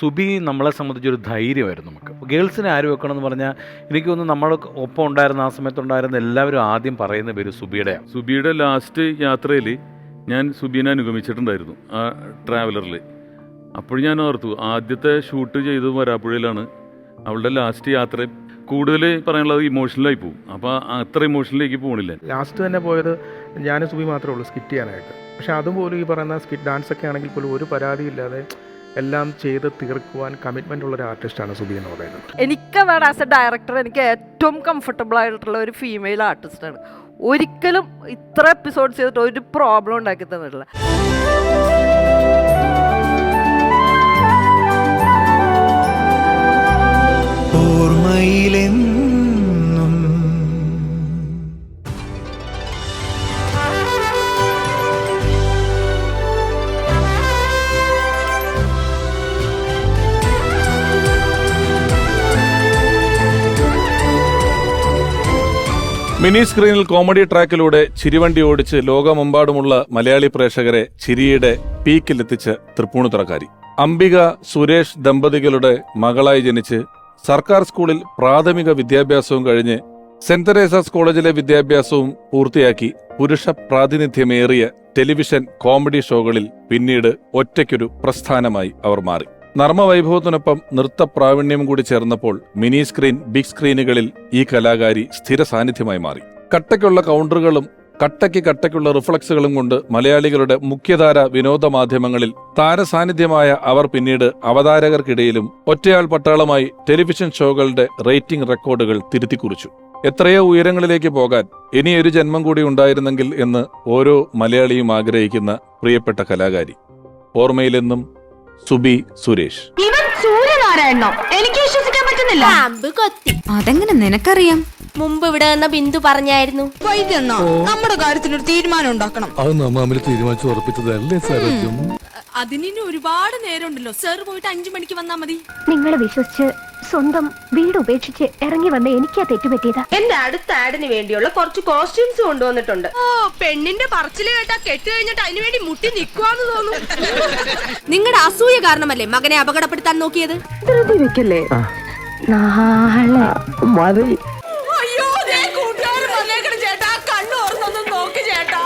സുബി നമ്മളെ സംബന്ധിച്ചൊരു ധൈര്യമായിരുന്നു നമുക്ക്. ഗേൾസിനെ ആര് വെക്കണം എന്ന് പറഞ്ഞാൽ എനിക്ക് തോന്നുന്നു നമ്മൾ ഒപ്പം ഉണ്ടായിരുന്ന ആ സമയത്തുണ്ടായിരുന്ന എല്ലാവരും ആദ്യം പറയുന്ന പേര് സുബിയുടെയാണ്. സുബിയുടെ ലാസ്റ്റ് യാത്രയിൽ ഞാൻ സുബീനെ അനുഗമിച്ചിട്ടുണ്ടായിരുന്നു ആ ട്രാവലറിൽ. അപ്പോൾ ഞാൻ ഓർത്തു, ആദ്യത്തെ ഷൂട്ട് ചെയ്തത് വരാപ്പുഴയിലാണ്. അവളുടെ ലാസ്റ്റ് യാത്ര കൂടുതൽ പറയാനുള്ളത് ഇമോഷണലായി പോകും. അപ്പോൾ അത്ര ഇമോഷണലിലേക്ക് പോകണില്ല. ലാസ്റ്റ് തന്നെ പോയത് ഞാനും സുബി മാത്രമേ ഉള്ളൂ സ്കിറ്റ് ചെയ്യാനായിട്ട്. പക്ഷെ അതുപോലും ഈ പറയുന്ന സ്കിറ്റ് ഡാൻസ് ഒക്കെ ആണെങ്കിൽ പോലും ഒരു പരാതിയില്ലാതെ എല്ലാം ചെയ്ത് തീർക്കുവാൻ കമ്മിറ്റ്മെൻ്റ് ഉള്ളൊരു ആർട്ടിസ്റ്റാണ് സുബി എന്ന് പറയുന്നത്. എനിക്ക് വേണം ആസ് എ ഡയറക്ടർ എനിക്ക് ഏറ്റവും കംഫർട്ടബിൾ ആയിട്ടുള്ള ഒരു ഫീമെയിൽ ആർട്ടിസ്റ്റാണ്. ഒരിക്കലും ഇത്ര എപ്പിസോഡ്സ് ചെയ്തിട്ട് ഒരു പ്രോബ്ലം ഉണ്ടാക്കി തന്നിട്ടില്ല. മിനി സ്ക്രീനിൽ കോമഡി ട്രാക്കിലൂടെ ചിരിവണ്ടി ഓടിച്ച് ലോകമെമ്പാടുമുള്ള മലയാളി പ്രേക്ഷകരെ ചിരിയുടെ പീക്കിലെത്തിച്ച തൃപ്പൂണിത്തുറക്കാരി അംബിക സുരേഷ് ദമ്പതികളുടെ മകളായി ജനിച്ച് സർക്കാർ സ്കൂളിൽ പ്രാഥമിക വിദ്യാഭ്യാസവും കഴിഞ്ഞ് സെന്റ് തെരേസാസ് കോളേജിലെ വിദ്യാഭ്യാസവും പൂർത്തിയാക്കി പുരുഷ പ്രാതിനിധ്യമേറിയ ടെലിവിഷൻ കോമഡി ഷോകളിൽ പിന്നീട് ഒറ്റയ്ക്കൊരു പ്രസ്ഥാനമായി അവർ മാറി. നർമ്മവൈഭവത്തിനൊപ്പം നൃത്ത പ്രാവീണ്യം കൂടി ചേർന്നപ്പോൾ മിനി സ്ക്രീൻ ബിഗ് സ്ക്രീനുകളിൽ ഈ കലാകാരി സ്ഥിര സാന്നിധ്യമായി മാറി. കട്ടയ്ക്കുള്ള കൗണ്ടറുകളും കട്ടയ്ക്കുള്ള റിഫ്ലക്സുകളും കൊണ്ട് മലയാളികളുടെ മുഖ്യധാര വിനോദ മാധ്യമങ്ങളിൽ താരസാന്നിധ്യമായ അവർ പിന്നീട് അവതാരകർക്കിടയിലും ഒറ്റയാൾ പട്ടാളമായി ടെലിവിഷൻ ഷോകളുടെ റേറ്റിംഗ് റെക്കോർഡുകൾ തിരുത്തിക്കുറിച്ചു. എത്രയോ ഉയരങ്ങളിലേക്ക് പോകാൻ ഇനിയൊരു ജന്മം കൂടി ഉണ്ടായിരുന്നെങ്കിൽ എന്ന് ഓരോ മലയാളിയും ആഗ്രഹിക്കുന്ന പ്രിയപ്പെട്ട കലാകാരി. ഓർമ്മയിലെന്നും സുബി സുരേഷ്. ഇവൻ സൂര്യനാരായണനോ? എനിക്ക് വിശ്വസിക്കാൻ പറ്റുന്നില്ല. അതെങ്ങനെ നിനക്കറിയാം? മുമ്പ് ഇവിടെ വന്ന ബിന്ദു പറഞ്ഞായിരുന്നു. വൈദ്യണ്ണോ, നമ്മുടെ കാര്യത്തിനൊരു തീരുമാനം ഉണ്ടാക്കണം. അത് നമ്മ തീരുമാനിച്ചു ഉറപ്പിച്ചതല്ലേ സാരം? അതിന് ഒരുപാട് നേരമുണ്ടല്ലോ. സാർ പോയിട്ട് 5 മണിക്ക് വന്നാ മതി. നിങ്ങളെ വിശ്വസിച്ച് സ്വന്തം വീട് ഉപേക്ഷിച്ച് ഇറങ്ങി വന്ന എനിക്കാ തെറ്റുപറ്റിയതാ. എന്റെ അടുത്ത ആഡിന് വേണ്ടിയുള്ള കുറച്ച് കോസ്റ്റ്യൂംസ് കൊണ്ടുവന്നിട്ടുണ്ട്. ഓ, പെണ്ണിന്റെ പറച്ചില് കേട്ടാ കെട്ട് കഴിഞ്ഞിട്ട് അതിനു വേണ്ടി മുട്ടി നിക്കുവാന്ന് തോന്നുന്നു. നിങ്ങളുടെ അസൂയ കാരണമല്ലേ മകനെ അപകടപ്പെടുത്താൻ നോക്കിയത്? വെക്കല്ലേ നാളെ മതി. അയ്യോ, കൂട്ടുകാരൻ വന്നേക്കണം ചേട്ടാ. കണ്ണോർന്നൊന്നും നോക്ക് ചേട്ടാ.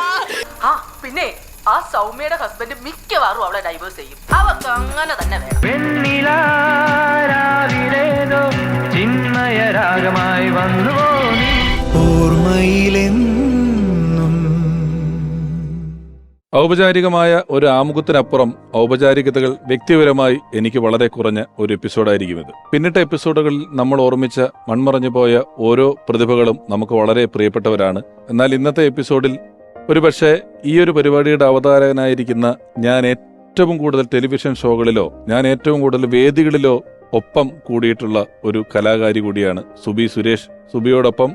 ആ പിന്നെ ആ സൗമ്യയുടെ ഹസ്ബൻഡ് മിക്കവാറും അവളെ ഡൈവേഴ്സ് ചെയ്യും. അവർക്ക് അങ്ങനെ തന്നെ വേണം. ഔപചാരികമായ ഒരു ആമുഖത്തിനപ്പുറം ഔപചാരികതകൾ വ്യക്തിപരമായി എനിക്ക് വളരെ കുറഞ്ഞ ഒരു എപ്പിസോഡായിരിക്കും ഇത്. പിന്നിട്ട എപ്പിസോഡുകളിൽ നമ്മൾ ഓർമ്മിച്ച മൺമറഞ്ഞു പോയ ഓരോ പ്രതിഭകളും നമുക്ക് വളരെ പ്രിയപ്പെട്ടവരാണ്. എന്നാൽ ഇന്നത്തെ എപ്പിസോഡിൽ ഒരുപക്ഷെ ഈ ഒരു പരിപാടിയുടെ അവതാരകനായിരിക്കുന്ന ഞാൻ ഏറ്റവും കൂടുതൽ ടെലിവിഷൻ ഷോകളിലോ ഞാൻ ഏറ്റവും കൂടുതൽ വേദികളിലോ ഒപ്പം കൂടിയിട്ടുള്ള ഒരു കലാകാരി കൂടിയാണ് സുബി സുരേഷ്. സുബിയോടൊപ്പം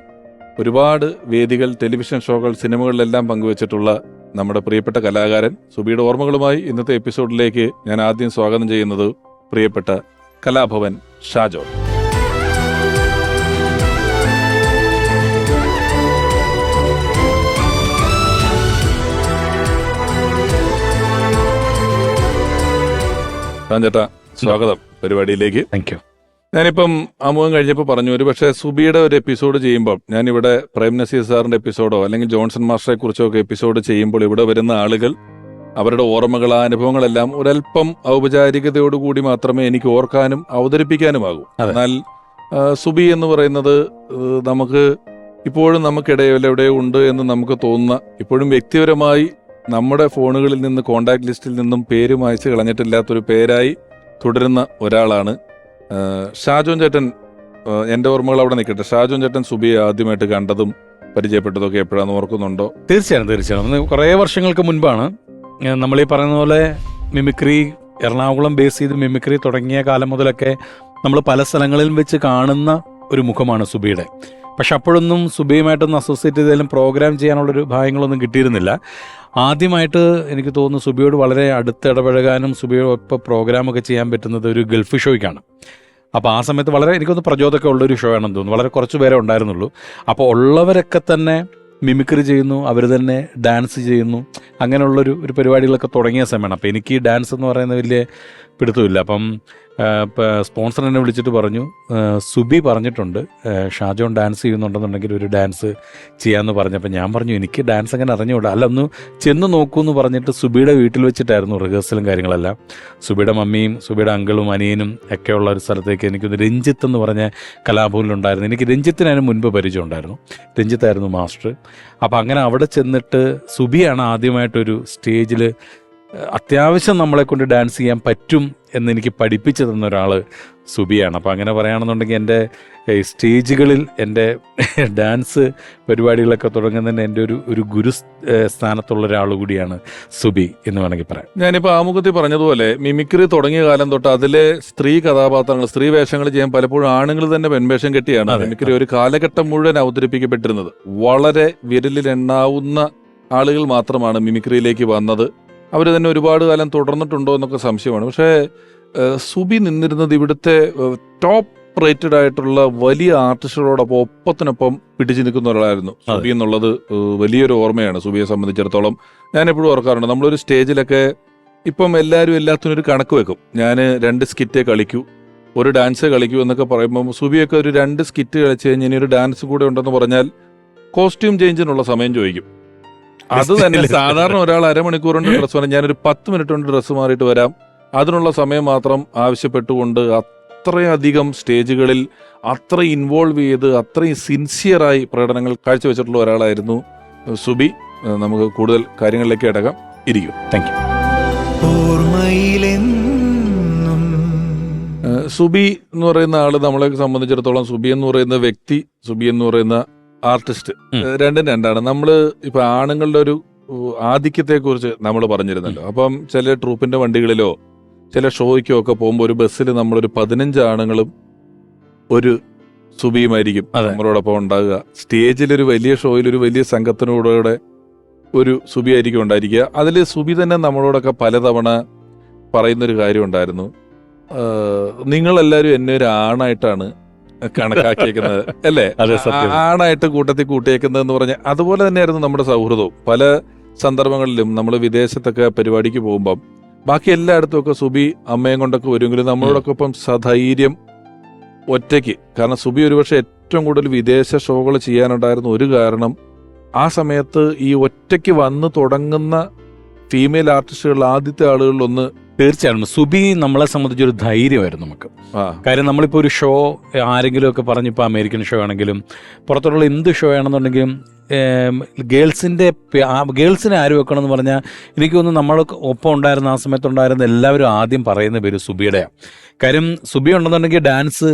ഒരുപാട് വേദികൾ, ടെലിവിഷൻ ഷോകൾ, സിനിമകളിലെല്ലാം പങ്കുവച്ചിട്ടുള്ള നമ്മുടെ പ്രിയപ്പെട്ട കലാകാരൻ സുബിയുടെ ഓർമ്മകളുമായി ഇന്നത്തെ എപ്പിസോഡിലേക്ക് ഞാൻ ആദ്യം സ്വാഗതം ചെയ്യുന്നത് പ്രിയപ്പെട്ട കലാഭവൻ ഷാജോൺ. ചേട്ടാ, സ്വാഗതം പരിപാടിയിലേക്ക്. Thank you. ഞാനിപ്പം ആമുഖം കഴിഞ്ഞപ്പോൾ പറഞ്ഞു, ഒരു പക്ഷേ സുബിയുടെ ഒരു എപ്പിസോഡ് ചെയ്യുമ്പോൾ ഞാനിവിടെ പ്രേം നസീർ സാറിന്റെ എപ്പിസോഡോ അല്ലെങ്കിൽ ജോൺസൺ മാസ്റ്ററെ കുറിച്ചോ ഒക്കെ എപ്പിസോഡ് ചെയ്യുമ്പോൾ ഇവിടെ വരുന്ന ആളുകൾ അവരുടെ ഓർമ്മകൾ, ആ അനുഭവങ്ങളെല്ലാം ഒരല്പം ഔപചാരികതയോടുകൂടി മാത്രമേ എനിക്ക് ഓർക്കാനും അവതരിപ്പിക്കാനുമാകൂ. എന്നാൽ സുബി എന്ന് പറയുന്നത് നമുക്ക് ഇപ്പോഴും നമുക്കിടയിൽ എവിടെയോ ഉണ്ട് എന്ന് നമുക്ക് തോന്നുന്ന, ഇപ്പോഴും വ്യക്തിപരമായി നമ്മുടെ ഫോണുകളിൽ നിന്ന്, കോണ്ടാക്ട് ലിസ്റ്റിൽ നിന്നും പേര് മായ്ച്ച് കളഞ്ഞിട്ടില്ലാത്തൊരു പേരായി തുടരുന്ന ഒരാളാണ് ഷാജോൻ ചേട്ടൻ. എൻ്റെ ഓർമ്മകൾ അവിടെ നിൽക്കട്ടെ. ഷാജോൻ ചേട്ടൻ സുബിയെ ആദ്യമായിട്ട് കണ്ടതും പരിചയപ്പെട്ടതൊക്കെ എപ്പോഴാണെന്ന് ഓർക്കുന്നുണ്ടോ? തീർച്ചയായും. കുറേ വർഷങ്ങൾക്ക് മുൻപാണ്. നമ്മളീ പറയുന്ന പോലെ മിമിക്രി, എറണാകുളം ബേസ് ചെയ്ത് മിമിക്രി തുടങ്ങിയ കാലം മുതലൊക്കെ നമ്മൾ പല സ്ഥലങ്ങളിലും വെച്ച് കാണുന്ന ഒരു മുഖമാണ് സുബിയുടെ. പക്ഷെ അപ്പോഴൊന്നും സുബിയുമായിട്ടൊന്നും അസോസിയേറ്റ് ചെയ്താലും പ്രോഗ്രാം ചെയ്യാനുള്ളൊരു ഭാഗങ്ങളൊന്നും കിട്ടിയിരുന്നില്ല. ആദ്യമായിട്ട് എനിക്ക് തോന്നുന്നു സുബിയോട് വളരെ അടുത്ത് ഇടപഴകാനും സുബിയോടൊപ്പം പ്രോഗ്രാമൊക്കെ ചെയ്യാൻ പറ്റുന്നത് ഒരു ഗൾഫ് ഷോയ്ക്കാണ്. അപ്പോൾ ആ സമയത്ത് വളരെ എനിക്കൊന്ന് പ്രചോദനമൊക്കെ ഉള്ളൊരു ഷോ ആണെന്ന് തോന്നുന്നു. വളരെ കുറച്ച് പേരെ ഉണ്ടായിരുന്നുള്ളൂ. അപ്പോൾ ഉള്ളവരൊക്കെ തന്നെ മിമിക്രി ചെയ്യുന്നു, അവർ തന്നെ ഡാൻസ് ചെയ്യുന്നു. അങ്ങനെയുള്ളൊരു പരിപാടികളൊക്കെ തുടങ്ങിയ സമയമാണ്. അപ്പോൾ എനിക്ക് ഈ ഡാൻസ് എന്ന് പറയുന്നത് വലിയ പിടുത്തമില്ല. അപ്പം സ്പോൺസർ എന്നെ വിളിച്ചിട്ട് പറഞ്ഞു, സുബി പറഞ്ഞിട്ടുണ്ട് ഷാജോൺ ഡാൻസ് ചെയ്യുന്നുണ്ടെന്നുണ്ടെങ്കിൽ ഒരു ഡാൻസ് ചെയ്യാമെന്ന് പറഞ്ഞപ്പോൾ ഞാൻ പറഞ്ഞു എനിക്ക് ഡാൻസ് അങ്ങനെ അറിഞ്ഞുകൂടാ. അല്ല ഒന്ന് ചെന്ന് നോക്കൂ എന്ന് പറഞ്ഞിട്ട് സുബിയുടെ വീട്ടിൽ വെച്ചിട്ടായിരുന്നു റിഹേഴ്സലും കാര്യങ്ങളെല്ലാം. സുബിയുടെ മമ്മിയും സുബിയുടെ അങ്കിളും അനിയനും ഒക്കെയുള്ള ഒരു സ്ഥലത്തേക്ക് എനിക്കൊന്ന് രഞ്ജിത്ത് എന്ന് പറഞ്ഞ കലാഭവനിലുണ്ടായിരുന്നു. എനിക്ക് രഞ്ജിത്തിന് അതിന് മുൻപ് പരിചയം ഉണ്ടായിരുന്നു. രഞ്ജിത്തായിരുന്നു മാസ്റ്റർ. അപ്പോൾ അങ്ങനെ അവിടെ ചെന്നിട്ട് സുബിയാണ് ആദ്യമായിട്ടൊരു സ്റ്റേജിൽ അത്യാവശ്യം നമ്മളെ കൊണ്ട് ഡാൻസ് ചെയ്യാൻ പറ്റും എന്നെനിക്ക് പഠിപ്പിച്ചു തന്ന ഒരാൾ സുബിയാണ്. അപ്പോൾ അങ്ങനെ പറയുകയാണെന്നുണ്ടെങ്കിൽ എൻ്റെ സ്റ്റേജുകളിൽ എൻ്റെ ഡാൻസ് പരിപാടികളൊക്കെ തുടങ്ങുന്നതിന് എൻ്റെ ഒരു ഗുരു സ്ഥാനത്തുള്ള ഒരാൾ കൂടിയാണ് സുബി എന്ന് വേണമെങ്കിൽ പറയാം. ഞാനിപ്പോൾ ആമുഖത്തിൽ പറഞ്ഞതുപോലെ മിമിക്രി തുടങ്ങിയ കാലം തൊട്ട് അതിലെ സ്ത്രീ കഥാപാത്രങ്ങൾ, സ്ത്രീ വേഷങ്ങൾ ചെയ്യാൻ പലപ്പോഴും ആണുങ്ങൾ തന്നെ പെൺവേഷം കെട്ടിയാണ് മിമിക്രി ഒരു കാലഘട്ടം മുഴുവൻ അവതരിപ്പിക്കപ്പെട്ടിരുന്നത്. വളരെ വിരലിലെണ്ണാവുന്ന ആളുകൾ മാത്രമാണ് മിമിക്രിയിലേക്ക് വന്നത്. അവർ തന്നെ ഒരുപാട് കാലം തുടർന്നിട്ടുണ്ടോ എന്നൊക്കെ സംശയമാണ്. പക്ഷേ സുബി നിന്നിരുന്നത് ഇവിടുത്തെ ടോപ്പ് റേറ്റഡ് ആയിട്ടുള്ള വലിയ ആർട്ടിസ്റ്റുകളോടൊപ്പം ഒപ്പത്തിനൊപ്പം പിടിച്ചു നിൽക്കുന്ന ഒരാളായിരുന്നു സുബി എന്നുള്ളത് വലിയൊരു ഓർമ്മയാണ് സുബിയെ സംബന്ധിച്ചിടത്തോളം. ഞാൻ എപ്പോഴും ഓർക്കാറുണ്ട്, നമ്മളൊരു സ്റ്റേജിലൊക്കെ ഇപ്പം എല്ലാവരും എല്ലാത്തിനും ഒരു കണക്ക് വെക്കും. ഞാൻ 2 സ്കിറ്റേ കളിക്കൂ, ഒരു ഡാൻസ് കളിക്കൂ എന്നൊക്കെ പറയുമ്പോൾ സുബിയൊക്കെ ഒരു 2 സ്കിറ്റ് കളിച്ച് കഴിഞ്ഞ് ഇനി ഒരു ഡാൻസ് കൂടെ ഉണ്ടെന്ന് പറഞ്ഞാൽ കോസ്റ്റ്യൂം ചേഞ്ചിനുള്ള സമയം ചോദിക്കും. അത് തന്നെ സാധാരണ ഒരാൾ അരമണിക്കൂറിന്റെ ഡ്രസ്സ് പറഞ്ഞാൽ ഞാനൊരു 10 മിനിറ്റ് കൊണ്ട് ഡ്രസ്സ് മാറിയിട്ട് വരാം, അതിനുള്ള സമയം മാത്രം ആവശ്യപ്പെട്ടുകൊണ്ട് അത്രയധികം സ്റ്റേജുകളിൽ അത്രയും ഇൻവോൾവ് ചെയ്ത് അത്രയും സിൻസിയറായി പ്രകടനങ്ങൾ കാഴ്ചവെച്ചിട്ടുള്ള ഒരാളായിരുന്നു സുബി. നമുക്ക് കൂടുതൽ കാര്യങ്ങളിലേക്ക് ഇടകാം. ഇരിക്കും. Thank you. സുബി എന്ന് പറയുന്ന ആള് നമ്മളെ സംബന്ധിച്ചിടത്തോളം, സുബി എന്ന് പറയുന്ന വ്യക്തി, സുബി എന്ന് പറയുന്ന ആർട്ടിസ്റ്റ്, രണ്ടും രണ്ടാണ്. നമ്മള് ഇപ്പൊ ആണുങ്ങളുടെ ഒരു ആധിക്യത്തെ കുറിച്ച് നമ്മൾ പറഞ്ഞിരുന്നല്ലോ. അപ്പം ചില ട്രൂപ്പിന്റെ വണ്ടികളിലോ ചില ഷോയ്ക്കോ ഒക്കെ പോകുമ്പോൾ ഒരു ബസ്സിൽ നമ്മളൊരു 15 ആണുങ്ങളും ഒരു സുബിയുമായിരിക്കും നമ്മളോടൊപ്പം ഉണ്ടാകുക. സ്റ്റേജിലൊരു വലിയ ഷോയിൽ ഒരു വലിയ സംഘത്തിനോടെ ഒരു സുബി ആയിരിക്കും ഉണ്ടായിരിക്കുക. അതിൽ സുബി തന്നെ നമ്മളോടൊക്കെ പലതവണ പറയുന്നൊരു കാര്യം ഉണ്ടായിരുന്നു, നിങ്ങളെല്ലാവരും എന്നെ ഒരു ആണായിട്ടാണ് കണക്കാക്കിയേക്കുന്നത് അല്ലേ, ആണായിട്ട് കൂട്ടത്തിൽ കൂട്ടിയേക്കുന്നത് എന്ന് പറഞ്ഞാൽ അതുപോലെ തന്നെയായിരുന്നു നമ്മുടെ സൗഹൃദവും. പല സന്ദർഭങ്ങളിലും നമ്മൾ വിദേശത്തൊക്കെ പരിപാടിക്ക് പോകുമ്പം ബാക്കി എല്ലായിടത്തും ഒക്കെ സുബി അമ്മയും കൊണ്ടൊക്കെ വരുമെങ്കിലും നമ്മളോടൊക്കെ ഇപ്പം സധൈര്യം ഒറ്റയ്ക്ക്. കാരണം സുബി ഒരുപക്ഷെ ഏറ്റവും കൂടുതൽ വിദേശ ഷോകൾ ചെയ്യാനുണ്ടായിരുന്ന ഒരു കാരണം ആ സമയത്ത് ഈ ഒറ്റയ്ക്ക് വന്ന് തുടങ്ങുന്ന ഫീമെയിൽ ആർട്ടിസ്റ്റുകളിൽ ആദ്യത്തെ ആളുകളിലൊന്ന് തീർച്ചയായും സുബി നമ്മളെ സംബന്ധിച്ചൊരു ധൈര്യമായിരുന്നു നമുക്ക്. കാര്യം നമ്മളിപ്പോൾ ഒരു ഷോ ആരെങ്കിലും ഒക്കെ പറഞ്ഞിപ്പോൾ അമേരിക്കൻ ഷോ ആണെങ്കിലും പുറത്തുള്ള എന്ത് ഷോ ആണെന്നുണ്ടെങ്കിലും ഗേൾസിനെ ആര് വെക്കണം എന്ന് പറഞ്ഞാൽ എനിക്ക് തോന്നുന്നു നമ്മൾ ഒപ്പം ഉണ്ടായിരുന്ന ആ സമയത്തുണ്ടായിരുന്ന എല്ലാവരും ആദ്യം പറയുന്ന പേര് സുബിയുടെയാണ്. കാര്യം സുബി ഉണ്ടെന്നുണ്ടെങ്കിൽ ഡാൻസ്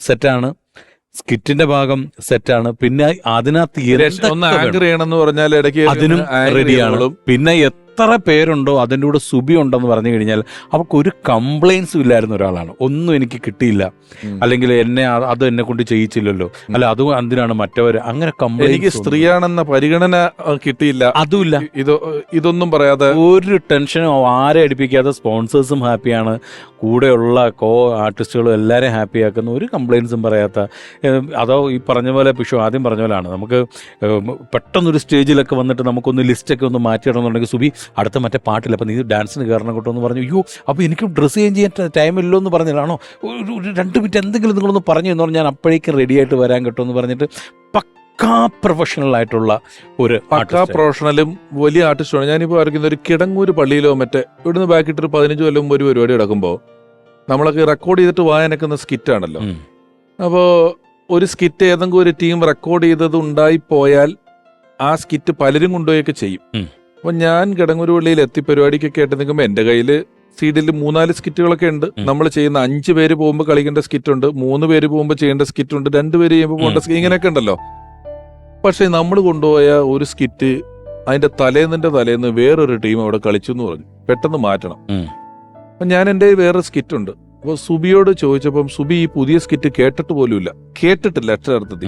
സെറ്റാണ്, സ്കിറ്റിന്റെ ഭാഗം സെറ്റാണ്, പിന്നെ അതിനകത്ത് അതിനും റെഡിയാണ്. പിന്നെ എത്ര പേരുണ്ടോ അതിൻ്റെ കൂടെ സുബി ഉണ്ടെന്ന് പറഞ്ഞു കഴിഞ്ഞാൽ അവർക്ക് ഒരു കംപ്ലൈൻസും ഇല്ലായിരുന്ന ഒരാളാണ്. ഒന്നും എനിക്ക് കിട്ടിയില്ല, അല്ലെങ്കിൽ അത് എന്നെ കൊണ്ട് ചെയ്യിച്ചില്ലല്ലോ, അല്ല അത് എന്തിനാണ് മറ്റവർ, അങ്ങനെ കംപ്ലൈൻറ്റ്, എനിക്ക് സ്ത്രീയാണെന്ന പരിഗണന കിട്ടിയില്ല, അതുമില്ല, ഇതൊന്നും പറയാതെ ഒരു ടെൻഷനും ആരെ അടുപ്പിക്കാതെ സ്പോൺസേഴ്സും ഹാപ്പിയാണ്, കൂടെയുള്ള കോ ആർട്ടിസ്റ്റുകളും എല്ലാവരെയും ഹാപ്പിയാക്കുന്ന, ഒരു കംപ്ലൈൻസും പറയാത്ത. അതോ ഈ പറഞ്ഞ പോലെ പിഷു ആദ്യം പറഞ്ഞ പോലെയാണ്, നമുക്ക് പെട്ടെന്നൊരു സ്റ്റേജിലൊക്കെ വന്നിട്ട് നമുക്കൊന്ന് ലിസ്റ്റൊക്കെ ഒന്ന് മാറ്റിയിടണമെന്നുണ്ടെങ്കിൽ സുബി അടുത്ത മറ്റേ പാട്ടില്ല, അപ്പം നീ ഡാൻസിന് കയറണം കേട്ടോ എന്ന് പറഞ്ഞു. അയ്യോ അപ്പോൾ എനിക്ക് ഡ്രസ്സ് ചേഞ്ച് ചെയ്യാൻ ടൈമില്ലോ എന്ന് പറഞ്ഞാണോ, ഒരു 2 മിനിറ്റ് എന്തെങ്കിലും നിങ്ങളൊന്ന് പറഞ്ഞു എന്ന് പറഞ്ഞാൽ ഞാൻ അപ്പോഴേക്കും റെഡി ആയിട്ട് വരാൻ കേട്ടോ എന്ന് പറഞ്ഞിട്ട് പക്കാ പ്രൊഫഷണൽ ആയിട്ടുള്ള ഒരു പക്കാ പ്രൊഫഷണലും വലിയ ആർട്ടിസ്റ്റുമാണ്. ഞാനിപ്പോൾ അറിയുന്ന ഒരു കിടങ്ങൂര് പള്ളിയിലോ മറ്റേ ഇവിടുന്ന് ബാക്കിട്ടൊരു 15 കൊല്ലം ഒരു പരിപാടി നടക്കുമ്പോൾ നമ്മളൊക്കെ റെക്കോർഡ് ചെയ്തിട്ട് വായനക്കുന്ന സ്കിറ്റാണല്ലോ. അപ്പോൾ ഒരു സ്കിറ്റ് ഏതെങ്കിലും ഒരു ടീം റെക്കോർഡ് ചെയ്തത് ഉണ്ടായിപ്പോയാൽ ആ സ്കിറ്റ് പലരും കൊണ്ടുപോയൊക്കെ ചെയ്യും. അപ്പം ഞാൻ കിടങ്ങൂര് പള്ളിയിൽ എത്തി പരിപാടിക്കൊക്കെ ആയിട്ട് നിൽക്കുമ്പോൾ എൻ്റെ കയ്യിൽ സീഡിൽ 3-4 സ്കിറ്റുകളൊക്കെ ഉണ്ട്. നമ്മൾ ചെയ്യുന്ന 5 പേര് പോകുമ്പോൾ കളിക്കേണ്ട സ്കിറ്റ് ഉണ്ട്, 3 പേര് പോകുമ്പോൾ ചെയ്യേണ്ട സ്കിറ്റ് ഉണ്ട്, 2 പേര് ചെയ്യുമ്പോൾ പോകേണ്ട സ്കിറ്റ്, ഇങ്ങനെയൊക്കെ ഉണ്ടല്ലോ. പക്ഷെ നമ്മൾ കൊണ്ടുപോയ ഒരു സ്കിറ്റ് അതിന്റെ തലേന്ന് വേറൊരു ടീം അവിടെ കളിച്ചു എന്ന് പറഞ്ഞു, പെട്ടെന്ന് മാറ്റണം. അപ്പം ഞാൻ എൻ്റെ വേറൊരു സ്കിറ്റ് ഉണ്ട്. അപ്പോൾ സുബിയോട് ചോദിച്ചപ്പം സുബി ഈ പുതിയ സ്കിറ്റ് കേട്ടിട്ടില്ല അക്ഷരാർത്ഥത്തിൽ.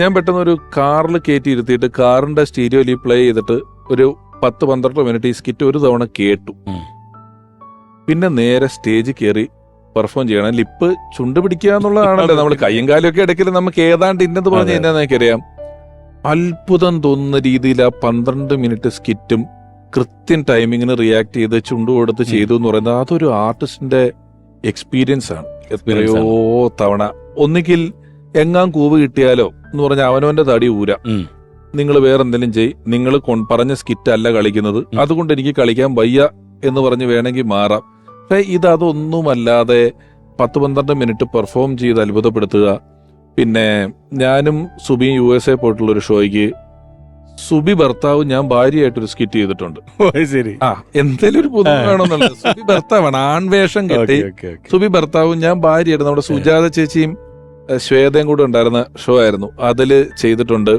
ഞാൻ പെട്ടെന്ന് ഒരു കാറിൽ കയറ്റി ഇരുത്തിയിട്ട് കാറിന്റെ സ്റ്റീരിയോയിൽ പ്ലേ ചെയ്തിട്ട് ഒരു 10-12 മിനിറ്റ് ഈ സ്കിറ്റ് ഒരു തവണ കേട്ടു. പിന്നെ നേരെ സ്റ്റേജിൽ കയറി പെർഫോം ചെയ്യണം. ലിപ്പ് ചുണ്ട് പിടിക്കുക എന്നുള്ളതാണല്ലോ, നമ്മൾ കയ്യും കാലും ഒക്കെ ഇടയ്ക്കിൽ നമുക്ക് ഏതാണ്ട് ഇന്നത് പറഞ്ഞ് എന്നാന്ന് എനിക്കറിയാം. അത്ഭുതം തോന്നുന്ന രീതിയിൽ ആ 12 മിനിറ്റ് സ്കിറ്റും കൃത്യം ടൈമിങ്ങിന് റിയാക്ട് ചെയ്ത് ചുണ്ടു കൊടുത്ത് ചെയ്തു എന്ന് പറയുന്നത് അതൊരു ആർട്ടിസ്റ്റിന്റെ എക്സ്പീരിയൻസ് ആണ്. എത്രയോ തവണ ഒന്നുകിൽ എങ്ങാൻ കൂവ് കിട്ടിയാലോ എന്ന് പറഞ്ഞാൽ അവനവന്റെ തടി ഊരാ, നിങ്ങൾ വേറെ എന്തെങ്കിലും ചെയ്, നിങ്ങൾ പറഞ്ഞ സ്കിറ്റ് അല്ല കളിക്കുന്നത്, അതുകൊണ്ട് എനിക്ക് കളിക്കാൻ വയ്യ എന്ന് പറഞ്ഞ് വേണമെങ്കിൽ മാറാം. പക്ഷെ ഇതൊന്നുമല്ലാതെ 10-12 മിനിറ്റ് പെർഫോം ചെയ്ത് അത്ഭുതപ്പെടുത്തുക. പിന്നെ ഞാനും സുബി USA പോയിട്ടുള്ള ഒരു ഷോയ്ക്ക് സുബി ഭർത്താവ് ഞാൻ ഭാര്യയായിട്ടൊരു സ്കിറ്റ് ചെയ്തിട്ടുണ്ട്. ശരി. എന്തേലും ഒരു പുതുമ വേണമെന്നുള്ളത്. സുബി ഭർത്താവാണ്, ആൺവേഷം കെട്ടി സുബി ഭർത്താവും ഞാൻ ഭാര്യയായിട്ട്. നമ്മുടെ സുജാത ചേച്ചിയും ശ്വേതയും കൂടെ ഉണ്ടായിരുന്ന ഷോ ആയിരുന്നു, അതില് ചെയ്തിട്ടുണ്ട്.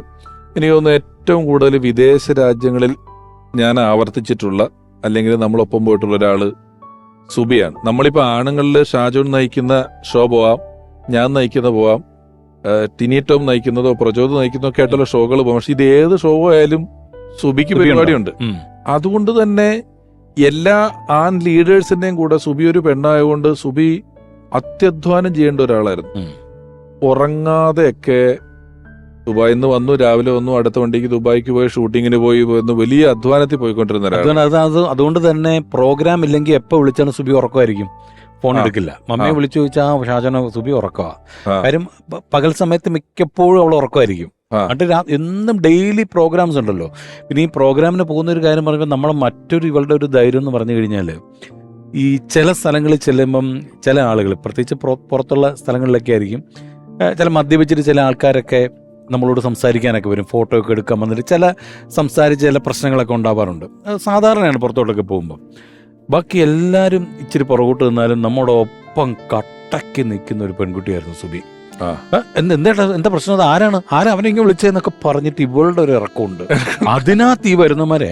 എനിക്ക് തോന്നുന്നു ഏറ്റവും കൂടുതൽ വിദേശ രാജ്യങ്ങളിൽ ഞാൻ ആവർത്തിച്ചിട്ടുള്ള അല്ലെങ്കിൽ നമ്മളൊപ്പം പോയിട്ടുള്ള ഒരാള് സുബിയാണ്. നമ്മളിപ്പോ ആണുങ്ങളിൽ ഷാജോൺ നയിക്കുന്ന ഷോ പോവാം, ഞാൻ നയിക്കുന്ന പോവാം, ടിനി ടോം നയിക്കുന്നതോ പ്രചോദ് നയിക്കുന്നതോ ഒക്കെ ആയിട്ടുള്ള ഷോകൾ പോകാം. പക്ഷെ ഇത് ഏത് ഷോ ആയാലും സുബിക്ക് പരിപാടിയുണ്ട്. അതുകൊണ്ട് തന്നെ എല്ലാ ആൺ ലീഡേഴ്സിന്റെയും കൂടെ സുബി ഒരു പെണ്ണായതുകൊണ്ട് സുബി അത്യധ്വാനം ചെയ്യേണ്ട ഒരാളായിരുന്നു. ഉറങ്ങാതെയൊക്കെ ദുബായിൽ നിന്ന് വന്നു, രാവിലെ വന്നു, അടുത്ത വണ്ടിക്ക് ദുബായിക്ക് പോയി ഷൂട്ടിങ്ങിന് പോയി വന്നു, വലിയ അധ്വാനത്തിൽ പോയിക്കൊണ്ടിരുന്ന ഒരാളാണ്. അതുകൊണ്ട് തന്നെ പ്രോഗ്രാം ഇല്ലെങ്കിൽ എപ്പോ വിളിച്ചാണ് സുബി ഉറക്കമായിരിക്കും, ഫോൺ എടുക്കില്ല. മമ്മിയെ വിളിച്ചു ചോദിച്ചാൽ ഷാജന സുബി ഉറക്കമാ. കാര്യം പകൽ സമയത്ത് മിക്കപ്പോഴും അവൾ ഉറക്കമായിരിക്കും. എന്നിട്ട് എന്നും ഡെയിലി പ്രോഗ്രാംസ് ഉണ്ടല്ലോ. പിന്നെ ഈ പ്രോഗ്രാമിന് പോകുന്ന ഒരു കാര്യം പറയുമ്പോൾ നമ്മളെ മറ്റൊരു ഇവളുടെ ഒരു ധൈര്യം എന്ന് പറഞ്ഞു കഴിഞ്ഞാൽ, ഈ ചില സ്ഥലങ്ങളിൽ ചെല്ലുമ്പം ചില ആളുകൾ പ്രത്യേകിച്ച് പുറത്തുള്ള സ്ഥലങ്ങളിലൊക്കെ ആയിരിക്കും ചില മദ്യപിച്ചിട്ട് ചില ആൾക്കാരൊക്കെ നമ്മളോട് സംസാരിക്കാനൊക്കെ വരും, ഫോട്ടോ ഒക്കെ എടുക്കാൻ വന്നിട്ട് സംസാരിച്ച് ചില പ്രശ്നങ്ങളൊക്കെ ഉണ്ടാവാറുണ്ട്. സാധാരണയാണ് പുറത്തോട്ടൊക്കെ പോകുമ്പോൾ. ബാക്കി എല്ലാവരും ഇച്ചിരി പുറകോട്ട് നിന്നാലും നമ്മുടെ ഒപ്പം കട്ടക്കി നിൽക്കുന്ന ഒരു പെൺകുട്ടിയായിരുന്നു സുബി. എന്താ പ്രശ്നം, ആരാ അവനെങ്ങനെ വിളിച്ചതെന്നൊക്കെ പറഞ്ഞിട്ട് ഇവളുടെ ഒരു ഇറക്കമുണ്ട്. അതിനകത്ത് ഈ വരുന്നമാരെ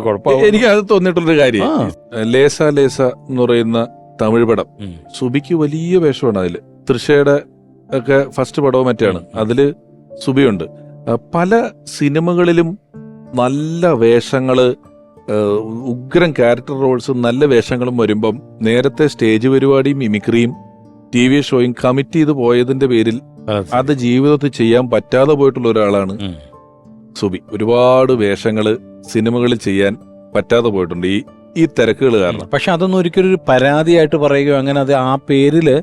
കുഴപ്പമില്ല. എനിക്ക് അത് തോന്നിയിട്ടുള്ളൊരു കാര്യം, ലേസ ലേസ എന്ന് പറയുന്ന തമിഴ് പടം സുബിക്ക് വലിയ വേഷമാണ്. അതില് തൃശയുടെ ഒക്കെ ഫസ്റ്റ് പടവും മറ്റാണ്, അതില് സുബിയുണ്ട്. പല സിനിമകളിലും നല്ല വേഷങ്ങള്, ഉഗ്രം ക്യാരക്ടർ റോൾസും നല്ല വേഷങ്ങളും വരുമ്പം നേരത്തെ സ്റ്റേജ് പരിപാടിയും മിമിക്രിയും TV ഷോയും കമ്മിറ്റ് ചെയ്ത് പോയതിന്റെ പേരിൽ അത് ജീവിതത്തിൽ ചെയ്യാൻ പറ്റാതെ പോയിട്ടുള്ള ഒരാളാണ് സുബി. ഒരുപാട് വേഷങ്ങള് സിനിമകളിൽ ചെയ്യാൻ പറ്റാതെ പോയിട്ടുണ്ട് ഈ തിരക്കുകൾ കാരണം. പക്ഷെ അതൊന്നും ഒരിക്കലും ഒരു പരാതിയായിട്ട് പറയുകയോ അങ്ങനെ അത് ആ പേരില്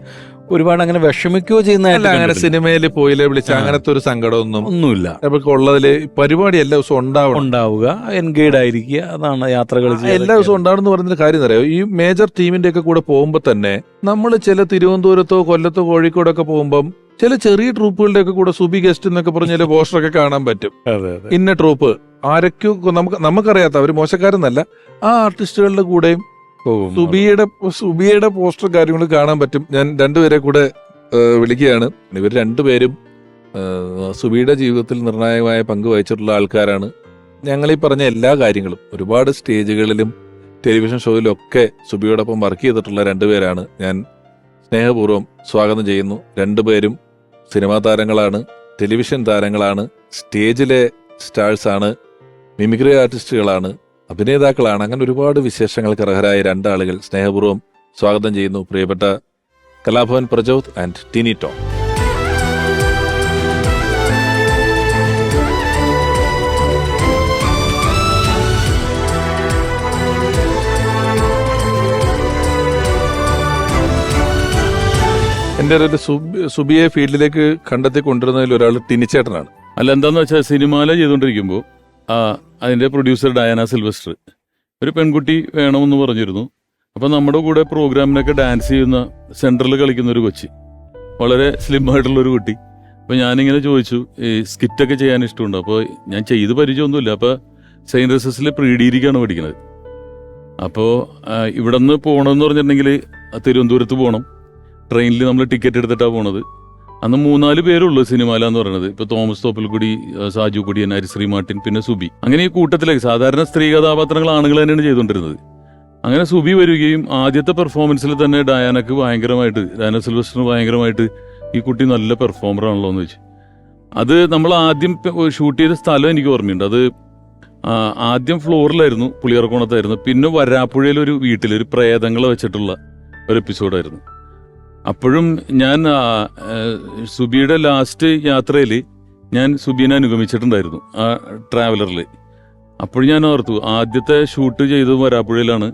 ഒരുപാട് അങ്ങനെ വിഷമിക്കുകയോ ചെയ്യുന്നതല്ല. അങ്ങനെ സിനിമയിൽ പോയില്ലേ വിളിച്ച അങ്ങനത്തെ ഒരു സങ്കടമൊന്നുമില്ല. നമുക്ക് ഉള്ളതില് പരിപാടി എല്ലാ ദിവസവും ഉണ്ടാവുക, എൻഗേജ് ആയിരിക്കുക, അതാണ് യാത്രകൾ എല്ലാ ദിവസവും ഉണ്ടാവുന്ന പറഞ്ഞൊരു കാര്യം അറിയാം. ഈ മേജർ ടീമിന്റെ ഒക്കെ കൂടെ പോകുമ്പോ തന്നെ നമ്മൾ ചില തിരുവനന്തപുരത്തോ കൊല്ലത്തോ കോഴിക്കോടൊക്കെ പോകുമ്പം ചില ചെറിയ ട്രൂപ്പുകളുടെ ഒക്കെ കൂടെ സുബി ഗസ്റ്റ് എന്നൊക്കെ പറഞ്ഞ ചില പോസ്റ്ററൊക്കെ കാണാൻ പറ്റും. ഇന്ന ട്രൂപ്പ് ആരൊക്കെയോ നമുക്കറിയാത്ത അവര് മോശക്കാരെന്നല്ല, ആ ആർട്ടിസ്റ്റുകളുടെ കൂടെയും സുബിയുടെ പോസ്റ്റർ കാര്യങ്ങൾ കാണാൻ പറ്റും. ഞാൻ രണ്ടുപേരെ കൂടെ വിളിക്കുകയാണ്. ഇവർ രണ്ടുപേരും സുബിയുടെ ജീവിതത്തിൽ നിർണായകമായ പങ്ക് വഹിച്ചിട്ടുള്ള ആൾക്കാരാണ്. ഞങ്ങളീ പറഞ്ഞ എല്ലാ കാര്യങ്ങളും ഒരുപാട് സ്റ്റേജുകളിലും ടെലിവിഷൻ ഷോയിലും ഒക്കെ സുബിയോടൊപ്പം വർക്ക് ചെയ്തിട്ടുള്ള രണ്ടുപേരാണ്. ഞാൻ സ്നേഹപൂർവ്വം സ്വാഗതം ചെയ്യുന്നു. രണ്ടുപേരും സിനിമാ താരങ്ങളാണ്, ടെലിവിഷൻ താരങ്ങളാണ്, സ്റ്റേജിലെ സ്റ്റാഴ്സാണ്, മിമിക്രി ആർട്ടിസ്റ്റുകളാണ്, അഭിനേതാക്കളാണ്. അങ്ങനെ ഒരുപാട് വിശേഷങ്ങൾക്ക് അർഹരായ രണ്ടാളുകൾ സ്നേഹപൂർവ്വം സ്വാഗതം ചെയ്യുന്നു. പ്രിയപ്പെട്ട കലാഭവൻ പ്രചോദ് ആൻഡ് ടിനി ടോം. എന്റെ ഒരു സുബിയെ ഫീൽഡിലേക്ക് കണ്ടെത്തി കൊണ്ടുവരുന്നതിൽ ഒരാൾ ടിനിച്ചേട്ടനാണ്. അല്ല, എന്താന്ന് വെച്ചാൽ സിനിമയില ചെയ്തുകൊണ്ടിരിക്കുമ്പോൾ അതിൻ്റെ പ്രൊഡ്യൂസർ ഡയാന സിൽവസ്റ്റർ ഒരു പെൺകുട്ടി വേണമെന്ന് പറഞ്ഞിരുന്നു. അപ്പം നമ്മുടെ കൂടെ പ്രോഗ്രാമിനൊക്കെ ഡാൻസ് ചെയ്യുന്ന സെൻട്രൽ കളിക്കുന്ന ഒരു കൊച്ചി, വളരെ സ്ലിം ആയിട്ടുള്ളൊരു കുട്ടി. അപ്പോൾ ഞാനിങ്ങനെ ചോദിച്ചു, ഈ സ്കിറ്റൊക്കെ ചെയ്യാൻ ഇഷ്ടമുണ്ട്. അപ്പോൾ ഞാൻ ചെയ്ത് പരിചയമൊന്നുമില്ല. അപ്പോൾ സെയിൻറ്റ് റസസിൽ പ്രീഡിഗ്രിക്കാണ് പഠിക്കുന്നത്. അപ്പോൾ ഇവിടെ നിന്ന് പോകണമെന്ന് പറഞ്ഞിട്ടുണ്ടെങ്കിൽ തിരുവനന്തപുരത്ത് പോകണം. ട്രെയിനിൽ നമ്മൾ ടിക്കറ്റ് എടുത്തിട്ടാണ് പോണത്. അന്ന് 3-4 പേരുള്ളൂ സിനിമയില എന്ന് പറയുന്നത്. ഇപ്പോൾ തോമസ് തോപ്പിൽക്കുടി, സാജു കുടിയൻ, ഹരിശ്രീ മാർട്ടിൻ, പിന്നെ സുബി. അങ്ങനെ ഈ കൂട്ടത്തിലേക്ക് സാധാരണ സ്ത്രീ കഥാപാത്രങ്ങൾ ആണുങ്ങൾ തന്നെയാണ് ചെയ്തുകൊണ്ടിരുന്നത്. അങ്ങനെ സുബി വരികയും ആദ്യത്തെ പെർഫോമൻസിൽ തന്നെ ഡയാന സിൽവസ്റ്ററിന് ഭയങ്കരമായിട്ട് ഈ കുട്ടി നല്ല പെർഫോമറാണല്ലോ എന്ന് വെച്ച്. അത് നമ്മൾ ആദ്യം ഷൂട്ട് ചെയ്ത സ്ഥലം എനിക്ക് ഓർമ്മയുണ്ട്. അത് ആദ്യം ഫ്ലോറിലായിരുന്നു, പുളിയറക്കോണത്തായിരുന്നു. പിന്നെ വരാപ്പുഴയിലൊരു വീട്ടിലൊരു പ്രേതങ്ങളെ വെച്ചിട്ടുള്ള ഒരു എപ്പിസോഡായിരുന്നു. അപ്പോഴും ഞാൻ സുബിയുടെ ലാസ്റ്റ് യാത്രയിൽ ഞാൻ സുബീനെ അനുഗമിച്ചിട്ടുണ്ടായിരുന്നു ആ ട്രാവലറിൽ. അപ്പോഴും ഞാൻ ഓർത്തു ആദ്യത്തെ ഷൂട്ട് ചെയ്തത് വരാപ്പുഴയിലാണ്.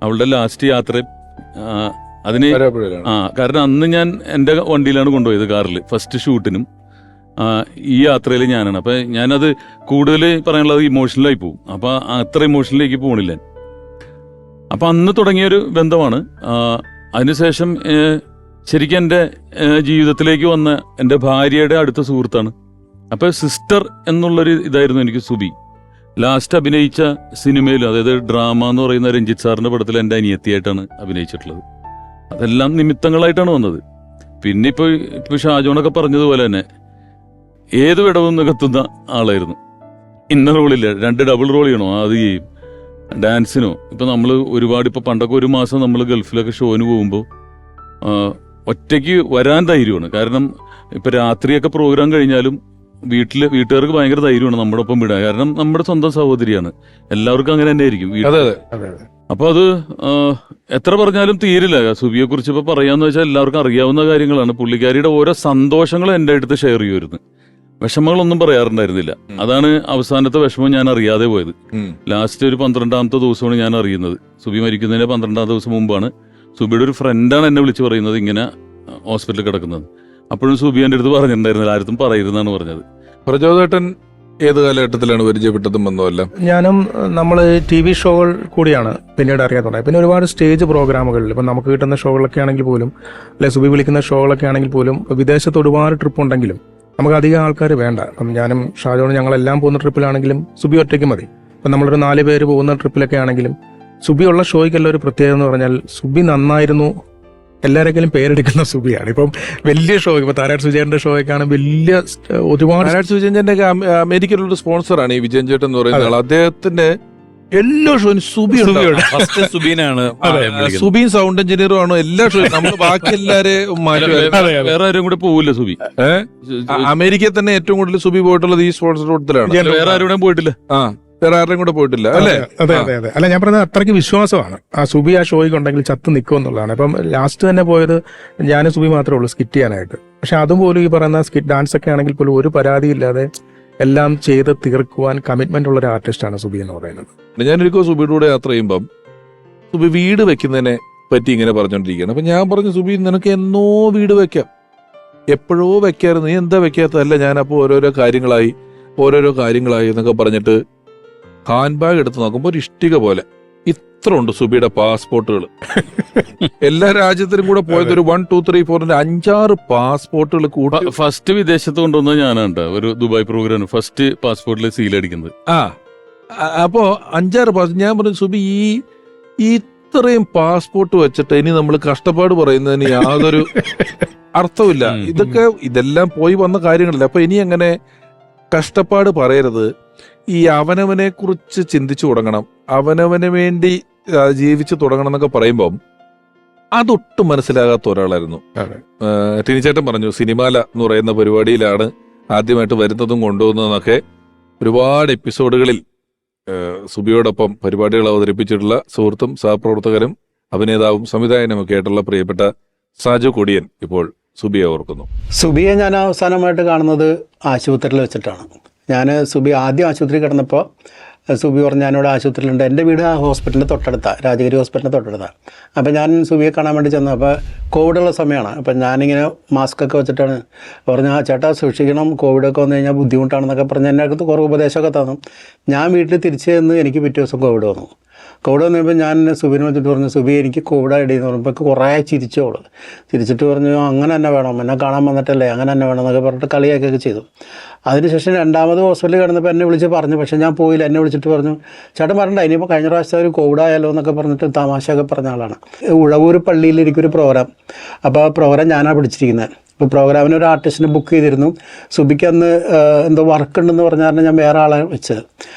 അവളുടെ ലാസ്റ്റ് യാത്ര അതിന് കാരണം അന്ന് ഞാൻ എൻ്റെ വണ്ടിയിലാണ് കൊണ്ടുപോയത്, കാറിൽ, ഫസ്റ്റ് ഷൂട്ടിനും ഈ യാത്രയിൽ ഞാനാണ്. അപ്പം ഞാനത് കൂടുതൽ പറയാനുള്ളത് ഇമോഷണലായി പോകും. അപ്പം അത്ര ഇമോഷണലിലേക്ക് പോകണില്ല. അപ്പം അന്ന് തുടങ്ങിയൊരു ബന്ധമാണ്. അതിനുശേഷം ശരിക്കും എൻ്റെ ജീവിതത്തിലേക്ക് വന്ന എൻ്റെ ഭാര്യയുടെ അടുത്ത സുഹൃത്താണ്. അപ്പോൾ സിസ്റ്റർ എന്നുള്ളൊരു ഇതായിരുന്നു എനിക്ക് സുബി. ലാസ്റ്റ് അഭിനയിച്ച സിനിമയിൽ, അതായത് ഡ്രാമ എന്ന് പറയുന്ന രഞ്ജിത്ത് സാറിൻ്റെ പടത്തിൽ എൻ്റെ അനിയത്തിയായിട്ടാണ് അഭിനയിച്ചിട്ടുള്ളത്. അതെല്ലാം നിമിത്തങ്ങളായിട്ടാണ് വന്നത്. പിന്നെ ഇപ്പോൾ ഷാജോണൊക്കെ പറഞ്ഞതുപോലെ തന്നെ ഏത് വിടവും നികത്തുന്ന ആളായിരുന്നു. ഇന്ന റോളില്ല, 2 ഡബിൾ റോൾ ചെയ്യണോ അത് ചെയ്യും. ഡാൻസിനോ ഇപ്പം നമ്മൾ ഒരുപാട്, ഇപ്പോൾ പണ്ടൊക്കെ ഒരു മാസം നമ്മൾ ഗൾഫിലൊക്കെ ഷോന് പോകുമ്പോൾ ഒറ്റയ്ക്ക് വരാൻ ധൈര്യമാണ്. കാരണം ഇപ്പം രാത്രിയൊക്കെ പ്രോഗ്രാം കഴിഞ്ഞാലും വീട്ടുകാർക്ക് ഭയങ്കര ധൈര്യമാണ് നമ്മുടെ ഒപ്പം വിടാൻ. കാരണം നമ്മുടെ സ്വന്തം സഹോദരിയാണ്. എല്ലാവർക്കും അങ്ങനെ തന്നെ ആയിരിക്കും. അപ്പോൾ അത് എത്ര പറഞ്ഞാലും തീരില്ല. സുബിയെ കുറിച്ച് ഇപ്പോൾ പറയാന്ന് വെച്ചാൽ എല്ലാവർക്കും അറിയാവുന്ന കാര്യങ്ങളാണ്. പുള്ളിക്കാരിയുടെ ഓരോ സന്തോഷങ്ങളും എൻ്റെ അടുത്ത് ഷെയർ ചെയ്യുമായിരുന്നു. വിഷമങ്ങളൊന്നും പറയാറുണ്ടായിരുന്നില്ല. അതാണ് അവസാനത്തെ വിഷമം ഞാൻ അറിയാതെ പോയത്. ലാസ്റ്റ് ഒരു 12ാമത്തെ ദിവസമാണ് ഞാൻ അറിയുന്നത്. സുബി മരിക്കുന്നതിന് 12ാം ദിവസം മുമ്പാണ് സുബിയുടെ ഒരു ഫ്രണ്ടാണ് എന്നെ വിളിച്ച് പറയുന്നത് ഇങ്ങനെ ഹോസ്പിറ്റലിൽ കിടക്കുന്നത്. അപ്പോഴും സുബി എൻ്റെ അടുത്ത് പറഞ്ഞിട്ടുണ്ടായിരുന്നില്ല, ആരും പറയരുതെന്നാണ് പറഞ്ഞത്. പ്രചോദേട്ടൻ ഏത് കാലഘട്ടത്തിലാണ് പരിചയപ്പെട്ടതും വന്നതല്ല? ഞാനും നമ്മൾ TV ഷോകൾ കൂടിയാണ് പിന്നീട് അറിയാത്തുണ്ടായത്. പിന്നെ ഒരുപാട് സ്റ്റേജ് പ്രോഗ്രാമുകളിൽ ഇപ്പം നമുക്ക് കിട്ടുന്ന ഷോകളൊക്കെ ആണെങ്കിൽ പോലും, അല്ലെ സുബി വിളിക്കുന്ന ഷോകളൊക്കെ ആണെങ്കിൽ പോലും, വിദേശത്ത് ഒരുപാട് ട്രിപ്പ് ഉണ്ടെങ്കിലും നമുക്ക് അധികം ആൾക്കാർ വേണ്ട. അപ്പം ഞാനും ഷാജോണും ഞങ്ങളെല്ലാം പോകുന്ന ട്രിപ്പിലാണെങ്കിലും സുബി ഒറ്റയ്ക്ക് മതി. അപ്പം നമ്മളൊരു 4 പേര് പോകുന്ന ട്രിപ്പിലൊക്കെ ആണെങ്കിലും സുബി ഉള്ള ഷോയ്ക്കെല്ലാം ഒരു പ്രത്യേകത എന്ന് പറഞ്ഞാൽ സുബി നന്നായിരുന്നു, എല്ലാവരെങ്കിലും പേരെടുക്കുന്ന സുബിയാണ്. ഇപ്പം വലിയ ഷോ, ഇപ്പൊ താരാട്ട് സുജയന്റെ ഷോയൊക്കെയാണ് വലിയ ഒരുപാട്. താരാട്ട് സുജയന്റെ അമേരിക്കയിലുള്ള സ്പോൺസറാണ് ഈ വിജയൻ ചേട്ടൻ എന്ന് പറയുന്ന ആൾ. അദ്ദേഹത്തിന്റെ എല്ലാ ഷോയും സുബീനാണ്. സുബീൻ സൗണ്ട് എഞ്ചിനീയറും ആണ് എല്ലാ ഷോയും. നമ്മൾ ബാക്കി എല്ലാരെയും വേറെ ആരും കൂടെ പോവില്ല സുബി. അമേരിക്കയിൽ തന്നെ ഏറ്റവും കൂടുതൽ സുബി പോയിട്ടുള്ളത് ഈ സ്പോൺസർ കൊടുത്തിലാണ്. വേറെ ആരും പോയിട്ടില്ല. വേറെ ആരുടെയും കൂടെ പോയിട്ടില്ല അല്ലേ? അതെ. അല്ല, ഞാൻ പറഞ്ഞത് അത്രയ്ക്ക് വിശ്വാസമാണ് ആ സുബി ആ ഷോയ്ക്ക് ഉണ്ടെങ്കിൽ ചത്ത് നിൽക്കും എന്നുള്ളതാണ്. അപ്പം ലാസ്റ്റ് തന്നെ പോയത് ഞാനും സുബി മാത്രമേ ഉള്ളൂ സ്കിറ്റ് ചെയ്യാനായിട്ട്. പക്ഷെ അതുപോലും ഈ പറയുന്ന സ്കിറ്റ് ഡാൻസ് ഒക്കെ ആണെങ്കിൽ പോലും ഒരു പരാതിയില്ലാതെ എല്ലാം ചെയ്ത് തീർക്കുവാൻ കമ്മിറ്റ്മെന്റ് ഉള്ള ഒരു ആർട്ടിസ്റ്റാണ് സുബി എന്ന് പറയുന്നത്. ഞാനൊരിക്കൽ സുബിയുടെ കൂടെ യാത്ര ചെയ്യുമ്പം സുബി വീട് വെക്കുന്നതിനെ പറ്റി ഇങ്ങനെ പറഞ്ഞോണ്ടിരിക്കുകയാണ്. അപ്പൊ ഞാൻ പറഞ്ഞു, സുബി നിനക്ക് എന്നോ വീട് വെക്കാം, എപ്പോഴോ വെക്കായിരുന്നു, നീ എന്താ വെക്കാത്തതല്ല. ഞാനപ്പോൾ ഓരോരോ കാര്യങ്ങളായി എന്നൊക്കെ പറഞ്ഞിട്ട് ഹാൻഡ് ബാഗ് എടുത്ത് നോക്കുമ്പോൾ ഒരു ഇഷ്ടിക പോലെ ഇത്ര ഉണ്ട് സുബിയുടെ പാസ്പോർട്ടുകൾ. എല്ലാ രാജ്യത്തിനും കൂടെ പോയത് ഒരു 1, 2, 3, 4 5-6 പാസ്പോർട്ടുകൾ കൂട്ടി. ഫസ്റ്റ് വിദേശത്ത് കൊണ്ടുവന്നത് ഞാനാണ്. ഒരു ദുബായ് പ്രോഗ്രാം ഫസ്റ്റ് പാസ്പോർട്ടിൽ സീലടിക്കുന്നത്. അപ്പോ 5-6 പാസ്പോർട്ട്. ഞാൻ പറഞ്ഞു, സുബി ഈ ഇത്രയും പാസ്പോർട്ട് വെച്ചിട്ട് ഇനി നമ്മൾ കഷ്ടപ്പാട് പറയുന്നതിന് യാതൊരു അർത്ഥമില്ല. ഇതെല്ലാം പോയി വന്ന കാര്യങ്ങളല്ല. അപ്പൊ ഇനി അങ്ങനെ കഷ്ടപ്പാട് പറയരുത്. ഈ അവനവനെ കുറിച്ച് ചിന്തിച്ചു തുടങ്ങണം, അവനവന് വേണ്ടി ജീവിച്ചു തുടങ്ങണം എന്നൊക്കെ പറയുമ്പം അതൊട്ടും മനസ്സിലാകാത്ത ഒരാളായിരുന്നു. ടിനിച്ചേട്ടൻ പറഞ്ഞു, സിനിമാല എന്ന് പറയുന്ന പരിപാടിയിലാണ് ആദ്യമായിട്ട് വരുന്നതും കൊണ്ടുപോകുന്നതെന്നൊക്കെ. ഒരുപാട് എപ്പിസോഡുകളിൽ സുബിയോടൊപ്പം പരിപാടികൾ അവതരിപ്പിച്ചിട്ടുള്ള സുഹൃത്തും സഹപ്രവർത്തകരും അഭിനേതാവും സംവിധായകനുമൊക്കെ ആയിട്ടുള്ള പ്രിയപ്പെട്ട സാജു കൊടിയൻ ഇപ്പോൾ സുബിയെ ഓർക്കുന്നു. സുബിയെ ഞാൻ അവസാനമായിട്ട് കാണുന്നത് ആശുപത്രിയിൽ വെച്ചിട്ടാണ്. ഞാൻ സുബി ആദ്യം ആശുപത്രി കിടന്നപ്പോൾ സുബി പറഞ്ഞു, ഞാനിവിടെ ആശുപത്രിയിലുണ്ട്. എൻ്റെ വീട് ആ ഹോസ്പിറ്റലിൻ്റെ തൊട്ടടുത്താണ്, രാജഗിരി ഹോസ്പിറ്റലിൻ്റെ തൊട്ടടുത്താണ്. അപ്പോൾ ഞാൻ സുബിയെ കാണാൻ വേണ്ടി ചെന്നു. അപ്പോൾ കോവിഡുള്ള സമയമാണ്. അപ്പം ഞാനിങ്ങനെ മാസ്കൊക്കെ വെച്ചിട്ടാണ് പറഞ്ഞു, ആ ചേട്ടാ സൂക്ഷിക്കണം, കോവിഡൊക്കെ വന്നു കഴിഞ്ഞാൽ ബുദ്ധിമുട്ടാണെന്നൊക്കെ പറഞ്ഞ് എൻ്റെ അടുത്ത് കുറേ ഉപദേശമൊക്കെ തന്നു. ഞാൻ വീട്ടിൽ തിരിച്ചു ചെന്ന് എനിക്ക് പിറ്റേ ദിവസം കോവിഡ് വന്നു. കോവിഡ് വന്നപ്പോൾ ഞാൻ സുബിനെ വെച്ചിട്ട് പറഞ്ഞു, സുബി എനിക്ക് കോവിഡ് ഇടയെന്ന് പറഞ്ഞപ്പോൾ കുറേ ചിരിച്ചോളൂ. ചിരിച്ചിട്ട് പറഞ്ഞു, അങ്ങനെ തന്നെ വേണം, എന്നെ കാണാൻ വന്നിട്ടല്ലേ, അങ്ങനെ തന്നെ വേണം എന്നൊക്കെ പറഞ്ഞിട്ട് കളിയാക്കൊക്കെ ചെയ്തു. അതിനുശേഷം 2ാമത് ഹോസ്പിറ്റലിൽ കിടന്നപ്പോൾ എന്നെ വിളിച്ച് പറഞ്ഞു, പക്ഷേ ഞാൻ പോയില്ല. എന്നെ വിളിച്ചിട്ട് പറഞ്ഞു, ചേട്ടൻ പറഞ്ഞിട്ട് ഇനിയിപ്പോൾ കഴിഞ്ഞ പ്രാവശ്യത്തെ ഒരു കോവിഡ് ആയാലോ എന്നൊക്കെ പറഞ്ഞിട്ട് തമാശയൊക്കെ പറഞ്ഞ ആളാണ്. ഉഴവൂർ പള്ളിയിൽ എനിക്കൊരു പ്രോഗ്രാം, അപ്പോൾ ആ പ്രോഗ്രാം ഞാനാണ് പിടിച്ചിരിക്കുന്നത്. ഇപ്പോൾ പ്രോഗ്രാമിന് ഒരു ആർട്ടിസ്റ്റിനെ ബുക്ക് ചെയ്തിരുന്നു. സുബിക്ക് അന്ന് എന്തോ വർക്ക് ഉണ്ടെന്ന് പറഞ്ഞാൽ ഞാൻ വേറെ ആളെ വെച്ചത്.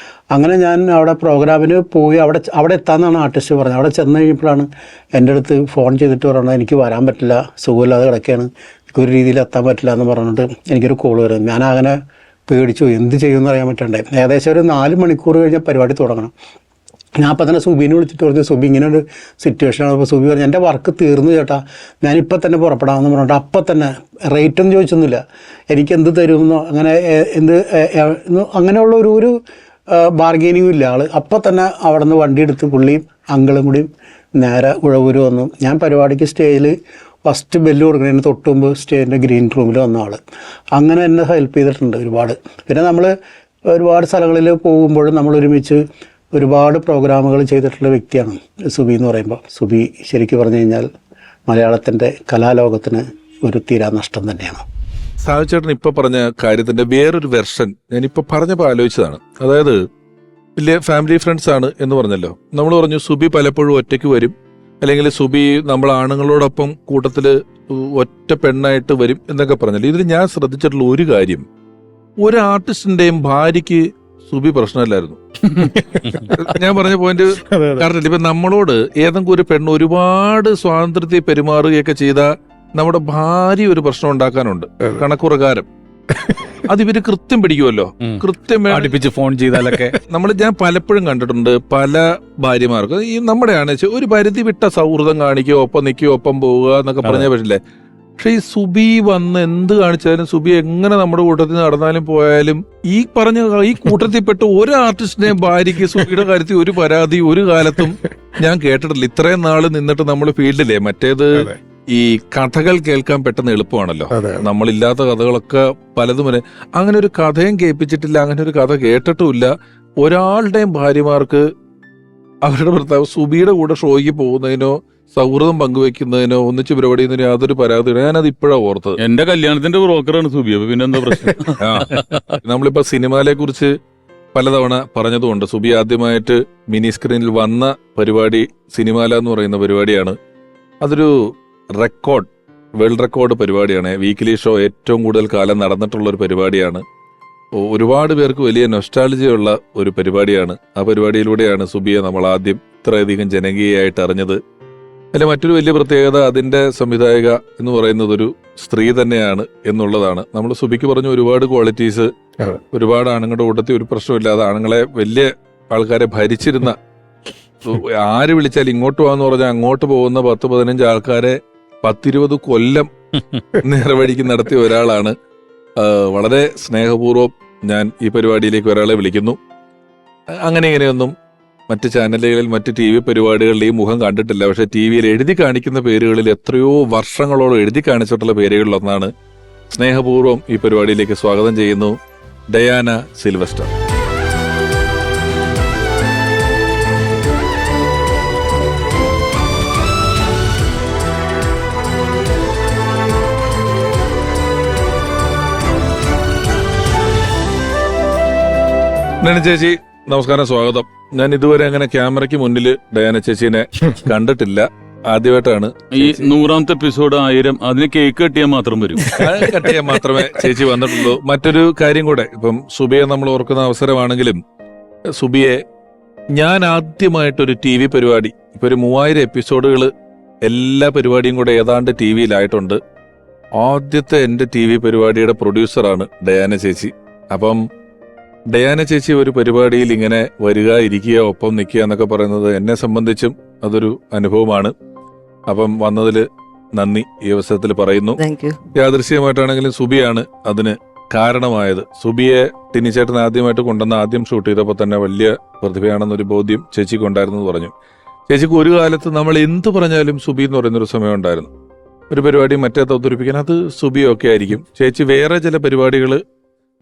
അങ്ങനെ ഞാൻ അവിടെ പ്രോഗ്രാമിന് പോയി അവിടെ എത്താമെന്നാണ് ആർട്ടിസ്റ്റ് പറഞ്ഞത്. അവിടെ ചെന്ന് കഴിഞ്ഞപ്പോഴാണ് എൻ്റെ അടുത്ത് ഫോൺ ചെയ്തിട്ട് പറയണത്, എനിക്ക് വരാൻ പറ്റില്ല, സുഖമില്ലാതെ കിടക്കുകയാണ്, എനിക്കൊരു രീതിയിൽ എത്താൻ പറ്റില്ല എന്ന് പറഞ്ഞിട്ട് എനിക്കൊരു കോൾ വരും. ഞാൻ അങ്ങനെ പേടിച്ചു, എന്ത് ചെയ്യുമെന്ന് അറിയാൻ പറ്റണ്ടേ. ഏകദേശം ഒരു 4 മണിക്കൂർ കഴിഞ്ഞാൽ പരിപാടി തുടങ്ങണം. ഞാൻ അപ്പം തന്നെ സുബീനെ വിളിച്ചിട്ട് പറഞ്ഞു, സുബി ഇങ്ങനെ ഒരു സിറ്റുവേഷനാണ്. അപ്പോൾ സുബി പറഞ്ഞു, എൻ്റെ വർക്ക് തീർന്നു ചേട്ടാ, ഞാനിപ്പോൾ തന്നെ പുറപ്പെടാമെന്ന് പറഞ്ഞിട്ട് അപ്പം തന്നെ റേറ്റൊന്നും ചോദിച്ചൊന്നുമില്ല, എനിക്ക് എന്ത് തരുമെന്നോ അങ്ങനെ അങ്ങനെയുള്ള ഒരു ബാർഗെയിനിങ്ങും ഇല്ല ആൾ. അപ്പം തന്നെ അവിടെ നിന്ന് വണ്ടി എടുത്ത് പുള്ളിയും അങ്കിളും കൂടി നേരെ ഉഴവൂര് വന്നു. ഞാൻ പരിപാടിക്ക് സ്റ്റേജിൽ ഫസ്റ്റ് ബെല്ല് കൊടുക്കുന്നതിന് തൊട്ട് മുമ്പ് സ്റ്റേജിൻ്റെ ഗ്രീൻ റൂമിൽ വന്ന ആൾ. അങ്ങനെ എന്നെ ഹെൽപ്പ് ചെയ്തിട്ടുണ്ട് ഒരുപാട്. പിന്നെ നമ്മൾ ഒരുപാട് സ്ഥലങ്ങളിൽ പോകുമ്പോഴും നമ്മൾ ഒരുമിച്ച് ഒരുപാട് പ്രോഗ്രാമുകൾ ചെയ്തിട്ടുള്ള വ്യക്തിയാണ് സുബി എന്ന് പറയുമ്പോൾ. സുബി ശരിക്കും പറഞ്ഞു കഴിഞ്ഞാൽ മലയാളത്തിൻ്റെ കലാലോകത്തിന് ഒരു തീരാ നഷ്ടം തന്നെയാണ്. സാഹചേട്ടൻ ഇപ്പൊ പറഞ്ഞ കാര്യത്തിന്റെ വേറൊരു വെർഷൻ ഞാനിപ്പോ പറഞ്ഞപ്പോൾ ആലോചിച്ചതാണ്. അതായത് വലിയ ഫാമിലി ഫ്രണ്ട്സ് ആണ് എന്ന് പറഞ്ഞല്ലോ. നമ്മൾ പറഞ്ഞു സുബി പലപ്പോഴും ഒറ്റയ്ക്ക് വരും, അല്ലെങ്കിൽ സുബി നമ്മൾ ആണുങ്ങളോടൊപ്പം കൂട്ടത്തിൽ ഒറ്റ പെണ്ണായിട്ട് വരും എന്നൊക്കെ പറഞ്ഞല്ലോ. ഇതിൽ ഞാൻ ശ്രദ്ധിച്ചിട്ടുള്ള ഒരു കാര്യം, ഒരു ആർട്ടിസ്റ്റിന്റെയും ഭാര്യയ്ക്ക് സുബി പ്രശ്നമില്ലായിരുന്നു. ഞാൻ പറഞ്ഞ പോയിന്റ് കാരണം ഇപ്പൊ നമ്മളോട് ഏതെങ്കിലും ഒരു പെണ്ണ് ഒരുപാട് സ്വാതന്ത്ര്യത്തിൽ പെരുമാറുകയൊക്കെ ചെയ്താൽ നമ്മുടെ ഭാര്യ ഒരു പ്രശ്നം ഉണ്ടാക്കാനുണ്ട് കണക്കുപ്രകാരം. അത് ഇവര് കൃത്യം പിടിക്കുമല്ലോ, കൃത്യം അടുപ്പിച്ച് ഫോൺ ചെയ്താലൊക്കെ. ഞാൻ പലപ്പോഴും കണ്ടിട്ടുണ്ട് പല ഭാര്യമാർക്ക് ഈ നമ്മുടെയാണ് ഒരു പരിധി വിട്ട സൗഹൃദം കാണിക്കുക, ഒപ്പം നിൽക്കുക, ഒപ്പം പോവുക എന്നൊക്കെ പറഞ്ഞാൽ പറ്റില്ലേ. പക്ഷെ ഈ സുബി വന്ന് എന്ത് കാണിച്ചാലും, സുബി എങ്ങനെ നമ്മുടെ കൂട്ടത്തിൽ നടന്നാലും പോയാലും ഈ കൂട്ടത്തിൽപ്പെട്ട ഒരു ആർട്ടിസ്റ്റിനെയും ഭാര്യയ്ക്ക് സുബിയുടെ കാര്യത്തിൽ ഒരു പരാതി ഒരു കാലത്തും ഞാൻ കേട്ടിട്ടില്ല. ഇത്രയും നാള് നിന്നിട്ട് നമ്മൾ ഫീൽഡിലെ മറ്റേത് ഈ കഥകൾ കേൾക്കാൻ പെട്ടെന്ന് എളുപ്പമാണല്ലോ. നമ്മളില്ലാത്ത കഥകളൊക്കെ പലതും വരെ അങ്ങനെ ഒരു കഥയും കേൾപ്പിച്ചിട്ടില്ല, അങ്ങനെ ഒരു കഥ കേട്ടിട്ടുമില്ല. ഒരാളുടെയും ഭാര്യമാർക്ക് അവരുടെ ഭർത്താവ് സുബിയുടെ കൂടെ ഷോയ്ക്ക് പോകുന്നതിനോ സൗഹൃദം പങ്കുവെക്കുന്നതിനോ ഒന്നിച്ച് പരിപാടി ചെയ്യുന്നതിനോ യാതൊരു പരാതിയില്ല. ഞാനത് ഇപ്പോഴാണ് ഓർത്തത്. എന്റെ കല്യാണത്തിന്റെ ബ്രോക്കറാണ് സുബി. അപ്പൊ പിന്നെ എന്താ പ്രശ്നം? നമ്മളിപ്പോ സിനിമയെ കുറിച്ച് പലതവണ പറഞ്ഞതുകൊണ്ട് സുബി ആദ്യമായിട്ട് മിനി സ്ക്രീനിൽ വന്ന പരിപാടി സിനിമാല എന്ന് പറയുന്ന പരിപാടിയാണ്. അതൊരു വേൾഡ് റെക്കോർഡ് പരിപാടിയാണ്. വീക്കിലി ഷോ ഏറ്റവും കൂടുതൽ കാലം നടന്നിട്ടുള്ള ഒരു പരിപാടിയാണ്. ഒരുപാട് പേർക്ക് വലിയ നൊസ്റ്റാൾജിയുള്ള ഒരു പരിപാടിയാണ്. ആ പരിപാടിയിലൂടെയാണ് സുബിയെ നമ്മൾ ആദ്യം ഇത്രയധികം ജനകീയമായിട്ട് അറിഞ്ഞത്. അതിലെ മറ്റൊരു വലിയ പ്രത്യേകത അതിന്റെ സംവിധായക എന്ന് പറയുന്നത് ഒരു സ്ത്രീ തന്നെയാണ് എന്നുള്ളതാണ്. നമ്മൾ സുബിക്ക് പറഞ്ഞ ഒരുപാട് ക്വാളിറ്റീസ്, ഒരുപാട് ആണുങ്ങളുടെ കൂട്ടത്തിൽ ഒരു പ്രശ്നമില്ലാതെ ആണുങ്ങളെ വലിയ ആൾക്കാരെ ഭരിച്ചിരുന്ന, ആര് വിളിച്ചാൽ ഇങ്ങോട്ട് പോകാന്ന് പറഞ്ഞാൽ അങ്ങോട്ട് പോകുന്ന 10-15 ആൾക്കാരെ 10-20 കൊല്ലം നേർവഴിക്ക് നടത്തിയ ഒരാളാണ്. വളരെ സ്നേഹപൂർവ്വം ഞാൻ ഈ പരിപാടിയിലേക്ക് ഒരാളെ വിളിക്കുന്നു. അങ്ങനെ ഇങ്ങനെയൊന്നും മറ്റ് ചാനലുകളിൽ മറ്റ് TV പരിപാടികളിൽ ഈ മുഖം കണ്ടിട്ടില്ല. പക്ഷെ TV എഴുതി കാണിക്കുന്ന പേരുകളിൽ എത്രയോ വർഷങ്ങളോളം എഴുതി കാണിച്ചിട്ടുള്ള പേരുകളിലൊന്നാണ്. സ്നേഹപൂർവ്വം ഈ പരിപാടിയിലേക്ക് സ്വാഗതം ചെയ്യുന്നു ഡയാന സിൽവസ്റ്റർ. ഡയാന ചേച്ചി നമസ്കാരം, സ്വാഗതം. ഞാൻ ഇതുവരെ അങ്ങനെ ക്യാമറയ്ക്ക് മുന്നിൽ ഡയാന ചേച്ചീനെ കണ്ടിട്ടില്ല, ആദ്യമായിട്ടാണ്. ഈ 100ാമത്തെ എപ്പിസോഡ് 1000 അതിന് കേക്ക് കട്ടിയാൽ മാത്രം വരും. കട്ടിയാൽ മാത്രമേ ചേച്ചി വന്നിട്ടുള്ളൂ. മറ്റൊരു കാര്യം കൂടെ, ഇപ്പം സുബിയെ നമ്മൾ ഓർക്കുന്ന അവസരമാണെങ്കിലും സുബിയെ ഞാൻ ആദ്യമായിട്ടൊരു TV പരിപാടി, ഇപ്പൊ ഒരു 3000 എപ്പിസോഡുകൾ എല്ലാ പരിപാടിയും കൂടെ ഏതാണ്ട് TV-യിലായിട്ടുണ്ട്. ആദ്യത്തെ എന്റെ TV പരിപാടിയുടെ പ്രൊഡ്യൂസറാണ് ഡയാന ചേച്ചി. അപ്പം ഡയാന ചേച്ചി ഒരു പരിപാടിയിൽ ഇങ്ങനെ വരിക, ഇരിക്കുക, ഒപ്പം നിൽക്കുക എന്നൊക്കെ പറയുന്നത് എന്നെ സംബന്ധിച്ചും അതൊരു അനുഭവമാണ്. അപ്പം വന്നതിൽ നന്ദി ഈ അവസരത്തിൽ പറയുന്നു. യാദൃശ്യമായിട്ടാണെങ്കിലും സുബിയാണ് അതിന് കാരണമായത്. സുബിയെ ടിനിച്ചേട്ടൻ ആദ്യമായിട്ട് കൊണ്ടുവന്ന് ആദ്യം ഷൂട്ട് ചെയ്തപ്പോൾ തന്നെ വലിയ പ്രതിഭയാണെന്നൊരു ബോധ്യം ചേച്ചിക്ക് ഉണ്ടായിരുന്നു പറഞ്ഞു. ചേച്ചിക്ക് ഒരു കാലത്ത് നമ്മൾ എന്ത് പറഞ്ഞാലും സുബി എന്ന് പറയുന്നൊരു സമയം ഉണ്ടായിരുന്നു. ഒരു പരിപാടി മറ്റേത് അവതരിപ്പിക്കാൻ അത് സുബിയൊക്കെ ആയിരിക്കും. ചേച്ചി വേറെ ചില പരിപാടികൾ,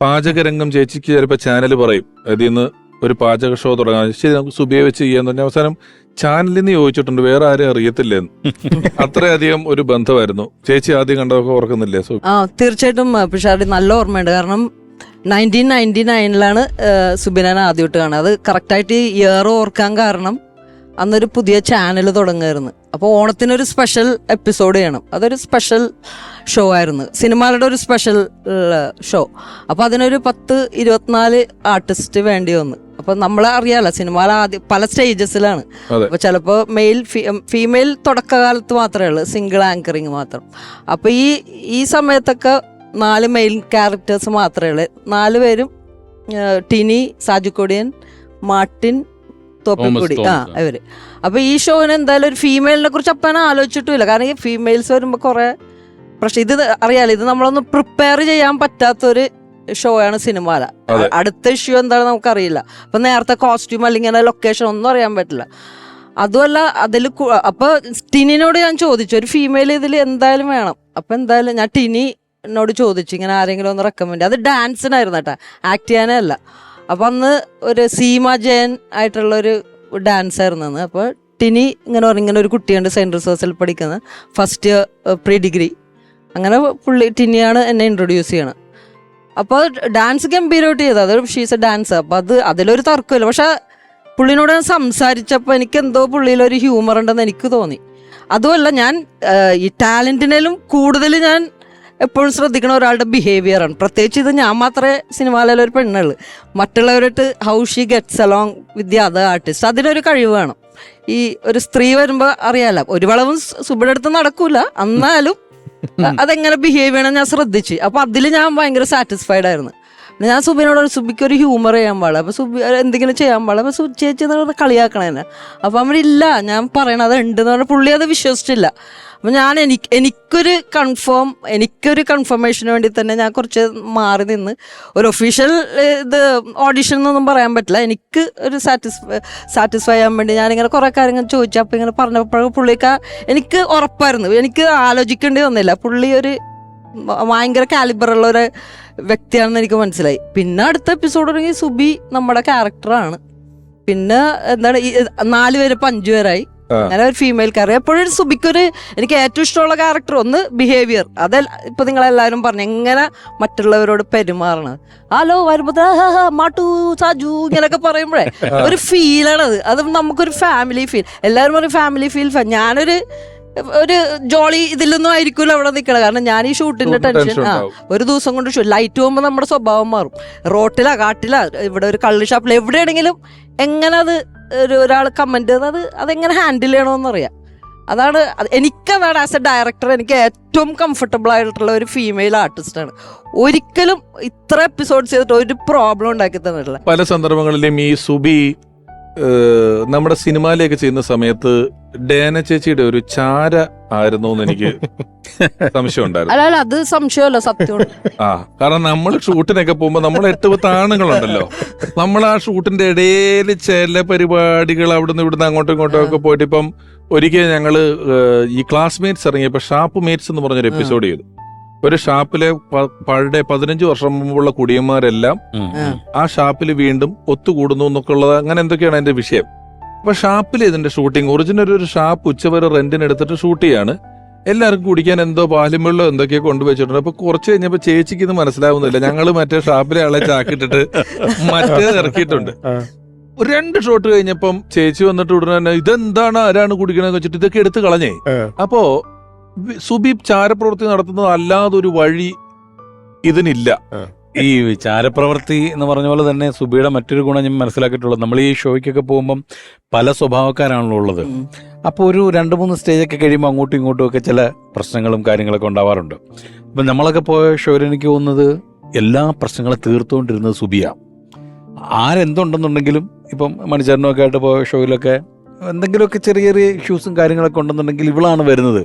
പാചകരംഗം ചേച്ചിക്ക് ചിലപ്പോൾ ചാനൽ പറയും, അതിൽ നിന്ന് ഒരു പാചക ഷോ തുടങ്ങാൻ, ശരി നമുക്ക് സുബിയെ വെച്ച് ചെയ്യാന്ന് പറഞ്ഞാൽ അവസാനം ചാനലിൽ നിന്ന് ചോദിച്ചിട്ടുണ്ട്, വേറെ ആരും അറിയത്തില്ലെന്ന്. അത്രയധികം ഒരു ബന്ധമായിരുന്നു. ചേച്ചി ആദ്യം കണ്ടതൊക്കെ ഓർക്കുന്നില്ലേ? തീർച്ചയായിട്ടും പിഷാരടി നല്ല ഓർമ്മയുണ്ട്. കാരണം 1999 സുബിനാൻ ആദ്യമായിട്ട് കാണുക. അത് കറക്റ്റായിട്ട് ഇയർ ഓർക്കാൻ കാരണം അന്നൊരു പുതിയ ചാനൽ തുടങ്ങുമായിരുന്നു. അപ്പോൾ ഓണത്തിനൊരു സ്പെഷ്യൽ എപ്പിസോഡ് ചെയ്യണം. അതൊരു സ്പെഷ്യൽ ഷോ ആയിരുന്നു, സിനിമകളുടെ ഒരു സ്പെഷ്യൽ ഷോ. അപ്പോൾ അതിനൊരു 10-24 ആർട്ടിസ്റ്റ് വേണ്ടി വന്നു. അപ്പോൾ നമ്മളെ അറിയാലോ, സിനിമകൾ ആദ്യം പല സ്റ്റേജസിലാണ്. അപ്പോൾ ചിലപ്പോൾ ഫീമെയിൽ തുടക്കകാലത്ത് മാത്രമേ ഉള്ളൂ, സിംഗിൾ ആങ്കറിങ് മാത്രം. അപ്പോൾ ഈ സമയത്തൊക്കെ 4 മെയിൽ ക്യാരക്ടേഴ്സ് മാത്രമേ ഉള്ളൂ. 4 പേരും ടിനി, സാജുക്കൊടിയൻ, മാർട്ടിൻ, തോപ്പിൽക്കൊടി, ഇവര്. അപ്പൊ ഈ ഷോന് എന്തായാലും ഒരു ഫീമെയിലിനെ കുറിച്ച് അപ്പനെ ആലോചിച്ചിട്ടുമില്ല. കാരണം ഈ ഫീമെയിൽസ് വരുമ്പോ കുറെ പ്രശ്നം, ഇത് അറിയാലോ, ഇത് നമ്മളൊന്ന് പ്രിപ്പയർ ചെയ്യാൻ പറ്റാത്തൊരു ഷോ ആണ് സിനിമാല. അടുത്ത ഇഷ്യൂ എന്താണെന്ന് നമുക്കറിയില്ല. അപ്പൊ നേരത്തെ കോസ്റ്റ്യൂം അല്ലെങ്കിൽ ലൊക്കേഷൻ ഒന്നും അറിയാൻ പറ്റില്ല. അതുമല്ല അതിൽ അപ്പൊ ടിനിനോട് ഞാൻ ചോദിച്ചു ഒരു ഫീമെയിൽ ഇതിൽ എന്തായാലും വേണം. അപ്പൊ എന്തായാലും ഞാൻ ടിനിനോട് ചോദിച്ചു ഇങ്ങനെ ആരെങ്കിലും ഒന്ന് റെക്കമെൻഡ്. അത് ഡാൻസിനായിരുന്നു കേട്ടോ, ആക്ട് ചെയ്യാനല്ല. അപ്പൊ അന്ന് ഒരു സീമ ജയൻ ആയിട്ടുള്ള ഒരു ഡാൻസ് ആയിരുന്നു അന്ന്. അപ്പൊ ടിനി ഇങ്ങനെ പറഞ്ഞു ഇങ്ങനെ ഒരു കുട്ടിയുണ്ട് സെൻറ്റ് റിസോഴ്സിൽ പഠിക്കുന്നത്, ഫസ്റ്റ് ഇയർ പ്രീ ഡിഗ്രി. അങ്ങനെ ടിനിയാണ് എന്നെ ഇൻട്രൊഡ്യൂസ് ചെയ്യണത്. അപ്പോൾ ഡാൻസ് ഗംഭീരമായിട്ട് ചെയ്തത്, അതൊരു ഷീസ് എ ഡാൻസ്. അപ്പോൾ അത് അതിലൊരു തർക്കമില്ല. പക്ഷെ പുള്ളിനോട് ഞാൻ സംസാരിച്ചപ്പോൾ എനിക്ക് എന്തോ പുള്ളിയിലൊരു ഹ്യൂമർ ഉണ്ടെന്ന് എനിക്ക് തോന്നി. അതുമല്ല ഞാൻ ഈ ടാലൻറ്റിനേലും കൂടുതൽ ഞാൻ എപ്പോഴും ശ്രദ്ധിക്കണ ഒരാളുടെ ബിഹേവിയറാണ്. പ്രത്യേകിച്ച് ഇത് ഞാൻ മാത്രമേ സിനിമയിലെ ഒരു പെണ്ണുള്ളൂ. മറ്റുള്ളവരായിട്ട് how she gets along with the other artist, അതിനൊരു കഴിവ് വേണം. ഈ ഒരു സ്ത്രീ വരുമ്പോൾ അറിയാലോ, ഒരു വളവും സുബിയുടെ അടുത്ത് നടക്കൂല, എന്നാലും അതെങ്ങനെ ബിഹേവ് ചെയ്യണം ഞാൻ ശ്രദ്ധിച്ച്. അപ്പൊ അതിൽ ഞാൻ ഭയങ്കര സാറ്റിസ്ഫൈഡ് ആയിരുന്നു. ഞാൻ സുബിനോട് സുബിക്ക് ഒരു ഹ്യൂമർ ചെയ്യാൻ പാടില്ല, അപ്പൊ സുബി എന്തെങ്കിലും ചെയ്യാൻ പാടില്ല, അപ്പൊ ചേച്ചി എന്ന് കളിയാക്കണേനെ. അപ്പൊ അവരില്ല ഞാൻ പറയണത് ഉണ്ടെന്ന് പറഞ്ഞാൽ പുള്ളി അത് വിശ്വസിച്ചില്ല. അപ്പൊ ഞാൻ എനിക്കൊരു കൺഫർമേഷന് വേണ്ടി തന്നെ ഞാൻ കുറച്ച് മാറി നിന്ന്, ഒരു ഒഫീഷ്യൽ ഇത് ഓഡിഷൻ എന്നൊന്നും പറയാൻ പറ്റില്ല, എനിക്ക് ഒരു സാറ്റിസ്ഫൈ ചെയ്യാൻ വേണ്ടി ഞാനിങ്ങനെ കുറേ കാര്യങ്ങൾ ചോദിച്ചു. അപ്പം ഇങ്ങനെ പറഞ്ഞപ്പോഴും എനിക്ക് ഉറപ്പായിരുന്നു, എനിക്ക് ആലോചിക്കേണ്ടി വന്നില്ല. പുള്ളി ഒരു ഭയങ്കര കാലിബറുള്ള ഒരു വ്യക്തിയാണെന്ന് എനിക്ക് മനസ്സിലായി. പിന്നെ അടുത്ത എപ്പിസോഡ് തുടങ്ങി സുബി നമ്മുടെ ക്യാരക്ടറാണ്. പിന്നെ എന്താണ് 4 പേര് 5 പേരായി. അങ്ങനെ ഒരു ഫീമെയിൽ ക്യാരക്ടർ. എപ്പോഴും സുബിക്കൊരു എനിക്ക് ഏറ്റവും ഇഷ്ടമുള്ള ക്യാരക്ടർ ഒന്ന് ബിഹേവിയർ. ഇപ്പൊ നിങ്ങളെല്ലാവരും പറഞ്ഞു എങ്ങനെ മറ്റുള്ളവരോട് പെരുമാറണത്. ഹലോ വരുമ്പോ മാട്ടു സാജു ഇങ്ങനെയൊക്കെ പറയുമ്പോഴേ ഒരു ഫീലാണത്. അത് നമുക്കൊരു ഫാമിലി ഫീൽ. എല്ലാവരും ഒരു ഫാമിലി ഫീൽ. ഞാനൊരു ജോളി ഇതിലൊന്നും ആയിരിക്കുമല്ലോ അവിടെ നിൽക്കണം. കാരണം ഞാൻ ഈ ഷൂട്ടിന്റെ ടെൻഷൻ ഒരു ദിവസം കൊണ്ട് ലൈറ്റ് പോകുമ്പോൾ നമ്മുടെ സ്വഭാവം മാറും. റോട്ടിലാ കാട്ടിലാ ഇവിടെ ഒരു കള്ള് ഷാപ്പിൽ എവിടെയാണെങ്കിലും എങ്ങനെ അത് ഒരാൾ കമന്റ് ചെയ്ത് അതെങ്ങനെ ഹാൻഡിൽ ചെയ്യണമെന്നറിയാം. എനിക്കതാണ് ആസ് എ ഡയറക്ടർ എനിക്ക് ഏറ്റവും കംഫർട്ടബിൾ ആയിട്ടുള്ള ഒരു ഫീമെയിൽ ആർട്ടിസ്റ്റാണ്. ഒരിക്കലും ഇത്ര എപ്പിസോഡ്സ് ചെയ്തിട്ട് ഒരു പ്രോബ്ലം ഉണ്ടാക്കി തന്നിട്ടില്ല. പല സന്ദർഭങ്ങളിലും ഈ സുബി നമ്മുടെ സിനിമയിലേക്ക് ചെയ്യുന്ന സമയത്ത് ഡേന ചേച്ചിയുടെ ഒരു ചാര ആയിരുന്നു എന്ന് എനിക്ക് സംശയം ഉണ്ടായിരുന്നു. അല്ല അത് സംശയമല്ല, സത്യമാണ്. കാരണം നമ്മൾ ഷൂട്ടിനൊക്കെ പോകുമ്പോ നമ്മൾ 8-10 ആണുങ്ങളുണ്ടല്ലോ, നമ്മൾ ആ ഷൂട്ടിന്റെ ഇടയിൽ ചില പരിപാടികൾ അവിടുന്ന് ഇവിടുന്ന് അങ്ങോട്ടും ഇങ്ങോട്ടും ഒക്കെ പോയിട്ട്, ഇപ്പം ഒരിക്കൽ ഞങ്ങള് ഈ ക്ലാസ്മേറ്റ്സ് ഇറങ്ങിയപ്പോ ഷാപ്പ് മേറ്റ്സ് എന്ന് പറഞ്ഞൊരു എപ്പിസോഡ് ചെയ്തു. ഒരു ഷാപ്പിലെ പഴയ 15 വർഷം മുമ്പുള്ള കുടിയന്മാരെല്ലാം ആ ഷാപ്പിൽ വീണ്ടും ഒത്തുകൂടുന്നു എന്നൊക്കെ ഉള്ളത്, അങ്ങനെ എന്തൊക്കെയാണ് അതിന്റെ വിഷയം. അപ്പൊ ഷാപ്പിൽ ഇതിന്റെ ഷൂട്ടിങ് ഒറിജിനൽ ഒരു ഷാപ്പ് ഉച്ചവരെ റെന്റിന് എടുത്തിട്ട് ഷൂട്ട് ചെയ്യാണ്. എല്ലാവർക്കും കുടിക്കാൻ എന്തോ പാലും വെള്ളം എന്തൊക്കെയോ കൊണ്ടുവച്ചിട്ടുണ്ട്. അപ്പൊ കുറച്ച് കഴിഞ്ഞപ്പോ ചേച്ചിക്ക് ഇത് മനസ്സിലാവുന്നില്ല, ഞങ്ങള് മറ്റേ ഷാപ്പിലെ ആളെ ചാക്കിട്ടിട്ട് മറ്റേത് ഇറക്കിയിട്ടുണ്ട്. 2 ഷോട്ട് കഴിഞ്ഞപ്പം ചേച്ചി വന്നിട്ട് ഉടനെ തന്നെ ഇതെന്താണ് ആരാണ് കുടിക്കണമെന്ന് വെച്ചിട്ട് ഇതൊക്കെ എടുത്ത് കളഞ്ഞേ. അപ്പോ സുബി ചാരപ്രവൃത്തി നടത്തുന്നത് അല്ലാതൊരു വഴി ഇതിനില്ല. ഈ ചാരപ്രവൃത്തി എന്ന് പറഞ്ഞ പോലെ തന്നെ സുബിയുടെ മറ്റൊരു ഗുണം ഞാൻ മനസ്സിലാക്കിയിട്ടുള്ളത്, നമ്മൾ ഈ ഷോയ്ക്കൊക്കെ പോകുമ്പം പല സ്വഭാവക്കാരാണല്ലോ ഉള്ളത്. അപ്പോൾ ഒരു 2-3 സ്റ്റേജൊക്കെ കഴിയുമ്പോൾ അങ്ങോട്ടും ഇങ്ങോട്ടും ഒക്കെ ചില പ്രശ്നങ്ങളും കാര്യങ്ങളൊക്കെ ഉണ്ടാവാറുണ്ട്. അപ്പം നമ്മളൊക്കെ പോയ ഷോയിൽ എനിക്ക് തോന്നുന്നത് എല്ലാ പ്രശ്നങ്ങളും തീർത്തുകൊണ്ടിരുന്നത് സുബിയാണ്. ആരെന്തുണ്ടെന്നുണ്ടെങ്കിലും ഇപ്പം മണിച്ചേരനൊക്കെ ആയിട്ട് പോയ ഷോയിലൊക്കെ എന്തെങ്കിലുമൊക്കെ ചെറിയ ചെറിയ ഇഷ്യൂസും കാര്യങ്ങളൊക്കെ ഉണ്ടെന്നുണ്ടെങ്കിൽ ഇവളാണ് വരുന്നത്.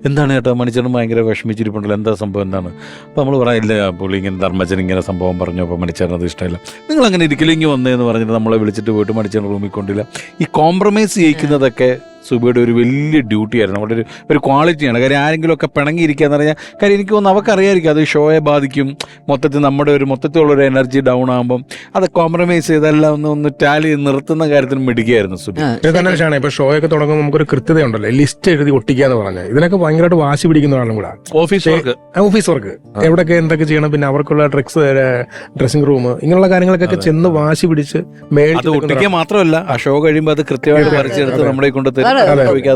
എന്താണ് ചേട്ടാ മണിച്ചേട്ടൻ ഭയങ്കര വിഷമിച്ചിരിപ്പുണ്ടല്ലോ, എന്താ സംഭവം എന്താണ്? അപ്പോൾ നമ്മൾ പറയില്ല പുള്ളി ഇങ്ങനെ ധർമ്മച്ചൻ ഇങ്ങനെ സംഭവം പറഞ്ഞു, അപ്പോൾ മണിച്ചേട്ടൻ അത് ഇഷ്ടമില്ല, നിങ്ങൾ അങ്ങനെ ഇരിക്കലിങ്ങി വന്നതെന്ന് പറഞ്ഞിട്ട് നമ്മളെ വിളിച്ചിട്ട് പോയിട്ട് മണിച്ചേട്ടൻ റൂമിൽ കൊണ്ടില്ല. ഈ കോംപ്രമൈസ് ചെയ്യിക്കുന്നതൊക്കെ സുബിയുടെ ഒരു വലിയ ഡ്യൂട്ടിയായിരുന്നു, നമ്മുടെ ഒരു ക്വാളിറ്റിയാണ്. കാര്യം ആരെങ്കിലുമൊക്കെ പിണങ്ങിയിരിക്കുക എന്ന് പറഞ്ഞാൽ, കാര്യം എനിക്ക് തോന്നുന്നു അവർക്കറിയാമായിരിക്കും അത് ഷോയെ ബാധിക്കും, മൊത്തത്തിലുള്ളൊരു എനർജി ഡൗൺ ആകുമ്പം അത് കോംപ്രമൈസ് ചെയ്തെല്ലാം ഒന്ന് ടാലി നിർത്തുന്ന കാര്യത്തിന് മിടുകയായിരുന്നു സുബി. ഇപ്പൊ ഷോയൊക്കെ തുടങ്ങുമ്പോൾ നമുക്കൊരു കൃത്യതയുണ്ടല്ലോ, ലിസ്റ്റ് എഴുതി ഒട്ടിക്കുക എന്ന് പറഞ്ഞാൽ ഇതിനൊക്കെ ഭയങ്കരമായിട്ട് വാശി പിടിക്കുന്ന ആളും കൂടെ. ഓഫീസ് വർക്ക് എവിടെയൊക്കെ എന്തൊക്കെ ചെയ്യണം, പിന്നെ അവർക്കുള്ള ഡ്രസ്സിംഗ് റൂം, ഇങ്ങനെയുള്ള കാര്യങ്ങളൊക്കെ ചെന്ന് വാശി പിടിച്ച് ഒട്ടിക്കുക മാത്രമല്ല ആ ഷോ കഴിയുമ്പോൾ അത് കൃത്യമായിട്ട് പറിച്ചെടുത്ത് നമ്മളെ കൊണ്ട്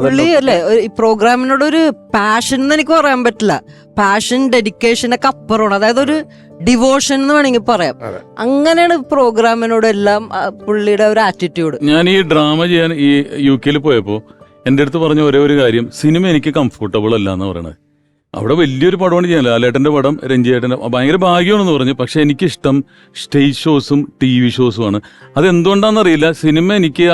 പുള്ളി അല്ലേ ഈ പ്രോഗ്രാമിനോട് ഒരു പാഷൻ എന്ന് എനിക്ക് പറയാൻ പറ്റില്ല. പാഷൻ ഡെഡിക്കേഷനൊക്കെ അപ്പുറമാണ്. അതായത് ഒരു ഡിവോഷൻ എന്ന് വേണമെങ്കിൽ പറയാം. അങ്ങനെയാണ് പ്രോഗ്രാമിനോട് എല്ലാം പുള്ളിയുടെ ഒരു ആറ്റിറ്റ്യൂഡ്. ഞാൻ ഈ ഡ്രാമ ചെയ്യാൻ ഈ UK പോയപ്പോ എന്റെ അടുത്ത് പറഞ്ഞ ഒരേ ഒരു കാര്യം, സിനിമ എനിക്ക് കംഫർട്ടബിൾ അല്ല എന്ന് പറയണത്. അവിടെ വലിയൊരു പടമാണ് ചെയ്യാൻ ലാലേട്ടൻ്റെ പടം, രഞ്ജിയേട്ടൻ്റെ, ഭയങ്കര ഭാഗ്യമാണെന്ന് പറഞ്ഞു. പക്ഷെ എനിക്കിഷ്ടം സ്റ്റേജ് ഷോസും TV ഷോസുമാണ്. അതെന്തുകൊണ്ടാണെന്നറിയില്ല, സിനിമ എനിക്ക്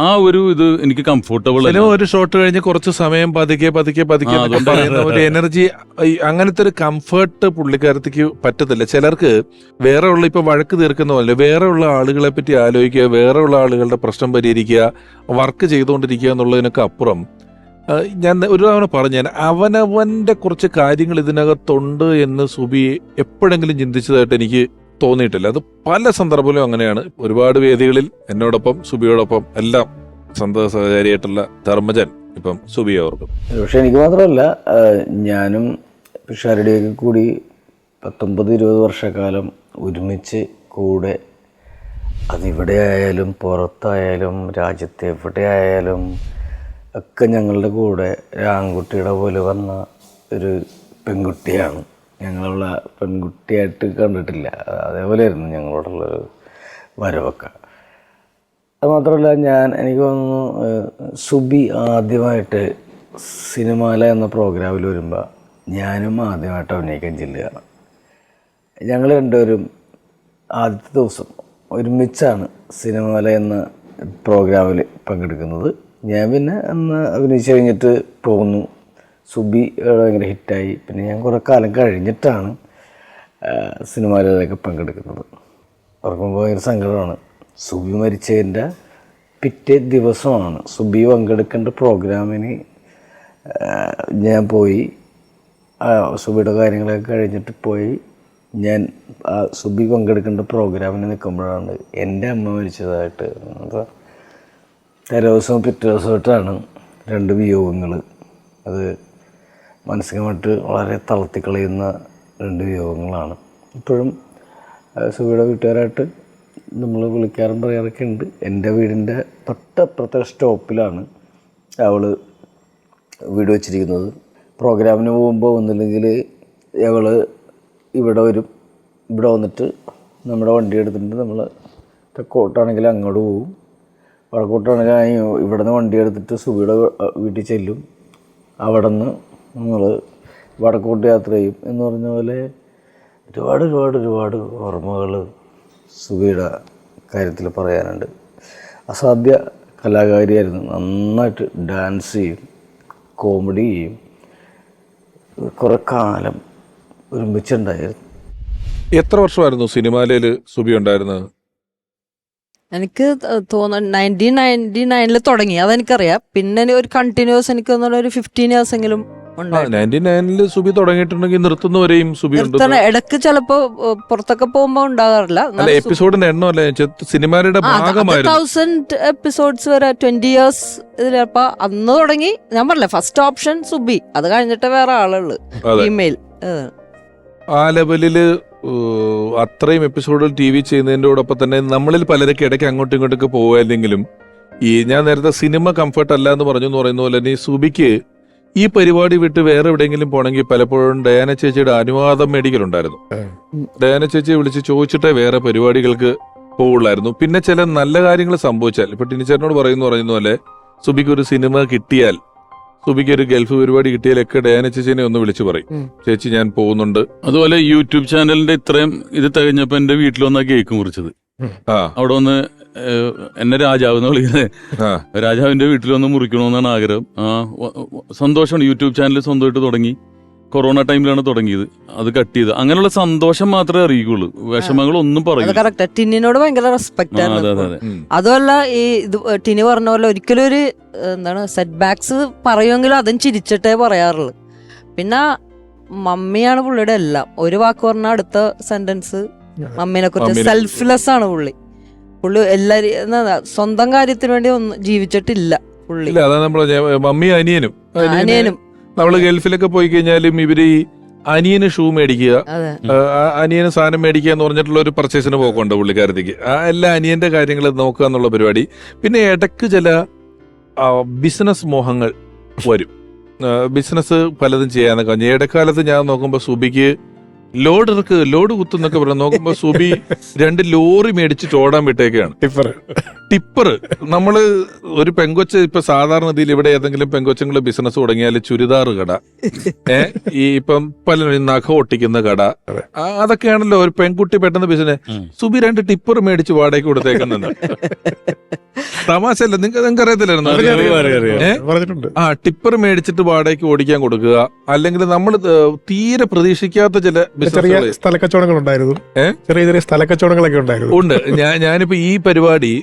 ആ ഒരു ഇത് എനിക്ക് കംഫർട്ടബിൾ അല്ല. ഒരു ഷോട്ട് കഴിഞ്ഞ് കുറച്ച് സമയം പതുക്കെ പറയുന്ന ഒരു എനർജി, അങ്ങനത്തെ ഒരു കംഫർട്ട് പുള്ളിക്കാരത്തേക്ക് പറ്റത്തില്ല. ചിലർക്ക് വേറെ ഉള്ള, ഇപ്പൊ വഴക്ക് തീർക്കുന്ന പോലെ വേറെ ഉള്ള ആളുകളെ പറ്റി ആലോചിക്കുക, വേറെ ഉള്ള ആളുകളുടെ പ്രശ്നം പരിഹരിക്കുക, വർക്ക് ചെയ്തുകൊണ്ടിരിക്കുക എന്നുള്ളതിനൊക്കെ അപ്പുറം ഞാൻ ഒരു തവണ പറഞ്ഞു, അവനവന്റെ കുറച്ച് കാര്യങ്ങൾ ഇതിനകത്തുണ്ട് എന്ന് സുബി എപ്പോഴെങ്കിലും ചിന്തിച്ചതായിട്ട് എനിക്ക് തോന്നിയിട്ടില്ല. അത് പല സന്ദർഭത്തിലും അങ്ങനെയാണ്. ഒരുപാട് വേദികളിൽ എന്നോടൊപ്പം സുബിയോടൊപ്പം എല്ലാം സ്വന്തം സഹചാരിയായിട്ടുള്ള ധർമ്മജൻ ഇപ്പം സുബിയെ ഓർക്കും. പക്ഷെ എനിക്ക് മാത്രമല്ല, ഞാനും പിഷാരടിയൊക്കെ കൂടി 19-20 വർഷക്കാലം ഒരുമിച്ച് കൂടെ, അതിവിടെ ആയാലും പുറത്തായാലും രാജ്യത്ത് എവിടെയായാലും ഒക്കെ ഞങ്ങളുടെ കൂടെ ആൺകുട്ടിയുടെ പോലെ വന്ന ഒരു പെൺകുട്ടിയാണ്. ഞങ്ങളവളെ പെൺകുട്ടിയായിട്ട് കണ്ടിട്ടില്ല, അതേപോലെയായിരുന്നു ഞങ്ങളോടുള്ളൊരു വരവൊക്കെ. അത് മാത്രമല്ല, എനിക്ക് തോന്നുന്നു സുബി ആദ്യമായിട്ട് സിനിമാല എന്ന പ്രോഗ്രാമിൽ വരുമ്പോൾ ഞാനും ആദ്യമായിട്ട് അഭിനയിക്കാൻ ചെല്ലുകയാണ്. ഞങ്ങൾ രണ്ടുപേരും ആദ്യത്തെ ദിവസം ഒരുമിച്ചാണ് സിനിമാല എന്ന പ്രോഗ്രാമിൽ പങ്കെടുക്കുന്നത്. ഞാൻ പിന്നെ അന്ന് അഭിനയിച്ച് കഴിഞ്ഞിട്ട് പോകുന്നു. സുബി ഭയങ്കര ഹിറ്റായി. പിന്നെ ഞാൻ കുറേ കാലം കഴിഞ്ഞിട്ടാണ് സിനിമയിലൊക്കെ പങ്കെടുക്കുന്നത്. ഓർക്കുമ്പോൾ ഭയങ്കര സങ്കടമാണ്. സുബി മരിച്ചതിൻ്റെ പിറ്റേ ദിവസമാണ് സുബി പങ്കെടുക്കേണ്ട പ്രോഗ്രാമിന് ഞാൻ പോയി. സുബിയുടെ കാര്യങ്ങളൊക്കെ കഴിഞ്ഞിട്ട് പോയി ഞാൻ സുബി പങ്കെടുക്കേണ്ട പ്രോഗ്രാമിന് നിൽക്കുമ്പോഴാണ് എൻ്റെ അമ്മ മരിച്ചതായിട്ട്. തലേദിവസവും പിറ്റേ ദിവസമായിട്ടാണ് 2 വിയോഗങ്ങൾ. അത് മാനസികമായിട്ട് വളരെ തളർത്തിക്കളയുന്ന 2 വിയോഗങ്ങളാണ്. ഇപ്പോഴും സുബിയുടെ വീട്ടുകാരായിട്ട് നമ്മൾ വിളിക്കാറും പറയാറൊക്കെ ഉണ്ട്. എൻ്റെ വീടിൻ്റെ തൊട്ടപ്പുറത്തെ സ്റ്റോപ്പിലാണ് അവൾ വീട് വെച്ചിരിക്കുന്നത്. പ്രോഗ്രാമിന് പോകുമ്പോൾ ഒന്നുമില്ലെങ്കിൽ അവൾ ഇവിടെ വരും. ഇവിടെ വന്നിട്ട് നമ്മുടെ വണ്ടി എടുത്തിട്ട് നമ്മൾ തെക്കോട്ടാണെങ്കിൽ അങ്ങോട്ട് പോകും, വടക്കോട്ടാണെങ്കിൽ ഇവിടെ നിന്ന് വണ്ടി എടുത്തിട്ട് സുബിയുടെ വീട്ടിൽ ചെല്ലും. അവിടെ നിന്ന് നമ്മൾ വടക്കോട്ട് യാത്ര ചെയ്യും. എന്ന് പറഞ്ഞ പോലെ ഒരുപാട് ഓർമ്മകൾ സുബിയുടെ കാര്യത്തിൽ പറയാനുണ്ട്. അസാധ്യ കലാകാരിയായിരുന്നു. നന്നായിട്ട് ഡാൻസ് ചെയ്യും, കോമഡി ചെയ്യും. കുറേ കാലം ഒരുമിച്ചുണ്ടായിരുന്നു. എത്ര വർഷമായിരുന്നു സിനിമാലയിൽ സുബി ഉണ്ടായിരുന്നത്? എനിക്ക് തോന്നുന്നു 1999 തുടങ്ങി, അതെനിക്കറിയാം. പിന്നെ ഒരു കണ്ടിന്യൂസ് എനിക്ക് തോന്നുന്നു ഒരു 15 years എങ്കിലും ഉണ്ടായിരുന്നു. 99 സുബി തുടങ്ങിയിട്ടുണ്ടെങ്കിൽ നിർത്തുന്നവരെയും സുബി ഉണ്ട്. ഇടക്ക് ചിലപ്പോ പുറത്തൊക്കെ പോകുമ്പോ ഉണ്ടാകാറില്ല. എപ്പിസോഡിന്റെ എണ്ണം അല്ലേ, സിനിമയുടെ ഭാഗമായിരുന്നു. 1000 episodes വരെ 20 years ഇതിലപ്പോ അന്ന് തുടങ്ങി. ഞാൻ പറഞ്ഞില്ലേ, ഫസ്റ്റ് ഓപ്ഷൻ സുബി, അത് കഴിഞ്ഞിട്ട് വേറെ ആളുള്ളു ഫീമെയിൽ. ആ ലെവലില് അത്രയും എപ്പിസോഡുകൾ TV ചെയ്യുന്നതിൻ്റെയോടൊപ്പം തന്നെ നമ്മളിൽ പലരൊക്കെ ഇടയ്ക്ക് അങ്ങോട്ടും ഇങ്ങോട്ടൊക്കെ പോവാല്ലെങ്കിലും ഞാൻ നേരത്തെ സിനിമ കംഫർട്ട് അല്ല എന്ന് പറഞ്ഞു എന്ന് പറയുന്ന പോലെ തന്നെ ഈ സുബിക്ക് ഈ പരിപാടി വിട്ട് വേറെ എവിടെയെങ്കിലും പോകണമെങ്കിൽ പലപ്പോഴും ഡയാന ചേച്ചിയുടെ അനുവാദം മേടിക്കലുണ്ടായിരുന്നു. ഡയാന ചേച്ചിയെ വിളിച്ച് ചോദിച്ചിട്ടേ വേറെ പരിപാടികൾക്ക് പോവുള്ളായിരുന്നു. പിന്നെ ചില നല്ല കാര്യങ്ങൾ സംഭവിച്ചാൽ, ഇപ്പൊ ടിനിച്ചേട്ടനോട് പറയുന്ന പോലെ സുബിക്ക് ഒരു സിനിമ കിട്ടിയാൽ, സുബിക്ക് ഒരു ഗൾഫ് പരിപാടി കിട്ടിയാലൊക്കെ ഡയാന ചേച്ചിനെ ഒന്ന് വിളിച്ചു പറയും, ചേച്ചി ഞാൻ പോകുന്നുണ്ട്. അതുപോലെ യൂട്യൂബ് ചാനലിന്റെ ഇത്രയും ഇത് തികഞ്ഞപ്പോ എന്റെ വീട്ടിൽ വന്നാ കേക്ക് മുറിച്ചത്. അവിടെ വന്ന് എന്നെ രാജാവ് എന്ന് വിളിക്കുന്നത്, രാജാവിന്റെ വീട്ടിൽ വന്ന് മുറിക്കണമെന്നാണ് ആഗ്രഹം. സന്തോഷമാണ്. യൂട്യൂബ് ചാനൽ സ്വന്തമായിട്ട് തുടങ്ങി, കൊറോണ ടൈമിലാണ് തുടങ്ങിയത്. അത് കട്ട് ചെയ്ത് അങ്ങനെയുള്ള സന്തോഷം മാത്രമേ അറിയിക്കുള്ളൂ, വിഷമങ്ങളൊന്നും പറയില്ല. കറക്റ്റ്. ടിന്നിനോട് ഭയങ്കര റെസ്പെക്ട് ആയിരുന്നു. അതുമല്ല, ഈ ഇത് ടിനി പറഞ്ഞ പോലെ ഒരിക്കലും ഒരു സെറ്റ് ബാക്സ് പറയുമെങ്കിലും അതും ചിരിച്ചിട്ടേ പറയാറുള്ളു. പിന്നെ മമ്മിയാണ് പുള്ളിയുടെ എല്ലാം. ഒരു വാക്ക് പറഞ്ഞാൽ അടുത്ത സെന്റൻസ് മമ്മീനെ കുറിച്ച്. സെൽഫ്ലെസ് ആണ് പുള്ളി. സ്വന്തം കാര്യത്തിന് വേണ്ടി ഒന്നും ജീവിച്ചിട്ടില്ല പുള്ളി. മമ്മി അനിയനും നമ്മള് ഗൾഫിലൊക്കെ പോയി കഴിഞ്ഞാലും ഇവര് അനിയന് ഷൂ മേടിക്കുക, അനിയന് സാധനം മേടിക്കുക എന്ന് പറഞ്ഞിട്ടുള്ള ഒരു പർച്ചേസിന് പോക്കുണ്ട് പുള്ളിക്കാരത്തേക്ക്. എല്ലാ അനിയന്റെ കാര്യങ്ങൾ നോക്കുക എന്നുള്ള പരിപാടി. പിന്നെ ഇടയ്ക്ക് ചില ബിസിനസ് മോഹങ്ങൾ വരും. ബിസിനസ് പലതും ചെയ്യാനൊക്കെ. ഇടക്കാലത്ത് ഞാൻ നോക്കുമ്പോൾ സുബിക്ക് ലോഡ് ഇറക്ക്, ലോഡ് കുത്തുന്നൊക്കെ പറഞ്ഞു. നോക്കുമ്പോ സുബി 2 ലോറി മേടിച്ചിട്ട് ഓടാൻ വിട്ടേക്കാണ്. ടിപ്പർ. നമ്മള് ഒരു പെങ്കൊച്ച് ഇപ്പൊ സാധാരണ ഇവിടെ ഏതെങ്കിലും പെങ്കൊച്ചുങ്ങള് ബിസിനസ് തുടങ്ങിയാൽ ചുരിദാർ കട, ഈ ഇപ്പം പലരും നഖം ഒട്ടിക്കുന്ന കട, അതൊക്കെയാണല്ലോ ഒരു പെൺകുട്ടി പെട്ടെന്ന് ബിസിനസ്. സുബി 2 ടിപ്പർ മേടിച്ച് വാടകയ്ക്ക് കൊടുത്തേക്കുന്നുണ്ട്. തമാശല്ല, നിങ്ങൾക്ക് അറിയത്തില്ലായിരുന്നു. ടിപ്പർ മേടിച്ചിട്ട് വാടകയ്ക്ക് ഓടിക്കാൻ കൊടുക്കുക. അല്ലെങ്കിൽ നമ്മൾ തീരെ പ്രതീക്ഷിക്കാത്ത ചില ചെറിയ സ്ഥലക്കച്ചവടങ്ങൾ ഉണ്ടായിരുന്നു. ചെറിയ സ്ഥലക്കച്ചവടങ്ങളൊക്കെ ഉണ്ടായിരുന്നു. ഉണ്ട്. ഞാനിപ്പോ ഈ പരിപാടി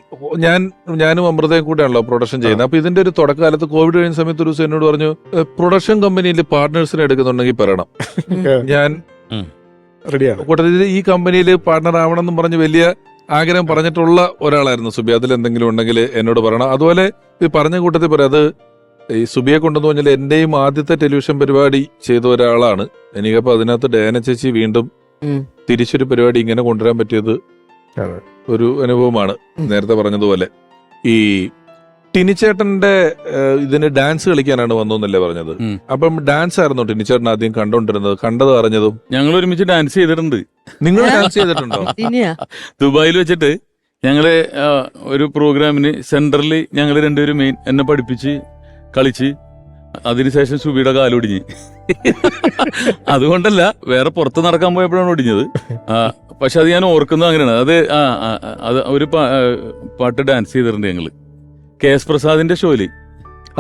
ഞാനും അമൃതയും കൂടെയാണല്ലോ പ്രൊഡക്ഷൻ ചെയ്യുന്നത്. അപ്പൊ ഇതിന്റെ ഒരു തുടക്കകാലത്ത് കോവിഡ് കഴിഞ്ഞ സമയത്ത് ഒരു ദിവസം എന്നോട് പറഞ്ഞു, പ്രൊഡക്ഷൻ കമ്പനിയിൽ പാർട്ട്നേഴ്സിനെ എടുക്കുന്നുണ്ടെങ്കിൽ പറയണം, ഞാൻ റെഡിയാണ്. കൂട്ടത്തിൽ ഈ കമ്പനിയിൽ പാർട്ട്ണർ ആവണം എന്നും പറഞ്ഞ് വലിയ ആഗ്രഹം പറഞ്ഞിട്ടുള്ള ഒരാളായിരുന്നു സുബി. അതിലെന്തെങ്കിലും ഉണ്ടെങ്കിൽ എന്നോട് പറയണം. അതുപോലെ ഈ പറഞ്ഞ കൂട്ടത്തിൽ പറയാം, അത് ഈ സുബിയെ കൊണ്ടെന്ന് പറഞ്ഞാൽ എന്റെയും ആദ്യത്തെ ടെലിവിഷൻ പരിപാടി ചെയ്ത ഒരാളാണ്. എനിക്കപ്പോ അതിനകത്ത് ഡയാന ചേച്ചി വീണ്ടും തിരിച്ചൊരു പരിപാടി ഇങ്ങനെ കൊണ്ടുവരാൻ പറ്റിയത് ഒരു അനുഭവമാണ്. നേരത്തെ പറഞ്ഞതുപോലെ ഈ ടിനിച്ചേട്ടന്റെ ഇതിന് ഡാൻസ് കളിക്കാനാണ് വന്നോന്നല്ലേ പറഞ്ഞത്. അപ്പം ഡാൻസ് ആയിരുന്നു ടിനിച്ചേട്ടൻ ആദ്യം കണ്ടോണ്ടിരുന്നത്, കണ്ടത് അറിഞ്ഞതും. ഞങ്ങൾ ഒരുമിച്ച് ഡാൻസ് ചെയ്തിട്ടുണ്ട്. നിങ്ങൾ ഡാൻസ് ചെയ്തിട്ടുണ്ടോ? ദുബായിൽ വെച്ചിട്ട് ഞങ്ങള് ഒരു പ്രോഗ്രാമിന് സെന്ററിൽ ഞങ്ങൾ രണ്ടുപേരും മെയിൻ എന്നെ പഠിപ്പിച്ച് കളിച്ച്, അതിനുശേഷം സുബിയുടെ കാലൊടിഞ്ഞ്. അതുകൊണ്ടല്ല, വേറെ പുറത്ത് നടക്കാൻ പോയപ്പോഴാണ് ഒടിഞ്ഞത്. പക്ഷെ അത് ഞാൻ ഓർക്കുന്നത് അങ്ങനെയാണ്. അത് ഒരു പാട്ട് ഡാൻസ് ചെയ്തിട്ടുണ്ട് ഞങ്ങള് KS പ്രസാദിന്റെ ഷോയില്.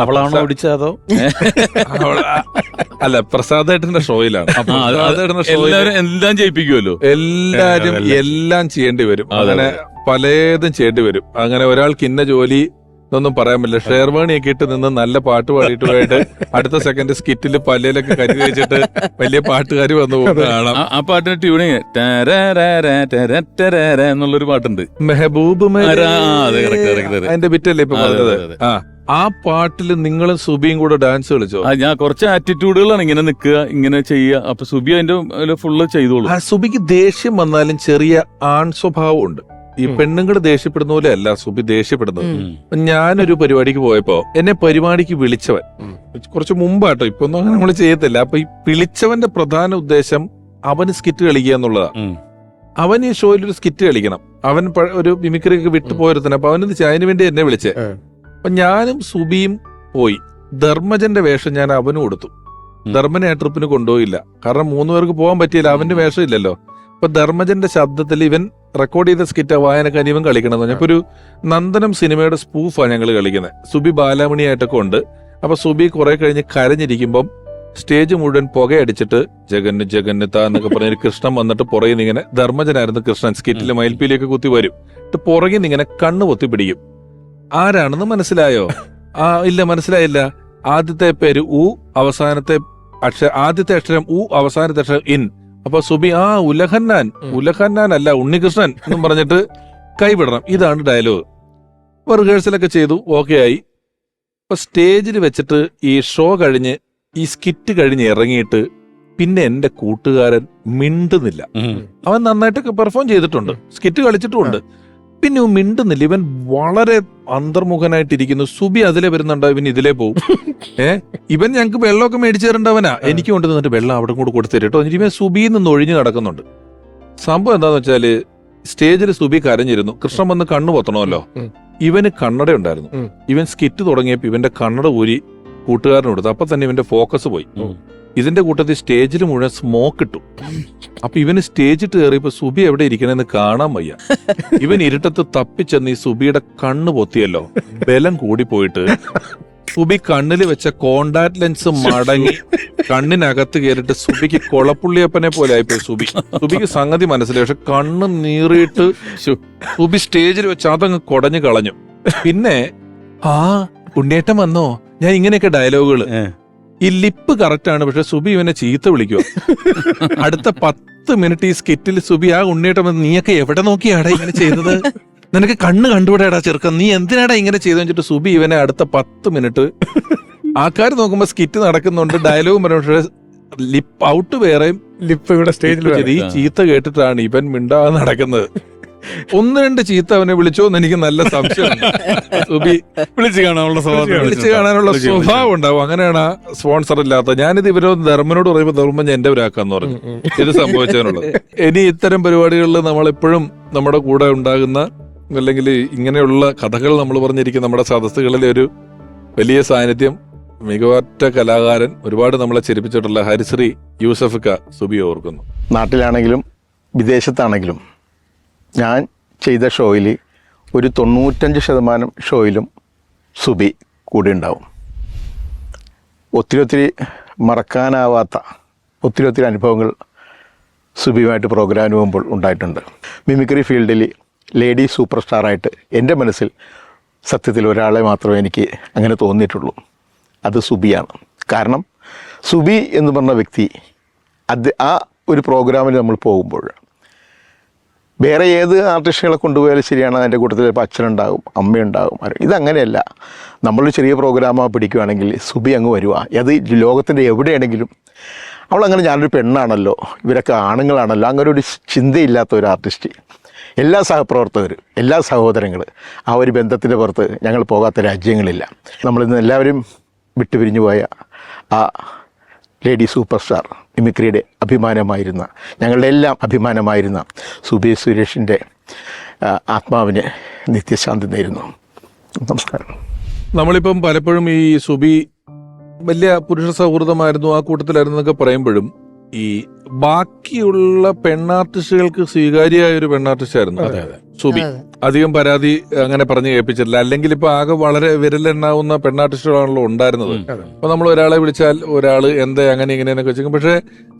അവളാണോ ഓടിച്ചതോ? അല്ല, പ്രസാദേട്ടന്റെ ഷോയിലാണ്. എല്ലാവരും എല്ലാം ചെയ്യിപ്പിക്കുമല്ലോ. എല്ലാരും എല്ലാം ചെയ്യേണ്ടി വരും. അങ്ങനെ പലതും ചെയ്യേണ്ടി വരും. അങ്ങനെ ഒരാൾക്ക് ഇന്ന ജോലി ഒന്നും പറയാൻ പറ്റില്ല. ഷെയർവാണിയൊക്കെ ഇട്ട് നിന്ന് നല്ല പാട്ട് പാടിയിട്ട് പോയിട്ട് അടുത്ത സെക്കൻഡ് സ്കിറ്റിൽ പല്ലിലൊക്കെ കരി വെച്ചിട്ട് വലിയ പാട്ടുകാർ വന്നു കാണാം. ആ പാട്ടിന്റെ ട്യൂണിങ് എന്നുള്ളൊരു പാട്ടുണ്ട്, മെഹബൂബ്. അതിന്റെ ബിറ്റല്ലേ ഇപ്പൊ പറഞ്ഞത്? ആ പാട്ടിൽ നിങ്ങളും സുബിയും കൂടെ ഡാൻസ് കളിച്ചോ? ഞാൻ കുറച്ച് ആറ്റിറ്റ്യൂഡുകളാണ്, ഇങ്ങനെ നിൽക്കുക, ഇങ്ങനെ ചെയ്യുക. അപ്പൊ സുബി അതിന്റെ ഫുള്ള് ചെയ്തോളൂ. സുബിക്ക് ദേഷ്യം വന്നാലും ചെറിയ ആൺ സ്വഭാവം ഉണ്ട്. ഈ പെണ്ണുങ്ങൾ ദേഷ്യപ്പെടുന്ന പോലെ അല്ല സുബി ദേഷ്യപ്പെടുന്നത്. ഞാനൊരു പരിപാടിക്ക് പോയപ്പോ എന്നെ പരിപാടിക്ക് വിളിച്ചവൻ കുറച്ച് മുമ്പാട്ടോ, ഇപ്പൊ ഒന്നും അങ്ങനെ നമ്മൾ ചെയ്യത്തില്ല. അപ്പൊ ഈ വിളിച്ചവന്റെ പ്രധാന ഉദ്ദേശം അവന് സ്കിറ്റ് കളിക്കുക എന്നുള്ളതാണ്. അവൻ ഈ ഷോയിൽ ഒരു സ്കിറ്റ് കളിക്കണം. അവൻ ഒരു മിമിക്രി ഒക്കെ വിട്ടു പോയിരുത്തന്നെ. അപ്പൊ അതിന് വേണ്ടി എന്നെ വിളിച്ചേ. അപ്പൊ ഞാനും സുബിയും പോയി. ധർമ്മജന്റെ വേഷം ഞാൻ അവന് കൊടുത്തു. ധർമ്മനെ ആ ട്രിപ്പിന് കൊണ്ടുപോയില്ല, കാരണം 3 പേർക്ക് പോകാൻ പറ്റിയില്ല. അവന്റെ വേഷം ഇല്ലല്ലോ. അപ്പൊ ധർമ്മജന്റെ ശബ്ദത്തിൽ ഇവൻ റെക്കോർഡ് ചെയ്ത സ്കിറ്റ് വായനക്കാൻ ഇവൻ കളിക്കണം എന്ന് പറഞ്ഞപ്പോ ഒരു നന്ദനം സിനിമയുടെ സ്പൂഫാണ് ഞങ്ങൾ കളിക്കുന്നത്. സുബി ബാലാമണിയായിട്ടൊക്കെ ഉണ്ട്. അപ്പൊ സുബി കുറെ കഴിഞ്ഞ് കരഞ്ഞിരിക്കുമ്പം സ്റ്റേജ് മുഴുവൻ പുകയടിച്ചിട്ട് ജഗന്ന് ജഗന്നിത്ത എന്നൊക്കെ പറഞ്ഞൊരു കൃഷ്ണൻ വന്നിട്ട് പുറകിൽ നിന്ന് ഇങ്ങനെ, ധർമ്മജനായിരുന്നു കൃഷ്ണൻ, സ്കിറ്റിൽ മയിൽപ്പീലിയൊക്കെ കുത്തി വരും. പുറകിൽ നിന്ന് ഇങ്ങനെ കണ്ണ് പൊത്തി പിടിക്കും. ആരാണെന്ന് മനസ്സിലായോ? ഇല്ല, മനസ്സിലായില്ല. ആദ്യത്തെ പേര് ഉ, ആദ്യത്തെ അക്ഷരം ഉ, അവസാനത്തെ അക്ഷരം ഇൻ. അപ്പൊ സുബി ഉലഹന്നാൻ അല്ല ഉണ്ണികൃഷ്ണൻ എന്നും പറഞ്ഞിട്ട് കൈവിടണം. ഇതാണ് ഡയലോഗ്. അപ്പൊ റിഹേഴ്സലൊക്കെ ചെയ്തു, ഓക്കെ ആയി. അപ്പൊ സ്റ്റേജിൽ വെച്ചിട്ട് ഈ ഷോ കഴിഞ്ഞ് ഈ സ്കിറ്റ് കഴിഞ്ഞ് ഇറങ്ങിയിട്ട് പിന്നെ എന്റെ കൂട്ടുകാരൻ മിണ്ടുന്നില്ല. അവൻ നന്നായിട്ടൊക്കെ പെർഫോം ചെയ്തിട്ടുണ്ട്, സ്കിറ്റ് കളിച്ചിട്ടുമുണ്ട്. പിന്നെ മിണ്ടുന്നില്ല. ഇവൻ വളരെ അന്തർമുഖനായിട്ടിരിക്കുന്നു. സുബി അതിലെ വരുന്നുണ്ടോ, ഇവൻ ഇതിലേ പോവും. ഇവൻ ഞങ്ങൾക്ക് വെള്ളമൊക്കെ മേടിച്ചു തരേണ്ടവനാ. എനിക്ക് കൊണ്ട് നിന്നിട്ട് വെള്ളം അവിടെ കൂടെ കൊടുത്തു കേട്ടോ. ഇവൻ സുബിയിൽ നിന്ന് ഒഴിഞ്ഞു നടക്കുന്നുണ്ട്. സംഭവം എന്താന്ന് വെച്ചാല് സ്റ്റേജിൽ സുബി കരഞ്ഞിരുന്നു. കൃഷ്ണൻ വന്ന് കണ്ണു പൊത്തണമല്ലോ. ഇവന് കണ്ണട ഉണ്ടായിരുന്നു. ഇവൻ സ്കിറ്റ് തുടങ്ങിയപ്പോ ഇവന്റെ കണ്ണട ഊരി കൂട്ടുകാരന് കൊടുത്തു. അപ്പൊ തന്നെ ഇവന്റെ ഫോക്കസ് പോയി. ഇതിന്റെ കൂട്ടത്തിൽ സ്റ്റേജിൽ മുഴുവൻ സ്മോക്ക് ഇട്ടു. അപ്പൊ ഇവന് സ്റ്റേജിട്ട് കയറിയപ്പോ സുബി എവിടെ ഇരിക്കണെന്ന് കാണാൻ വയ്യ. ഇവൻ ഇരുട്ടത്ത് തപ്പിച്ചെന്ന് ഈ സുബിയുടെ കണ്ണ് പൊത്തിയല്ലോ. ബലം കൂടിപ്പോയിട്ട് സുബി കണ്ണിൽ വെച്ച കോണ്ടാക്ട് ലെൻസ് മടങ്ങി കണ്ണിനകത്ത് കയറിയിട്ട് സുബിക്ക് കൊളപ്പുള്ളിയപ്പനെ പോലെ ആയിപ്പോയി. സുബിക്ക് സംഗതി മനസ്സിലായി. പക്ഷെ കണ്ണ് നീറിയിട്ട് സുബി സ്റ്റേജിൽ വെച്ച് അതങ്ങ് കുടഞ്ഞു കളഞ്ഞു. പിന്നെ ഉണ്ണേട്ടം വന്നോ, ഞാൻ ഇങ്ങനെയൊക്കെ ഡയലോഗുകള്. ഈ ലിപ്പ് കറക്റ്റ് ആണ്, പക്ഷെ സുബി ഇവനെ ചീത്ത വിളിക്കുക. അടുത്ത 10 മിനിറ്റ് ഈ സ്കിറ്റിൽ സുബി ഉണ്ണേട്ടം വന്ന്, നീയൊക്കെ എവിടെ നോക്കിയാടാ ഇങ്ങനെ ചെയ്തത്, നിനക്ക് കണ്ണ് കണ്ടുപിടാടാ ചെറുക്കൻ, നീ എന്തിനാടാ ഇങ്ങനെ ചെയ്തെന്ന് വെച്ചിട്ട് സുബി ഇവനെ അടുത്ത 10 മിനിറ്റ് ആൾക്കാർ നോക്കുമ്പോ സ്കിറ്റ് നടക്കുന്നുണ്ട്, ഡയലോഗും പറഞ്ഞു, ലിപ്പ് ഔട്ട് വേറെയും ലിപ്പ് ഇവിടെ സ്റ്റേജിൽ. ഈ ചീത്ത കേട്ടിട്ടാണ് ഇവൻ മിണ്ടാതെ നടക്കുന്നത്. ഒന്ന് രണ്ട് ചീത്ത അവനെ വിളിച്ചോ എന്ന് എനിക്ക് നല്ല സംശയമുണ്ട്. സുബി വിളിച്ചു കാണാനുള്ള വിളിച്ച് കാണാനുള്ള സ്വഭാവം ഉണ്ടാവും. അങ്ങനെയാണ് ആ സ്പോൺസർ ഇല്ലാത്ത. ഞാനിത് ഇവരോട് ധർമ്മനോട് പറയുമ്പോൾ ധർമ്മൻ എന്റെ ഒരാക്കാന്ന് പറഞ്ഞു ഇത് സംഭവിച്ചതിനുള്ളത്. ഇനി ഇത്തരം പരിപാടികളിൽ നമ്മളെപ്പോഴും നമ്മുടെ കൂടെ ഉണ്ടാകുന്ന അല്ലെങ്കിൽ ഇങ്ങനെയുള്ള കഥകൾ നമ്മൾ പറഞ്ഞിരിക്കുന്ന നമ്മുടെ സദസ്സുകളിലെ ഒരു വലിയ സാന്നിധ്യം, മികവറ്റ കലാകാരൻ, ഒരുപാട് നമ്മളെ ചിരിപ്പിച്ചിട്ടുള്ള ഹരിശ്രീ യൂസഫിക്ക സുബി ഓർക്കുന്നു. നാട്ടിലാണെങ്കിലും വിദേശത്താണെങ്കിലും ഞാൻ ചെയ്ത ഷോയിൽ ഒരു 95% ഷോയിലും സുബി കൂടെ ഉണ്ടാവും. ഒത്തിരി മറക്കാനാവാത്ത ഒത്തിരി അനുഭവങ്ങൾ സുബിയുമായിട്ട് പ്രോഗ്രാമിന് പോകുമ്പോൾ ഉണ്ടായിട്ടുണ്ട്. മിമിക്രി ഫീൽഡിൽ ലേഡി സൂപ്പർ സ്റ്റാറായിട്ട് എൻ്റെ മനസ്സിൽ സത്യത്തിൽ ഒരാളെ മാത്രമേ എനിക്ക് അങ്ങനെ തോന്നിയിട്ടുള്ളൂ. അത് സുബിയാണ്. കാരണം സുബി എന്ന് പറഞ്ഞ വ്യക്തി ആ ഒരു പ്രോഗ്രാമിൽ നമ്മൾ പോകുമ്പോൾ വേറെ ഏത് ആർട്ടിസ്റ്റുകളെ കൊണ്ടുപോയാലും ശരിയാണ്, അതിൻ്റെ കൂട്ടത്തിൽ ഇപ്പോൾ അച്ഛനുണ്ടാകും, അമ്മയുണ്ടാകും. ഇതങ്ങനെയല്ല. നമ്മളൊരു ചെറിയ പ്രോഗ്രാമോ പിടിക്കുകയാണെങ്കിൽ സുബി അങ്ങ് വരുക. അത് ലോകത്തിൻ്റെ എവിടെയാണെങ്കിലും അവളങ്ങനെ ഞാനൊരു പെണ്ണാണല്ലോ, ഇവരൊക്കെ ആണുങ്ങളാണല്ലോ, അങ്ങനെ ഒരു ചിന്തയില്ലാത്ത ഒരു ആർട്ടിസ്റ്റ്. എല്ലാ സഹപ്രവർത്തകർ, എല്ലാ സഹോദരങ്ങൾ, ആ ഒരു ബന്ധത്തിൻ്റെ പുറത്ത് ഞങ്ങൾ പോകാത്ത രാജ്യങ്ങളില്ല. നമ്മളിന്ന് എല്ലാവരും വിട്ടുപിരിഞ്ഞു പോയ ആ ലേഡി സൂപ്പർ സ്റ്റാർ, മിമിക്രിയുടെ അഭിമാനമായിരുന്ന, ഞങ്ങളുടെ എല്ലാം അഭിമാനമായിരുന്ന സുബി സുരേഷിൻ്റെ ആത്മാവിന് നിത്യശാന്തി നേരുന്നു. നമസ്കാരം. നമ്മളിപ്പം പലപ്പോഴും ഈ സുബി വലിയ പുരുഷ സൗഹൃദമായിരുന്നു, ആ കൂട്ടത്തിലായിരുന്നു എന്നൊക്കെ പറയുമ്പോഴും ഈ ബാക്കിയുള്ള പെണ്ണാർട്ടിസ്റ്റുകൾക്ക് സ്വീകാര്യമായ ഒരു പെണ്ണാർട്ടിസ്റ്റായിരുന്നു സുബി. അധികം പരാതി അങ്ങനെ പറഞ്ഞു കേൾപ്പിച്ചിട്ടില്ല. അല്ലെങ്കിൽ ഇപ്പൊ ആകെ വളരെ വിരലെണ്ണാവുന്ന പെണ്ണാർട്ടിസ്റ്റുകളാണല്ലോ ഉണ്ടായിരുന്നത്. അപ്പൊ നമ്മൾ ഒരാളെ വിളിച്ചാൽ ഒരാള് എന്താ അങ്ങനെ ഇങ്ങനെയൊക്കെ വെച്ചേക്കും. പക്ഷെ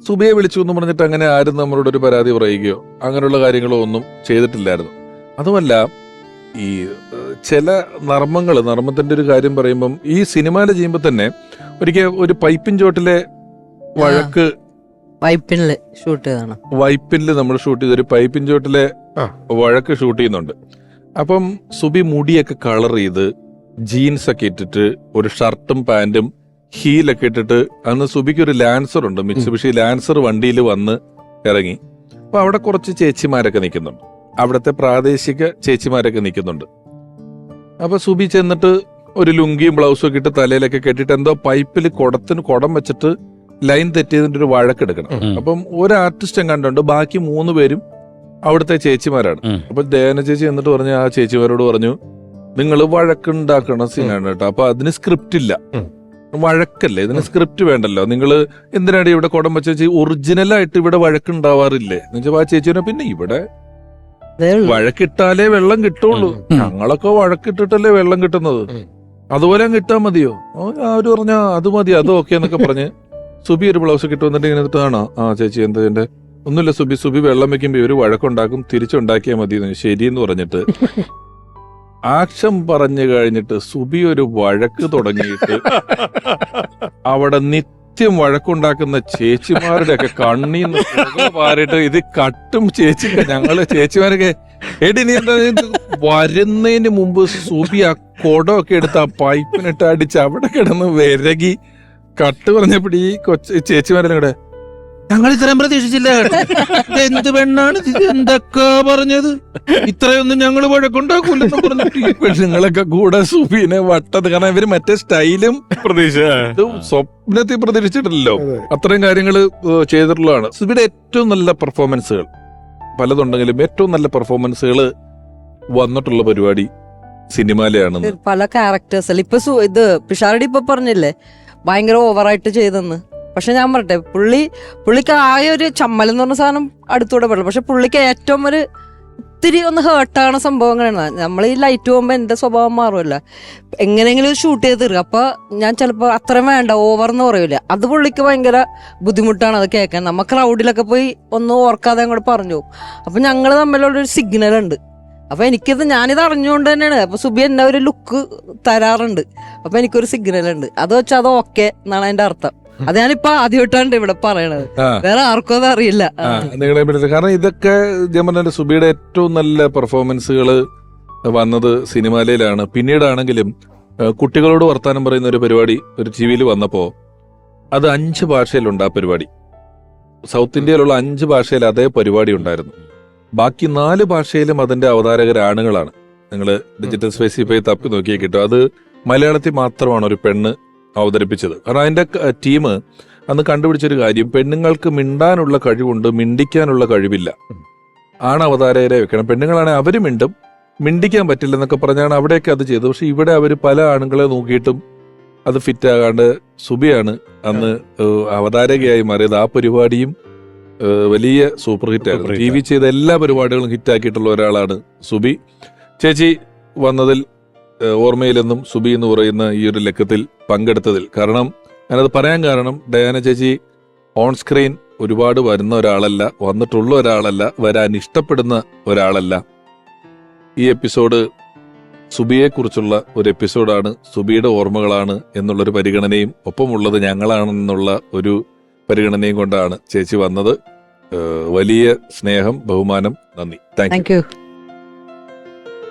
സുബിയെ വിളിച്ചു എന്ന് പറഞ്ഞിട്ട് അങ്ങനെ ആരും നമ്മളോട് ഒരു പരാതി പറയുകയോ അങ്ങനെയുള്ള കാര്യങ്ങളോ ഒന്നും ചെയ്തിട്ടില്ലായിരുന്നു. അതുമല്ല, ഈ ചില നർമ്മത്തിന്റെ ഒരു കാര്യം പറയുമ്പം ഈ സിനിമയില് ചെയ്യുമ്പോൾ തന്നെ ഒരിക്കൽ ഒരു പൈപ്പിൻ ചോട്ടിലെ വഴക്ക് വൈപ്പിനില് ഷൂട്ട് ചെയ്താണ്. വൈപ്പിനില് നമ്മൾ ഷൂട്ട് ചെയ്ത ഒരു പൈപ്പിൻ ചോട്ടിലെ വഴക്ക് ഷൂട്ട് ചെയ്യുന്നുണ്ട്. അപ്പം സുബി മുടിയൊക്കെ കളർ ചെയ്ത് ജീൻസ് ഒക്കെ ഇട്ടിട്ട് ഒരു ഷർട്ടും പാന്റും ഹീലൊക്കെ ഇട്ടിട്ട്, അന്ന് സുബിക്ക് ഒരു ലാൻസർ ഉണ്ട്, മിത്സുബിഷി ലാൻസർ വണ്ടിയിൽ വന്ന് ഇറങ്ങി. അപ്പൊ അവിടെ കുറച്ച് ചേച്ചിമാരൊക്കെ നിൽക്കുന്നുണ്ട്, അവിടുത്തെ പ്രാദേശിക ചേച്ചിമാരൊക്കെ നിൽക്കുന്നുണ്ട്. അപ്പൊ സുബി ചെന്നിട്ട് ഒരു ലുങ്കിയും ബ്ലൗസും ഒക്കെ ഇട്ട് തലയിലൊക്കെ കെട്ടിട്ട് എന്തോ പൈപ്പിൽ കുടം വെച്ചിട്ട് ലൈൻ തെറ്റിയതിന്റെ ഒരു വഴക്കെടുക്കണം. അപ്പം ഒരു ആർട്ടിസ്റ്റ് കണ്ടുണ്ട്, ബാക്കി 3 പേരും അവിടുത്തെ ചേച്ചിമാരാണ്. അപ്പൊ ദേവന ചേച്ചി എന്നിട്ട് പറഞ്ഞു, ആ ചേച്ചിമാരോട് പറഞ്ഞു, നിങ്ങൾ വഴക്കുണ്ടാക്കണ സീനാണ് കേട്ടോ, അപ്പൊ അതിന് സ്ക്രിപ്റ്റ് ഇല്ല, വഴക്കല്ലേ, ഇതിന് സ്ക്രിപ്റ്റ് വേണ്ടല്ലോ, നിങ്ങൾ എന്തിനാണ് ഇവിടെ കുടം വെച്ച ചേച്ചി, ഒറിജിനലായിട്ട് ഇവിടെ വഴക്കുണ്ടാവാറില്ലേ എന്ന് വെച്ചാൽ ആ ചേച്ചി പിന്നെ ഇവിടെ വഴക്കിട്ടാലേ വെള്ളം കിട്ടുള്ളൂ, ഞങ്ങളൊക്കെ വഴക്കിട്ടിട്ടല്ലേ വെള്ളം കിട്ടുന്നത്, അതുപോലെ കിട്ടാൻ മതിയോ? അവര് പറഞ്ഞ അത് മതി, അത് ഓക്കെ എന്നൊക്കെ പറഞ്ഞ് സുബി ഒരു ബ്ലൗസ് കിട്ടു വന്നിട്ട് ഇങ്ങനെ ആണോ, ആ ചേച്ചി എന്താ എന്റെ ഒന്നുമില്ല സുബി വെള്ളം വെക്കുമ്പോ ഒരു വഴക്കുണ്ടാക്കും, തിരിച്ചുണ്ടാക്കിയാൽ മതി ശരിയെന്ന് പറഞ്ഞിട്ട് ആക്ഷൻ പറഞ്ഞു കഴിഞ്ഞിട്ട് സുബി ഒരു വഴക്ക് തുടങ്ങിയിട്ട് അവിടെ നിത്യം വഴക്കുണ്ടാക്കുന്ന ചേച്ചിമാരുടെ ഒക്കെ കണ്ണീന്ന് പാറിയിട്ട് ഇത് കട്ടും ഞങ്ങള് ചേച്ചിമാരൊക്കെ എടി നീ എന്താ വരുന്നതിന് മുമ്പ് സുബി ആ കുടമൊക്കെ എടുത്ത് ആ പൈപ്പിനിട്ട് അടിച്ച് അവിടെ കിടന്ന് വിരകി കട്ട് പറഞ്ഞപ്പോഴീ ചേച്ചിമാരെല്ലാം കൂടെ ഞങ്ങൾ ഇത്രയും പ്രതീക്ഷിച്ചില്ല, എന്ത് പെണ്ണാണ് എന്തൊക്കെ പറഞ്ഞത്, ഇത്രയൊന്നും ഞങ്ങൾ വഴക്കുണ്ടാക്കൂലെന്ന് പറഞ്ഞിട്ട് പെണ്ണുങ്ങളൊക്കെ കൂടെ സുബീനെ വട്ടത്. കാരണം ഇവര് മറ്റേ സ്റ്റൈലും സ്വപ്നത്തിൽ പ്രതീക്ഷിച്ചിട്ടില്ലല്ലോ, അത്രയും കാര്യങ്ങൾ ചെയ്തിട്ടുള്ളതാണ്. സുബിയുടെ ഏറ്റവും നല്ല പെർഫോമൻസുകൾ പലതുണ്ടെങ്കിലും ഏറ്റവും നല്ല പെർഫോമൻസുകൾ വന്നിട്ടുള്ള പരിപാടി സിനിമയിലാണ്. പല ക്യാരക്ടേഴ്സ് ഇപ്പൊ ഇത് പിഷാരടി ഇപ്പൊ പറഞ്ഞില്ലേ ഭയങ്കര ഓവറായിട്ട് ചെയ്തെന്ന്. പക്ഷെ ഞാൻ പറട്ടെ, പുള്ളിക്ക് ആയ ഒരു ചമ്മലെന്ന് പറഞ്ഞ സാധനം അടുത്തൂടെ പറ്റില്ല. പക്ഷെ പുള്ളിക്ക് ഏറ്റവും ഒരു ഇത്തിരി ഒന്ന് ഹേർട്ടാണ് സംഭവങ്ങളാണ്. നമ്മൾ ഈ ലൈറ്റ് പോകുമ്പോൾ എൻ്റെ സ്വഭാവം മാറുമല്ല, എങ്ങനെയെങ്കിലും ഷൂട്ട് ചെയ്ത് തീർക്കുക. അപ്പൊ ഞാൻ ചിലപ്പോൾ അത്രയും വേണ്ട ഓവർ എന്ന് പറയൂല, അത് പുള്ളിക്ക് ഭയങ്കര ബുദ്ധിമുട്ടാണ് അത് കേൾക്കാൻ. നമ്മ ക്രൗഡിലൊക്കെ പോയി ഒന്നും ഓർക്കാതെ അങ്ങോട്ട് പറഞ്ഞു പോകും. അപ്പൊ ഞങ്ങൾ തമ്മിലുള്ളൊരു സിഗ്നൽ ഉണ്ട്. അപ്പൊ ഞാനിത് അറിഞ്ഞുകൊണ്ട് തന്നെയാണ്. അപ്പൊ സുബി എന്നെ ഒരു ലുക്ക് തരാറുണ്ട്, അപ്പൊ എനിക്കൊരു സിഗ്നൽ ഉണ്ട്, അത് വെച്ചാൽ അത് ഓക്കെ എന്നാണ് അതിന്റെ അർത്ഥം. അത് ഞാനിപ്പോ ആദ്യമായിട്ടാണ് ഇവിടെ പറയണത്, വേറെ ആർക്കും അത് അറിയില്ല. കാരണം ഇതൊക്കെ ജമന്റെ സുബിയുടെ ഏറ്റവും നല്ല പെർഫോമൻസുകൾ വന്നത് സിനിമാലയിലാണ്. പിന്നീടാണെങ്കിലും കുട്ടികളോട് വർത്താനം പറയുന്ന ഒരു പരിപാടി ഒരു ടിവിയിൽ വന്നപ്പോ അത് 5 ഭാഷയിലുണ്ട്. ആ പരിപാടി സൗത്ത് ഇന്ത്യയിലുള്ള 5 ഭാഷയിൽ അതേ പരിപാടി ഉണ്ടായിരുന്നു. ബാക്കി 4 ഭാഷയിലും അതിന്റെ അവതാരകരാണുങ്ങളാണ്. നിങ്ങൾ ഡിജിറ്റൽ സ്പേസിൽ പോയി തപ്പി നോക്കിയേ കിട്ടും. അത് മലയാളത്തിൽ മാത്രമാണ് ഒരു പെണ്ണ് അവതരിപ്പിച്ചത്. കാരണം അതിന്റെ ടീം അന്ന് കണ്ടുപിടിച്ചൊരു കാര്യം, പെണ്ണുങ്ങൾക്ക് മിണ്ടാനുള്ള കഴിവുണ്ട്, മിണ്ടിക്കാനുള്ള കഴിവില്ല. ആണ് അവതാരകരെ വെക്കണം. പെണ്ണുങ്ങളാണെങ്കിൽ അവർ മിണ്ടിക്കാൻ പറ്റില്ല എന്നൊക്കെ പറഞ്ഞാണ് അവിടെയൊക്കെ അത് ചെയ്തത്. പക്ഷെ ഇവിടെ അവർ പല ആണുങ്ങളെ നോക്കിയിട്ടും അത് ഫിറ്റ് ആകാണ്ട് സുബിയാണ് അന്ന് അവതാരകയായി മാറിയത്. ആ പരിപാടിയും വലിയ സൂപ്പർ ഹിറ്റ് ആയിരുന്നു. ടി വി ചെയ്ത എല്ലാ പരിപാടികളും ഹിറ്റാക്കിയിട്ടുള്ള ഒരാളാണ് സുബി. ചേച്ചി വന്നതിൽ ഓർമ്മയിലെന്നും സുബി എന്ന് പറയുന്ന ഈ ഒരു ലക്കത്തിൽ പങ്കെടുത്തതിൽ, കാരണം ഞാനത് പറയാൻ കാരണം, ഡയാന ചേച്ചി ഓൺ സ്ക്രീൻ ഒരുപാട് വരുന്ന ഒരാളല്ല, വന്നിട്ടുള്ള ഒരാളല്ല, വരാൻ ഇഷ്ടപ്പെടുന്ന ഒരാളല്ല. ഈ എപ്പിസോഡ് സുബിയെ കുറിച്ചുള്ള ഒരു എപ്പിസോഡാണ്, സുബിയുടെ ഓർമ്മകളാണ് എന്നുള്ളൊരു പരിഗണനയും ഒപ്പമുള്ളത് ഞങ്ങളാണെന്നുള്ള ഒരു പരിഗണനയും കൊണ്ടാണ് ചേച്ചി വന്നത്. വലിയ സ്നേഹം, ബഹുമാനം, നന്ദി. Thank U.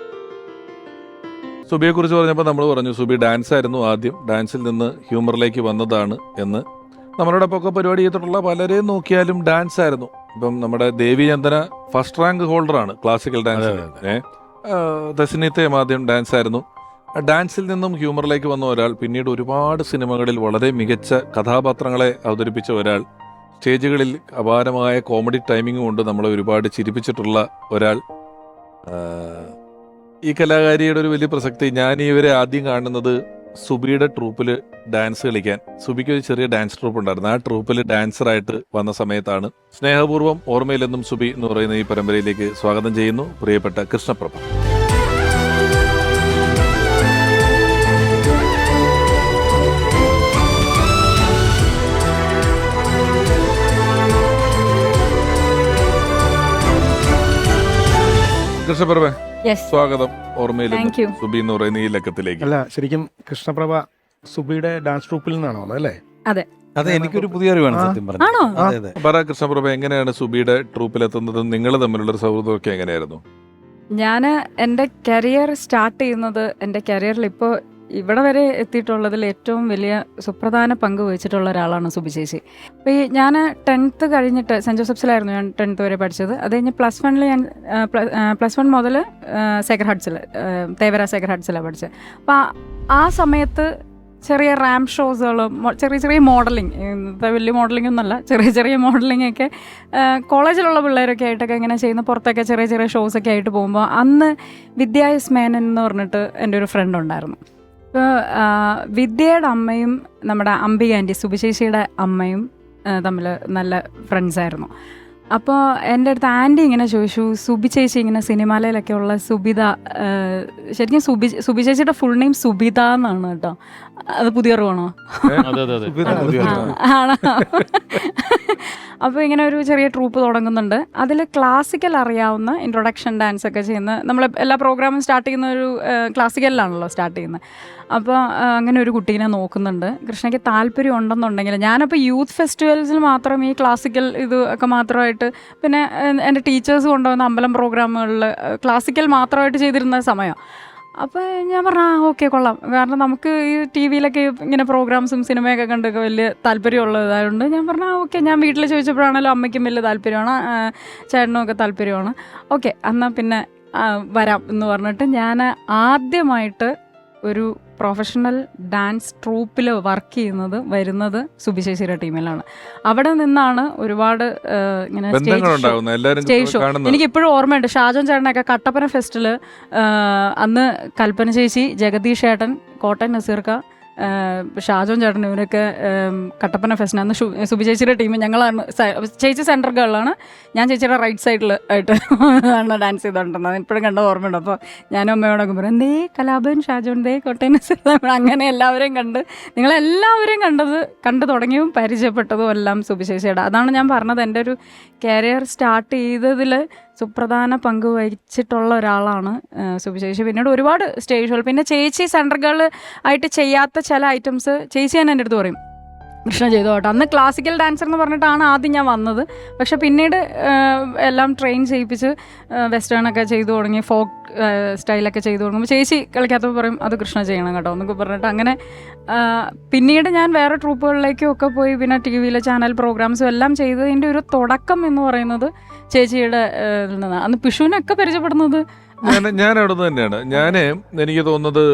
സുബിയെ കുറിച്ച് പറഞ്ഞപ്പോൾ നമ്മൾ പറഞ്ഞു സുബി ഡാൻസ് ആയിരുന്നു ആദ്യം, ഡാൻസിൽ നിന്ന് ഹ്യൂമറിലേക്ക് വന്നതാണ് എന്ന്. നമ്മളോടൊപ്പം ഒക്കെ പരിപാടി ചെയ്തിട്ടുള്ള പലരെയും നോക്കിയാലും ഡാൻസ് ആയിരുന്നു. ഇപ്പം നമ്മുടെ ദേവി ചന്ദന ഫസ്റ്റ് റാങ്ക് ഹോൾഡറാണ് ക്ലാസിക്കൽ ഡാൻസിൽ. ദശനിത്തയും ആദ്യം ഡാൻസ് ആയിരുന്നു. ഡാൻസിൽ നിന്നും ഹ്യൂമറിലേക്ക് വന്ന ഒരാൾ, പിന്നീട് ഒരുപാട് സിനിമകളിൽ വളരെ മികച്ച കഥാപാത്രങ്ങളെ അവതരിപ്പിച്ച ഒരാൾ, സ്റ്റേജുകളിൽ അപാരമായ കോമഡി ടൈമിംഗ് കൊണ്ട് നമ്മളെ ഒരുപാട് ചിരിപ്പിച്ചിട്ടുള്ള ഒരാൾ. ഈ കലാകാരിയുടെ ഒരു വലിയ പ്രസക്തി, ഞാൻ ഇവരെ ആദ്യം കാണുന്നത് സുബിയുടെ ട്രൂപ്പിൽ ഡാൻസ് കളിക്കാൻ. സുബിക്ക് ഒരു ചെറിയ ഡാൻസ് ട്രൂപ്പ് ഉണ്ടായിരുന്നു. ആ ട്രൂപ്പിൽ ഡാൻസറായിട്ട് വന്ന സമയത്താണ്. സ്നേഹപൂർവ്വം ഓർമ്മയിലെന്നും സുബി എന്ന് പറയുന്ന ഈ പരമ്പരയിലേക്ക് സ്വാഗതം ചെയ്യുന്നു പ്രിയപ്പെട്ട കൃഷ്ണപ്രഭ. കൃഷ്ണപ്രഭ, സ്വാഗതം ഓർമ്മയിലെന്നും സുബി എന്ന് പറയുന്ന ഈ ലക്കത്തിലേക്ക്. അല്ല, ശരിക്കും കൃഷ്ണപ്രഭ സുബിയുടെ ഡാൻസ് ട്രൂപ്പിൽ നിന്നാണോ വന്നത് അല്ലേ? അതെ, അതെ, എനിക്കൊരു പുതിയ അറിവാണ് സത്യം പറഞ്ഞത്. പറ കൃഷ്ണപ്രഭ, എങ്ങനെയാണ് സുബിയുടെ ട്രൂപ്പിലെത്തുന്നതും നിങ്ങൾ തമ്മിലുള്ള സൗഹൃദമൊക്കെ എങ്ങനെയായിരുന്നു? ഞാൻ എൻ്റെ കരിയർ സ്റ്റാർട്ട് ചെയ്യുന്നത്, എൻ്റെ കരിയറിൽ ഇപ്പോൾ ഇവിടെ വരെ എത്തിയിട്ടുള്ളതിൽ ഏറ്റവും വലിയ സുപ്രധാന പങ്ക് വഹിച്ചിട്ടുള്ള ഒരാളാണ് സുബി ചേച്ചി. അപ്പോൾ ഞാൻ 10th കഴിഞ്ഞിട്ട് സെൻറ്റ് ജോസഫ്സിലായിരുന്നു ഞാൻ 10th വരെ പഠിച്ചത്. അത് കഴിഞ്ഞ് +1 ഞാൻ +1 മുതൽ സേക്രഡ് ഹാർട്സിൽ, തേവര സേക്രഡ് ഹാർട്സിലാണ് പഠിച്ചത്. അപ്പോൾ ആ സമയത്ത് ചെറിയ റാം ഷോസുകളും ചെറിയ ചെറിയ മോഡലിംഗ്, വലിയ മോഡലിംഗ് ഒന്നുമല്ല, ചെറിയ ചെറിയ മോഡലിംഗ് ഒക്കെ കോളേജിലുള്ള പിള്ളേരൊക്കെ ആയിട്ടൊക്കെ ഇങ്ങനെ ചെയ്യുന്ന, പുറത്തൊക്കെ ചെറിയ ചെറിയ ഷോസൊക്കെ ആയിട്ട് പോകുമ്പോൾ അന്ന് വിദ്യായുസ് മേനൻ എന്ന് പറഞ്ഞിട്ട് എൻ്റെ ഒരു ഫ്രണ്ട് ഉണ്ടായിരുന്നു. ഇപ്പോൾ വിദ്യയുടെ അമ്മയും നമ്മുടെ അംബിക ആൻറ്റി, സുബിശേഷിയുടെ അമ്മയും തമ്മിൽ നല്ല ഫ്രണ്ട്സായിരുന്നു. അപ്പോൾ എൻ്റെ അടുത്ത് ആൻറ്റി ഇങ്ങനെ ചോദിച്ചു, സുബി ചേച്ചി ഇങ്ങനെ സിനിമാലയിലൊക്കെ ഉള്ള സുബിത, ശരിക്കും സുബി ചേച്ചിയുടെ ഫുൾ നെയിം സുബിത എന്നാണ് കേട്ടോ. അത് പുതിയ അറിവാണോ? ആണോ? അപ്പോൾ ഇങ്ങനെ ഒരു ചെറിയ ട്രൂപ്പ് തുടങ്ങുന്നുണ്ട്. അതിൽ ക്ലാസിക്കൽ അറിയാവുന്ന ഇൻട്രൊഡക്ഷൻ ഡാൻസ് ഒക്കെ ചെയ്യുന്ന, നമ്മൾ എല്ലാ പ്രോഗ്രാമും സ്റ്റാർട്ട് ചെയ്യുന്ന ഒരു ക്ലാസിക്കലിലാണല്ലോ സ്റ്റാർട്ട് ചെയ്യുന്നത്. അപ്പോൾ അങ്ങനെ ഒരു കുട്ടീനെ നോക്കുന്നുണ്ട്. കൃഷ്ണയ്ക്ക് താല്പര്യം ഉണ്ടെന്നുണ്ടെങ്കിൽ, ഞാനപ്പോൾ യൂത്ത് ഫെസ്റ്റിവൽസിൽ മാത്രം ഈ ക്ലാസിക്കൽ ഇത് ഒക്കെ മാത്രമായിട്ട്, പിന്നെ എൻ്റെ ടീച്ചേഴ്സ് കൊണ്ടുവന്ന അമ്പലം പ്രോഗ്രാമുകളിൽ ക്ലാസിക്കൽ മാത്രമായിട്ട് ചെയ്തിരുന്ന സമയം. അപ്പോൾ ഞാൻ പറഞ്ഞു ഓക്കെ കൊള്ളാം, കാരണം നമുക്ക് ഈ ടി വിയിലൊക്കെ ഇങ്ങനെ പ്രോഗ്രാംസും സിനിമയൊക്കെ കണ്ടൊക്കെ വലിയ താല്പര്യമുള്ളതായതുകൊണ്ട് ഞാൻ പറഞ്ഞു ഓക്കെ. ഞാൻ വീട്ടിൽ ചോദിച്ചപ്പോഴാണല്ലോ അമ്മയ്ക്കും വലിയ താല്പര്യമാണ്, ചേട്ടനും ഒക്കെ താല്പര്യമാണ്. ഓക്കെ, എന്നാൽ പിന്നെ വരാം എന്ന് പറഞ്ഞിട്ട് ഞാൻ ആദ്യമായിട്ട് ഒരു പ്രൊഫഷണൽ ഡാൻസ് ട്രൂപ്പിൽ വരുന്നത് സുബിശേഷിയുടെ ടീമിലാണ്. അവിടെ നിന്നാണ് ഒരുപാട് ഇങ്ങനെ സ്റ്റേജ് ഷോ. എനിക്കിപ്പോഴും ഓർമ്മയുണ്ട്, ഷാജോൻ ചേട്ടനൊക്കെ കട്ടപ്പന ഫെസ്റ്റിൽ അന്ന് കൽപ്പന ചേച്ചി, ജഗദീഷ് ചേട്ടൻ, കോട്ടയം നസീർക്ക, ഷാജോൻ ചേട്ടൻ, ഇവരൊക്കെ കട്ടപ്പന ഫെസ്റ്റിന് അന്ന് സുബി ചേച്ചിയുടെ ടീം ഞങ്ങളാണ്. ചേച്ചി സെൻറ്റർ ഗേളാണ്, ഞാൻ ചേച്ചിയുടെ റൈറ്റ് സൈഡിൽ ആയിട്ട് ആണ് ഡാൻസ് ചെയ്തുകൊണ്ടിരുന്നത്. ഇപ്പോഴും കണ്ട ഓർമ്മയുണ്ട്. അപ്പോൾ ഞാനും അമ്മയോടൊക്കെ പറയും, എന്തേ കലാഭൻ, ഷാജോൻ, ദേ കോട്ടയം നസീർ, അങ്ങനെ എല്ലാവരെയും നിങ്ങളെല്ലാവരെയും കണ്ടു തുടങ്ങിയും പരിചയപ്പെട്ടതും എല്ലാം സുബി ചേച്ചിയുടെ. അതാണ് ഞാൻ പറഞ്ഞത്, എൻ്റെ ഒരു കരിയർ സ്റ്റാർട്ട് ചെയ്തതിൽ സുപ്രധാന പങ്ക് വഹിച്ചിട്ടുള്ള ഒരാളാണ് സുബി ചേച്ചി. പിന്നീട് ഒരുപാട് സ്റ്റേജുകൾ, പിന്നെ ചേച്ചി സെൻറ്റർ ഗേൾ ആയിട്ട് ചെയ്യാത്ത ചില ഐറ്റംസ് ചേച്ചി തന്നെ എൻ്റെ അടുത്ത് പറയും, കൃഷ്ണ ചെയ്തു കേട്ടോ. അന്ന് ക്ലാസിക്കൽ ഡാൻസർ എന്ന് പറഞ്ഞിട്ടാണ് ആദ്യം ഞാൻ വന്നത്. പക്ഷെ പിന്നീട് എല്ലാം ട്രെയിൻ ചെയ്യിപ്പിച്ച് വെസ്റ്റേൺ ഒക്കെ ചെയ്തു തുടങ്ങി, ഫോക്ക് സ്റ്റൈലൊക്കെ ചെയ്തു തുടങ്ങുമ്പോൾ ചേച്ചി കളിക്കാത്തപ്പോൾ പറയും അത് കൃഷ്ണ ചെയ്യണം കേട്ടോ എന്നൊക്കെ പറഞ്ഞിട്ട് അങ്ങനെ പിന്നീട് ഞാൻ വേറെ ട്രൂപ്പുകളിലേക്കും ഒക്കെ പോയി പിന്നെ ടി വിയിലെ ചാനൽ പ്രോഗ്രാംസും എല്ലാം ചെയ്തതിൻ്റെ ഒരു തുടക്കം എന്ന് പറയുന്നത് ചേച്ചിയുടെ നിന്നാണ്. അന്ന് പിഷുവിനൊക്കെ പരിചയപ്പെടുന്നത് ഞാൻ അവിടെ നിന്ന് തന്നെയാണ്. എനിക്ക് തോന്നുന്നത്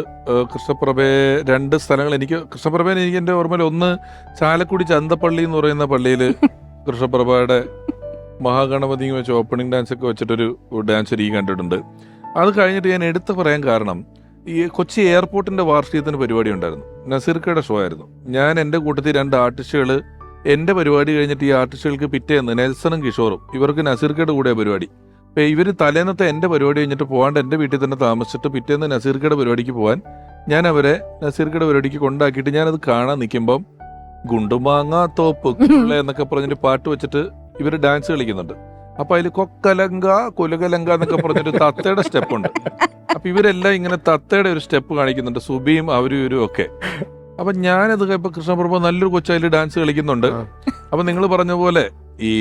കൃഷ്ണപ്രഭയെ 2 സ്ഥലങ്ങൾ കൃഷ്ണപ്രഭയെ എനിക്ക് എൻ്റെ ഓർമ്മയിൽ ഒന്ന് ചാലക്കുടി ചന്തപ്പള്ളി എന്ന് പറയുന്ന പള്ളിയിൽ കൃഷ്ണപ്രഭയുടെ മഹാഗണപതിയും വെച്ച് ഓപ്പണിംഗ് ഡാൻസ് ഒക്കെ വെച്ചിട്ടൊരു ഡാൻസ് എനിക്ക് കണ്ടിട്ടുണ്ട്. അത് കഴിഞ്ഞിട്ട് ഞാൻ എടുത്തു പറയാൻ കാരണം ഈ കൊച്ചി എയർപോർട്ടിന്റെ വാർഷികത്തിന് പരിപാടി ഉണ്ടായിരുന്നു. നസീർക്കയുടെ ഷോ ആയിരുന്നു. ഞാൻ എൻ്റെ കൂട്ടത്തിൽ 2 ആർട്ടിസ്റ്റുകൾ എൻ്റെ പരിപാടി കഴിഞ്ഞിട്ട് ഈ ആർട്ടിസ്റ്റുകൾക്ക് പിറ്റേന്ന് നെൽസണും കിഷോറും ഇവർക്ക് നസീർക്കയുടെ കൂടെ പരിപാടി. അപ്പോൾ ഇവർ തലേന്നത്തെ എൻ്റെ പരിപാടി കഴിഞ്ഞിട്ട് പോകാണ്ട് എൻ്റെ വീട്ടിൽ തന്നെ താമസിച്ചിട്ട് പിറ്റേന്ന് നസീർക്കയുടെ പരിപാടിക്ക് പോകാൻ ഞാൻ അവരെ നസീർക്കയുടെ പരിപാടിക്ക് കൊണ്ടാക്കിയിട്ട് ഞാനത് കാണാൻ നിൽക്കുമ്പം ഗുണ്ടുമാങ്ങ തോപ്പ് എന്നൊക്കെ പറഞ്ഞിട്ട് പാട്ട് വെച്ചിട്ട് ഇവർ ഡാൻസ് കളിക്കുന്നുണ്ട്. അപ്പൊ അതിൽ കൊക്കലങ്ക കുലകലങ്ക എന്നൊക്കെ പറഞ്ഞൊരു തത്തയുടെ സ്റ്റെപ്പ് ഉണ്ട്. അപ്പൊ ഇവരെല്ലാം ഇങ്ങനെ തത്തയുടെ ഒരു സ്റ്റെപ്പ് കാണിക്കുന്നുണ്ട്, സുബിയും അവരും ഇവരും ഒക്കെ. അപ്പൊ ഞാനത് ഇപ്പൊ കൃഷ്ണപ്രഭ നല്ലൊരു കൊച്ചതിൽ ഡാൻസ് കളിക്കുന്നുണ്ട്. അപ്പൊ നിങ്ങൾ പറഞ്ഞ പോലെ ഈ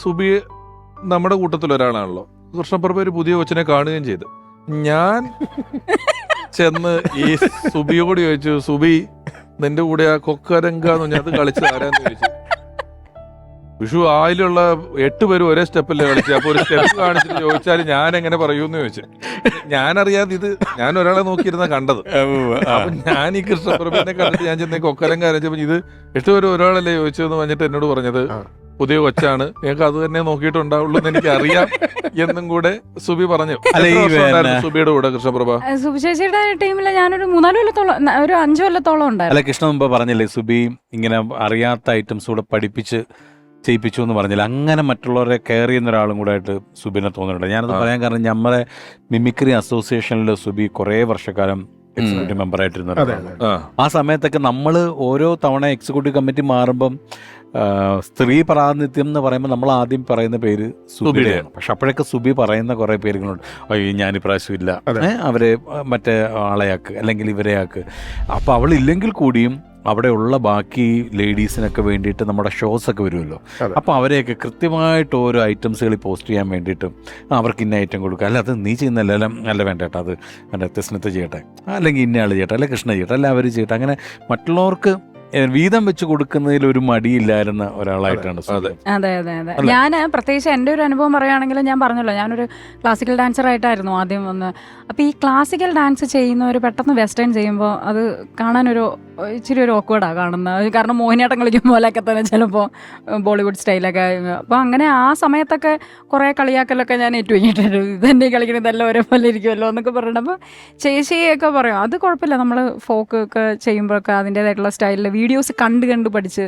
സുബി നമ്മുടെ കൂട്ടത്തിൽ ഒരാളാണല്ലോ. കൃഷ്ണപ്രഭ ഒരു പുതിയ കൊച്ചിനെ കാണുകയും ചെയ്തു. ഞാൻ ചെന്ന് ഈ സുബിയോട് ചോദിച്ചു, സുബി നിന്റെ കൂടെ ആ കൊക്കരങ്കാന്ന് പറഞ്ഞാൽ അത് കളിച്ചത് ആരാന്ന് ചോദിച്ചു. വിഷു ആയിലുള്ള 8 പേരും ഒരേ സ്റ്റെപ്പല്ലേ കളിച്ചത്. അപ്പൊ ഒരു സ്റ്റെപ്പ് കാണിച്ചിട്ട് ചോദിച്ചാൽ ഞാൻ എങ്ങനെ പറയൂന്ന് ചോദിച്ചു. ഞാനറിയാതെ ഞാൻ ഒരാളെ നോക്കിയിരുന്ന കണ്ടത്. അപ്പൊ ഞാൻ ഈ കൃഷ്ണപ്രഭനെ കണ്ടിട്ട് ഞാൻ ചെന്നേ കൊക്കരങ്ക അരച്ചപ്പോ ഇത് 8 പേരും ഒരാളല്ലേ ചോദിച്ചതെന്ന് പറഞ്ഞിട്ട് എന്നോട് പറഞ്ഞത് പുതിയ കൊച്ചാണ്, ഞങ്ങൾക്ക് അത് തന്നെ നോക്കിയിട്ടുണ്ടാവുള്ളൂ എന്ന് എനിക്ക് അറിയാം എന്നും കൂടെ സുബി പറഞ്ഞു. സുബിയുടെ കൂടെ കൃഷ്ണപ്രഭ സുബി ചേച്ചിയുടെ ടീമിൽ ഞാനൊരു 3-4 കൊല്ലത്തോളം, ഒരു 5 കൊല്ലത്തോളം ഉണ്ടായിരുന്നു. അല്ല, കൃഷ്ണ മുമ്പ് പറഞ്ഞില്ലേ സുബി ഇങ്ങനെ അറിയാത്ത ഐറ്റംസ് കൂടെ പഠിപ്പിച്ച് ചെയ്യിപ്പിച്ചു എന്ന് പറഞ്ഞില്ല. അങ്ങനെ മറ്റുള്ളവരെ കെയർ ചെയ്യുന്ന ഒരാളും കൂടെ ആയിട്ട് സുബിനെ തോന്നിയിട്ടുണ്ട്. ഞാനത് പറയാൻ കാരണം നമ്മുടെ മിമിക്രി അസോസിയേഷനിൽ സുബി കുറേ വർഷക്കാലം എക്സിക്യൂട്ടീവ് മെമ്പർ ആയിട്ടിരുന്നത്. ആ സമയത്തൊക്കെ നമ്മൾ ഓരോ തവണ എക്സിക്യൂട്ടീവ് കമ്മിറ്റി മാറുമ്പം സ്ത്രീ പ്രാതിനിധ്യം എന്ന് പറയുമ്പോൾ നമ്മൾ ആദ്യം പറയുന്ന പേര് സുബിയുടെയാണ്. പക്ഷെ അപ്പോഴൊക്കെ സുബി പറയുന്ന കുറെ പേരുകളുണ്ട്, അയ്യോ ഞാൻ ഇപ്രാവശ്യം ഇല്ല, അവരെ മറ്റേ ആളെയാക്ക് അല്ലെങ്കിൽ ഇവരെയാക്ക്. അപ്പോൾ അവളില്ലെങ്കിൽ കൂടിയും അവിടെയുള്ള ബാക്കി ലേഡീസിനൊക്കെ വേണ്ടിയിട്ട് നമ്മുടെ ഷോസ് ഒക്കെ വരുമല്ലോ. അപ്പോൾ അവരെയൊക്കെ കൃത്യമായിട്ട് ഓരോ ഐറ്റംസുകളിൽ പോസ്റ്റ് ചെയ്യാൻ വേണ്ടിയിട്ട് അവർക്ക് ഇന്ന ഐറ്റം കൊടുക്കുക, അല്ല അത് നീ ചെയ്യുന്നല്ല, അല്ല വേണ്ട കേട്ടോ അത് എൻ്റെ തെസ്നത്ത് ചെയ്യട്ടെ, അല്ലെങ്കിൽ ഇന്ന ആൾ ചെയ്യട്ടെ, അല്ലെ കൃഷ്ണ ചെയ്യട്ടെ, അല്ല അവർ ചെയ്യട്ടെ. അങ്ങനെ മറ്റുള്ളവർക്ക് വീതം വെച്ച് കൊടുക്കുന്നതിൽ ഒരു മടിയില്ലായിരുന്ന ഒരാളായിട്ടാണ്. അതെ അതെ അതെ. ഞാൻ പ്രത്യേകിച്ച് എൻ്റെ ഒരു അനുഭവം പറയുകയാണെങ്കിൽ ഞാൻ പറഞ്ഞല്ലോ ഞാനൊരു ക്ലാസിക്കൽ ഡാൻസർ ആയിട്ടായിരുന്നു ആദ്യം വന്ന്. അപ്പോൾ ഈ ക്ലാസിക്കൽ ഡാൻസ് ചെയ്യുന്നവർ പെട്ടെന്ന് വെസ്റ്റേൺ ചെയ്യുമ്പോൾ അത് കാണാനൊരു ഇച്ചിരി ഒരു ഓക്വേർഡാണ് കാണുന്നത്. കാരണം മോഹിനിയാട്ടം കളിക്കും പോലെയൊക്കെ തന്നെ ചിലപ്പോൾ ബോളിവുഡ് സ്റ്റൈലൊക്കെ. അപ്പോൾ അങ്ങനെ ആ സമയത്തൊക്കെ കുറേ കളിയാക്കലൊക്കെ ഞാൻ ഏറ്റുവങ്ങിയിട്ടുണ്ട്. ഇതെന്നെ കളിക്കുന്നത് ഇതെല്ലാം ഒരേപോലെ ഇരിക്കുമല്ലോ എന്നൊക്കെ പറഞ്ഞിട്ട്. അപ്പോൾ ചേച്ചിയൊക്കെ പറയും അത് കുഴപ്പമില്ല, നമ്മൾ ഫോക്ക് ഒക്കെ ചെയ്യുമ്പോഴൊക്കെ അതിൻ്റേതായിട്ടുള്ള സ്റ്റൈലിൽ വീഡിയോസ് കണ്ട് പഠിച്ച്.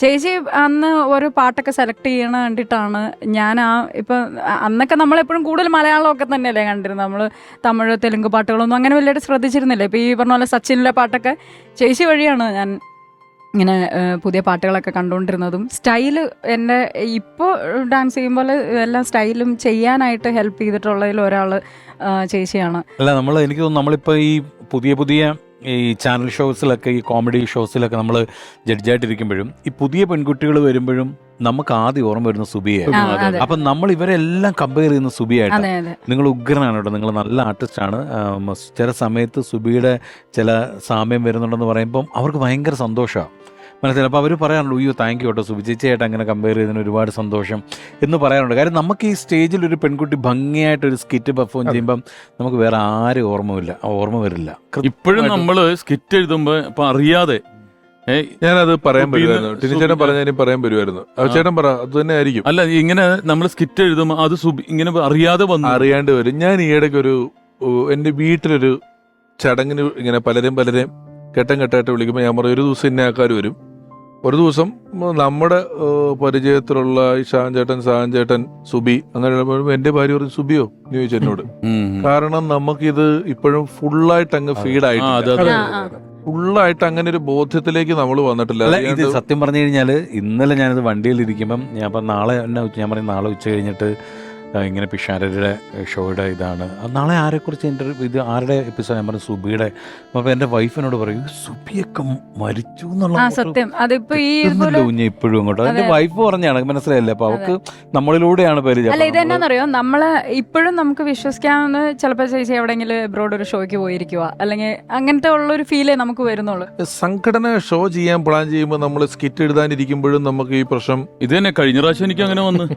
ചേച്ചി അന്ന് ഒരു പാട്ടൊക്കെ സെലക്ട് ചെയ്യണ കണ്ടിട്ടാണ് ഞാൻ ഇപ്പം അന്നൊക്കെ നമ്മളെപ്പോഴും കൂടുതൽ മലയാളമൊക്കെ തന്നെയല്ലേ കണ്ടിരുന്നത്. നമ്മൾ തമിഴ് തെലുങ്ക് പാട്ടുകളൊന്നും അങ്ങനെ വലിയ ശ്രദ്ധിച്ചിരുന്നില്ല. ഇപ്പോൾ ഈ പറഞ്ഞ പോലെ സച്ചിനിലെ പാട്ടൊക്കെ ചേച്ചി വഴിയാണ് ഞാൻ ഇങ്ങനെ പുതിയ പാട്ടുകളൊക്കെ കണ്ടുകൊണ്ടിരുന്നതും. സ്റ്റൈല് എൻ്റെ ഇപ്പോൾ ഡാൻസ് ചെയ്യുമ്പോൾ എല്ലാം സ്റ്റൈലും ചെയ്യാനായിട്ട് ഹെൽപ്പ് ചെയ്തിട്ടുള്ളതിൽ ഒരാൾ ചേച്ചിയാണ്. അല്ല എനിക്ക് തോന്നുന്നു നമ്മളിപ്പോൾ ഈ പുതിയ ഈ ചാനൽ ഷോസിലൊക്കെ ഈ കോമഡി ഷോസിലൊക്കെ നമ്മൾ ജഡ്ജായിട്ടിരിക്കുമ്പോഴും ഈ പുതിയ പെൺകുട്ടികൾ വരുമ്പോഴും നമുക്ക് ആദ്യം ഓർമ്മ വരുന്ന സുബിയായിരുന്നു. അപ്പം നമ്മൾ ഇവരെല്ലാം കമ്പയർ ചെയ്യുന്ന സുബിയായിട്ട്. നിങ്ങൾ ഉഗ്രനാണ് കേട്ടോ, നിങ്ങൾ നല്ല ആർട്ടിസ്റ്റാണ്. ചില സമയത്ത് സുബിയുടെ ചില സാമ്യം വരുന്നുണ്ടെന്ന് പറയുമ്പം അവർക്ക് ഭയങ്കര സന്തോഷമാണ് മനസ്സിലായി. അപ്പോൾ അവർ പറയാറുണ്ട്, അയ്യോ താങ്ക് യു കേട്ടോ സുബി ചേച്ചിയായിട്ട് അങ്ങനെ കമ്പയർ ചെയ്തതിന് ഒരുപാട് സന്തോഷം എന്ന് പറയാറുണ്ട്. കാര്യം നമുക്ക് ഈ സ്റ്റേജിൽ ഒരു പെൺകുട്ടി ഭംഗിയായിട്ടൊരു സ്കിറ്റ് പെർഫോം ചെയ്യുമ്പം നമുക്ക് വേറെ ആരും ഓർമ്മ വരില്ല. ഇപ്പോഴും നമ്മൾ സ്കിറ്റ് എഴുതുമ്പോൾ ഇപ്പം അറിയാതെ ഞാനത് പറയാൻ പറ്റുമായിരുന്നു. ടിനിച്ചേട്ടൻ പറഞ്ഞാൽ പറയാൻ പറ്റുമായിരുന്നു. ചേട്ടൻ പറ, അത് തന്നെ ആയിരിക്കും. അല്ല, ഇങ്ങനെ നമ്മൾ സ്കിറ്റ് എഴുതുമ്പോൾ അത് ഇങ്ങനെ അറിയാണ്ട് വരും. ഞാൻ ഈയിടയ്ക്ക് എൻ്റെ വീട്ടിലൊരു ചടങ്ങിന് ഇങ്ങനെ പലരും കെട്ടായിട്ട് വിളിക്കുമ്പോൾ ഞാൻ പറയും ഒരു ദിവസം ഇന്ന ആൾക്കാർ വരും. ഒരു ദിവസം നമ്മുടെ പരിചയത്തിലുള്ള ഈ സാഹൻ ചേട്ടൻ സുബി അങ്ങനെ എന്റെ ഭാര്യ പറഞ്ഞു സുബിയോ എന്ന് ചോദിച്ചു എന്നോട്. കാരണം നമുക്കിത് ഇപ്പോഴും ഫുള്ളായിട്ട് അങ്ങ് ഫുള്ളായിട്ട് അങ്ങനെ ഒരു ബോധ്യത്തിലേക്ക് നമ്മൾ വന്നിട്ടില്ല. ഇത് സത്യം പറഞ്ഞു കഴിഞ്ഞാൽ ഇന്നലെ ഞാനിത് വണ്ടിയിൽ ഇരിക്കുമ്പം നാളെ ഉച്ച കഴിഞ്ഞിട്ട് ഇങ്ങനെ പിഷാരരുടെ ഷോയുടെ ഇതാണ്. നാളെ ആരെക്കുറിച്ച് ഇൻ്റർവ്യൂ, ഇത് ആരുടെ എപ്പിസോഡ്? ഞാൻ പറഞ്ഞു സുബിയുടെ. അപ്പോൾ എൻ്റെ വൈഫിനോട് പറയും സുബിയൊക്കെ മരിച്ചു എന്നുള്ള സത്യം. അതിപ്പോ ഈ കുഞ്ഞ് ഇപ്പോഴും അങ്ങോട്ട് എൻ്റെ വൈഫ് പറഞ്ഞാണ്, മനസ്സിലായില്ലേ? അപ്പോൾ അവർക്ക് നമ്മളിലൂടെയാണ് പരിചയം. അല്ല, ഇത് എന്നാന്നറിയോ, നമ്മള് ഇപ്പോഴും നമുക്ക് വിശ്വസിക്കാമെന്ന് ചിലപ്പോൾ ചേച്ചി എവിടെയെങ്കിലും എബ്രോഡ് ഒരു ഷോയ്ക്ക് പോയിരിക്കുക, അല്ലെങ്കിൽ അങ്ങനത്തെ ഉള്ളൊരു ഫീലേ നമുക്ക് വരുന്നുള്ളൂ. സംഘടന ഷോ ചെയ്യാൻ പ്ലാൻ ചെയ്യുമ്പോൾ നമ്മൾ സ്കിറ്റ് എഴുതാനിരിക്കുമ്പോഴും നമുക്ക് ഈ പ്രശ്നം ഇത് തന്നെ. കഴിഞ്ഞ പ്രാവശ്യം എനിക്ക് അങ്ങനെ വന്ന്,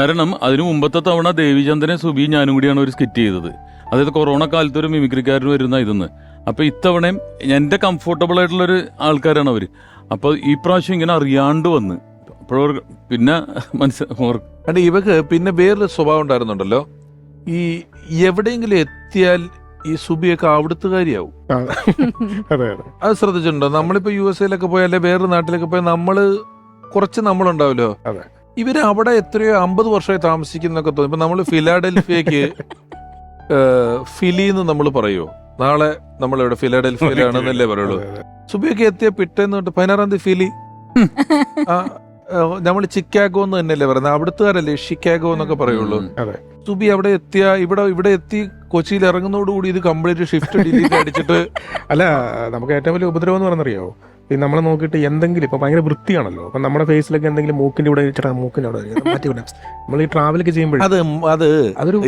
കാരണം അതിനു മുമ്പത്തെ തവണ ദേവിചന്ദ്രനെ സുബി ഞാനും കൂടിയാണ് ഒരു സ്കിറ്റ് ചെയ്തത്. അതായത് കൊറോണ കാലത്ത് ഒരു മിമിക്രിക്കാരന് വരുന്ന ഇതെന്ന്. അപ്പൊ ഇത്തവണയും എൻ്റെ കംഫർട്ടബിൾ ആയിട്ടുള്ളൊരു ആൾക്കാരാണ് അവര്. അപ്പൊ ഈ പ്രാവശ്യം ഇങ്ങനെ അറിയാണ്ട് വന്ന് അപ്പോഴ പിന്നെ മനസ്സിലാ ഇവക്ക് പിന്നെ വേറൊരു സ്വഭാവം ഉണ്ടായിരുന്നുണ്ടല്ലോ, ഈ എവിടെയെങ്കിലും എത്തിയാൽ ഈ സുബിയൊക്കെ അവിടുത്തുകാരിയാവും. അത് ശ്രദ്ധിച്ചിട്ടുണ്ടോ? നമ്മളിപ്പോ USA പോയാലേ വേറൊരു നാട്ടിലൊക്കെ പോയാൽ കുറച്ച് നമ്മളുണ്ടാവല്ലോ, ഇവര് അവിടെ എത്രയോ 50 വർഷമായി താമസിക്കുന്നൊക്കെ തോന്നി. ഇപ്പൊ നമ്മള് ഫിലാഡൽഫിയക്ക് ഫിലിന്ന് നമ്മൾ പറയുമോ? നാളെ നമ്മളിവിടെ ഫിലാഡൽഫിയയിലാണെന്നല്ലേ പറയുള്ളൂ. സുബിയൊക്കെ എത്തിയ പിറ്റേന്ന് തൊട്ട് 16-ാം തീയതി ഫിലി. നമ്മൾ ചിക്കാഗോ എന്ന് തന്നെയല്ലേ പറയുന്നത്, അവിടുത്തുകാരല്ലേ ഷിക്കാഗോ എന്നൊക്കെ പറയുള്ളൂ. സുബി അവിടെ എത്തിയ ഇവിടെ എത്തി കൊച്ചിയിൽ ഇറങ്ങുന്നതോടുകൂടി ഇത് കംപ്ലീറ്റ് ഷിഫ്റ്റ് ഡിലീറ്റ് അടിച്ചിട്ട്. അല്ല, നമുക്ക് ഏറ്റവും വലിയ ഉപദ്രവം എന്ന് പറഞ്ഞറിയോ, ഈ നമ്മളെ നോക്കിയിട്ട് എന്തെങ്കിലും ഇപ്പൊ ഭയങ്കര വൃത്തിയാണല്ലോ, അപ്പൊ നമ്മുടെ ഫേസിലൊക്കെ എന്തെങ്കിലും മൂക്കിന്റെ ഇവിടെ മൂക്കിന്റെ അവിടെ മാറ്റി വിടാം. നമ്മൾ ഈ ട്രാവലൊക്കെ ചെയ്യുമ്പോൾ അതൊരു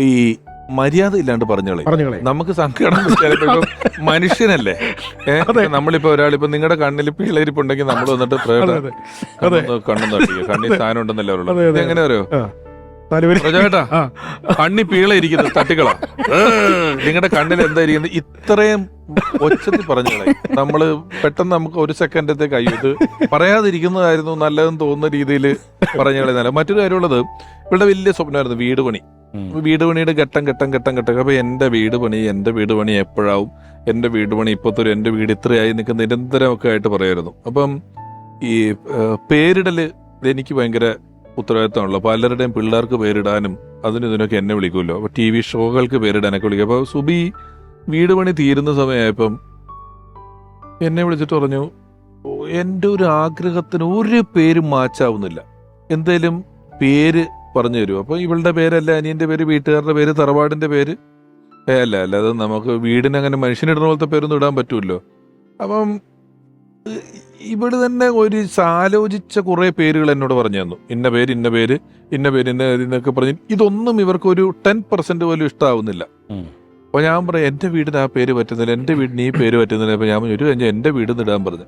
ഈ മര്യാദ ഇല്ലാണ്ട് പറഞ്ഞോളെ നമുക്ക് സങ്കടം. മനുഷ്യനല്ലേ? നമ്മളിപ്പോ ഒരാളിപ്പോ നിങ്ങളുടെ കണ്ണിൽ പിള്ളേരിപ്പുണ്ടെങ്കിൽ നമ്മൾ വന്നിട്ട് കണ്ണു തട്ടിക്കുക, കണ്ണിൽ സാധനം ഉണ്ടെന്നല്ലേ പറയുള്ളൂ. എങ്ങനെ അറിയോ ചേട്ടാ, കണ്ണി പീള ഇരിക്കുന്നത് തട്ടിക്കളാ, നിങ്ങളുടെ കണ്ണിൽ എന്തായിരിക്കുന്നത് ഇത്രയും ഒച്ചത്തിൽ പറഞ്ഞോളെ. നമ്മള് പെട്ടെന്ന് നമുക്ക് ഒരു സെക്കൻഡത്തേക്ക് അയ്യോ ഇത് പറയാതിരിക്കുന്നതായിരുന്നു നല്ലതെന്ന് തോന്നുന്ന രീതിയിൽ പറഞ്ഞോളെ. നല്ല മറ്റൊരു കാര്യമുള്ളത്, ഇവിടെ വലിയ സ്വപ്നമായിരുന്നു വീട് പണി. വീട് പണിയുടെ ഘട്ടം. അപ്പൊ എന്റെ വീട് പണി എപ്പോഴാവും, എന്റെ വീട് പണി ഇപ്പത്തൊരു, എന്റെ വീട് ഇത്രയായി നിൽക്കുന്ന നിരന്തരമൊക്കെ ആയിട്ട് പറയായിരുന്നു. അപ്പം ഈ പേരിടല് എനിക്ക് ഭയങ്കര ഉത്തരവാദിത്തമാണല്ലോ. പലരുടെയും പിള്ളേർക്ക് പേരിടാനും അതിനും ഇതിനൊക്കെ എന്നെ വിളിക്കുമല്ലോ. അപ്പൊ TV ഷോകൾക്ക് പേരിടാനൊക്കെ വിളിക്കും. അപ്പൊ സുബി വീട് പണി തീരുന്ന സമയമായപ്പം എന്നെ വിളിച്ചിട്ട് പറഞ്ഞു, എൻ്റെ ഒരു ആഗ്രഹത്തിന് ഒരു പേരും മാച്ചാവുന്നില്ല, എന്തേലും പേര് പറഞ്ഞു തരുമോ? അപ്പൊ ഇവളുടെ പേരല്ല, അനിയന്റെ പേര്, വീട്ടുകാരുടെ പേര്, തറവാടിന്റെ പേര് അല്ല അത് നമുക്ക് വീടിനങ്ങനെ മനുഷ്യനിടുന്ന പോലത്തെ പേരൊന്നും ഇടാൻ പറ്റുമല്ലോ. അപ്പം ഇവിടെ തന്നെ ഒരു ആലോചിച്ച കുറെ പേരുകൾ എന്നോട് പറഞ്ഞു തന്നു. ഇന്ന പേര് എന്നൊക്കെ പറഞ്ഞു. ഇതൊന്നും ഇവർക്ക് ഒരു 10% പോലും ഇഷ്ടമാവുന്നില്ല. അപ്പൊ ഞാൻ പറയാം, എന്റെ വീടിന് ആ പേര് പറ്റുന്നില്ല, എന്റെ വീടിന് ഈ പേര് പറ്റുന്നില്ല. അപ്പൊ ഞാൻ ഒരു കഴിഞ്ഞ എന്റെ വീടിന്ന് ഇടാൻ പറഞ്ഞു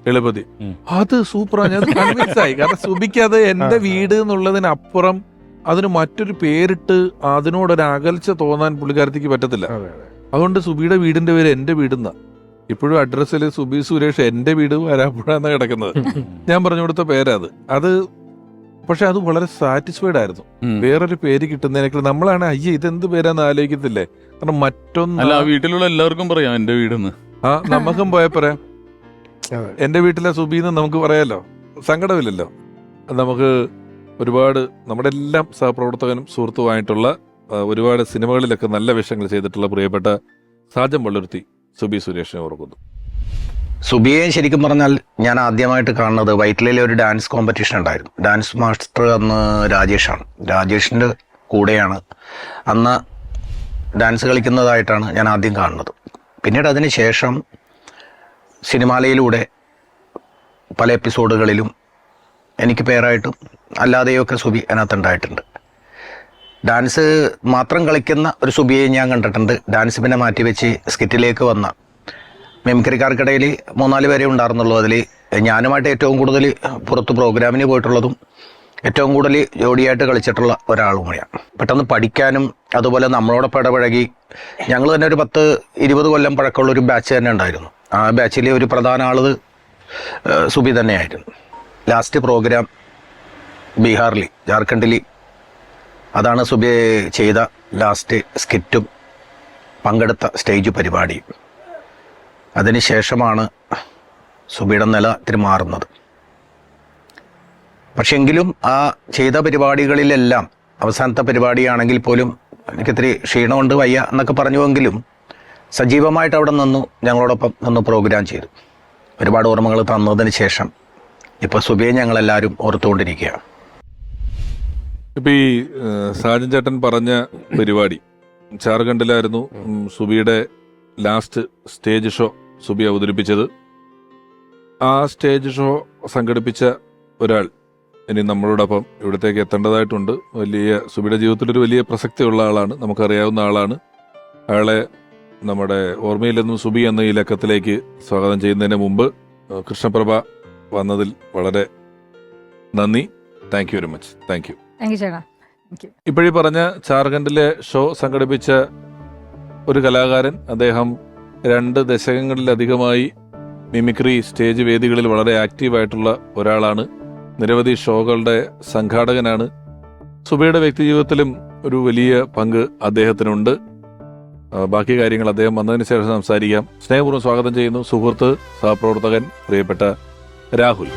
എളുപ്പതി. അത് സൂപ്പറാണ്, ഞാൻ കൺവിൻസ് ആയി. കാരണം സുബിക്ക് അത് എന്റെ വീട് എന്നുള്ളതിനപ്പുറം അതിന് മറ്റൊരു പേരിട്ട് അതിനോടൊരു അകൽച്ച തോന്നാൻ പുള്ളിക്കാരത്തേക്ക് പറ്റത്തില്ല. അതുകൊണ്ട് സുബിയുടെ വീടിന്റെ പേര് എന്റെ വീടുന്ന. ഇപ്പോഴും അഡ്രസ്സിൽ സുബി സുരേഷ് എന്റെ വീട് വരാപ്പുഴാന്ന് കിടക്കുന്നത്. ഞാൻ പറഞ്ഞു കൊടുത്ത പേരാ അത്. പക്ഷെ അത് വളരെ സാറ്റിസ്ഫൈഡ് ആയിരുന്നു. വേറൊരു പേര് കിട്ടുന്നതിനേക്കാൾ നമ്മളാണ് അയ്യേ ഇതെന്ത് പേരാന്ന് ആലോചിക്കത്തില്ലേ. കാരണം മറ്റൊന്ന് വീട്ടിലുള്ള എല്ലാവർക്കും പറയാം എന്റെ വീടെന്ന്. നമുക്കും പോയാൽ പറയാം എന്റെ വീട്ടിലെ സുബിന്ന് നമുക്ക് പറയാലോ, സങ്കടമില്ലല്ലോ. നമുക്ക് ഒരുപാട് നമ്മുടെ എല്ലാം സഹപ്രവർത്തകനും സുഹൃത്തുമായിട്ടുള്ള ഒരുപാട് സിനിമകളിലൊക്കെ നല്ല വേഷങ്ങൾ ചെയ്തിട്ടുള്ള പ്രിയപ്പെട്ട സാജൻ വള്ളുരുത്തി സുബി സുരേഷിനെ ഓർക്കുന്നു. സുബിയെ ശരിക്കും പറഞ്ഞാൽ ഞാൻ ആദ്യമായിട്ട് കാണുന്നത് വൈറ്റിലയിലെ ഒരു ഡാൻസ് കോമ്പറ്റീഷൻ ഉണ്ടായിരുന്നു. ഡാൻസ് മാസ്റ്റർ അന്ന് രാജേഷാണ്. രാജേഷിൻ്റെ കൂടെയാണ് അന്ന് ഡാൻസ് കളിക്കുന്നതായിട്ടാണ് ഞാൻ ആദ്യം കാണുന്നത്. പിന്നീട് അതിന് ശേഷം സിനിമാലയിലൂടെ പല എപ്പിസോഡുകളിലും എനിക്ക് പേരായിട്ടും അല്ലാതെയൊക്കെ സുബി അതിനകത്തുണ്ടായിട്ടുണ്ട്. ഡാൻസ് മാത്രം കളിക്കുന്ന ഒരു സുബിയെ ഞാൻ കണ്ടിട്ടുണ്ട്. ഡാൻസ് പിന്നെ മാറ്റിവെച്ച് സ്കിറ്റിലേക്ക് വന്ന മിമിക്രിക്കാർക്കിടയിൽ 3-4 പേരെ ഉണ്ടായിരുന്നുള്ളൂ. അതിൽ ഞാനുമായിട്ട് ഏറ്റവും കൂടുതൽ പുറത്ത് പ്രോഗ്രാമിന് പോയിട്ടുള്ളതും ഏറ്റവും കൂടുതൽ ജോഡിയായിട്ട് കളിച്ചിട്ടുള്ള ഒരാളും കൂടിയാണ്. പെട്ടെന്ന് പഠിക്കാനും അതുപോലെ നമ്മളോടൊപ്പം ഇടപഴകി ഞങ്ങൾ തന്നെ ഒരു 10-20 കൊല്ലം പഴക്കമുള്ളൊരു ബാച്ച് തന്നെ ഉണ്ടായിരുന്നു. ആ ബാച്ചിലെ ഒരു പ്രധാന ആൾ സുബി തന്നെയായിരുന്നു. ലാസ്റ്റ് പ്രോഗ്രാം ബീഹാറിൽ, ജാർഖണ്ഡിൽ, അതാണ് സുബി ചെയ്ത ലാസ്റ്റ് സ്കിറ്റും പങ്കെടുത്ത സ്റ്റേജ് പരിപാടിയും. അതിനുശേഷമാണ് സുബിയുടെ നില ഇത്തിരി മാറുന്നത്. പക്ഷെങ്കിലും ആ ചെയ്ത പരിപാടികളിലെല്ലാം അവസാനത്തെ പരിപാടിയാണെങ്കിൽ പോലും എനിക്കിത്തിരി ക്ഷീണമുണ്ട്, വയ്യ എന്നൊക്കെ പറഞ്ഞുവെങ്കിലും സജീവമായിട്ട് അവിടെ നിന്നു, ഞങ്ങളോടൊപ്പം നിന്ന് പ്രോഗ്രാം ചെയ്തു. ഒരുപാട് ഓർമ്മകൾ തന്നതിന് ശേഷം ഇപ്പോൾ സുബിയെ ഞങ്ങളെല്ലാവരും ഓർത്തുകൊണ്ടിരിക്കുകയാണ്. ഇപ്പൊ ഈ സാജൻ ചേട്ടൻ പറഞ്ഞ പരിപാടി ജാർഖണ്ഡിലായിരുന്നു സുബിയുടെ ലാസ്റ്റ് സ്റ്റേജ് ഷോ സുബി അവതരിപ്പിച്ചത്. ആ സ്റ്റേജ് ഷോ സംഘടിപ്പിച്ച ഒരാൾ ഇനി നമ്മളോടൊപ്പം ഇവിടത്തേക്ക് എത്തേണ്ടതായിട്ടുണ്ട്. സുബിയുടെ ജീവിതത്തിലൊരു വലിയ പ്രസക്തിയുള്ള ആളാണ്, നമുക്കറിയാവുന്ന ആളാണ്. അയാളെ നമ്മുടെ ഓർമ്മയിൽ നിന്നും സുബി എന്ന ഈ ലക്കത്തിലേക്ക് സ്വാഗതം ചെയ്യുന്നതിന് മുമ്പ് കൃഷ്ണപ്രഭ വന്നതിൽ വളരെ നന്ദി. Thank you very much. Thank you. ഇപ്പോഴീ പറഞ്ഞ ജാർഖണ്ഡിലെ ഷോ സംഘടിപ്പിച്ച ഒരു കലാകാരൻ, അദ്ദേഹം 2 ദശകങ്ങളിലധികമായി മിമിക്രി സ്റ്റേജ് വേദികളിൽ വളരെ ആക്റ്റീവായിട്ടുള്ള ഒരാളാണ്. നിരവധി ഷോകളുടെ സംഘാടകനാണ്. സുബിയുടെ വ്യക്തിജീവിതത്തിലും ഒരു വലിയ പങ്ക് അദ്ദേഹത്തിനുണ്ട്. ബാക്കി കാര്യങ്ങൾ അദ്ദേഹം വന്നതിന് ശേഷം സംസാരിക്കാം. സ്നേഹപൂർവ്വം സ്വാഗതം ചെയ്യുന്നു സുഹൃത്ത്, സഹപ്രവർത്തകൻ, പ്രിയപ്പെട്ട രാഹുൽ.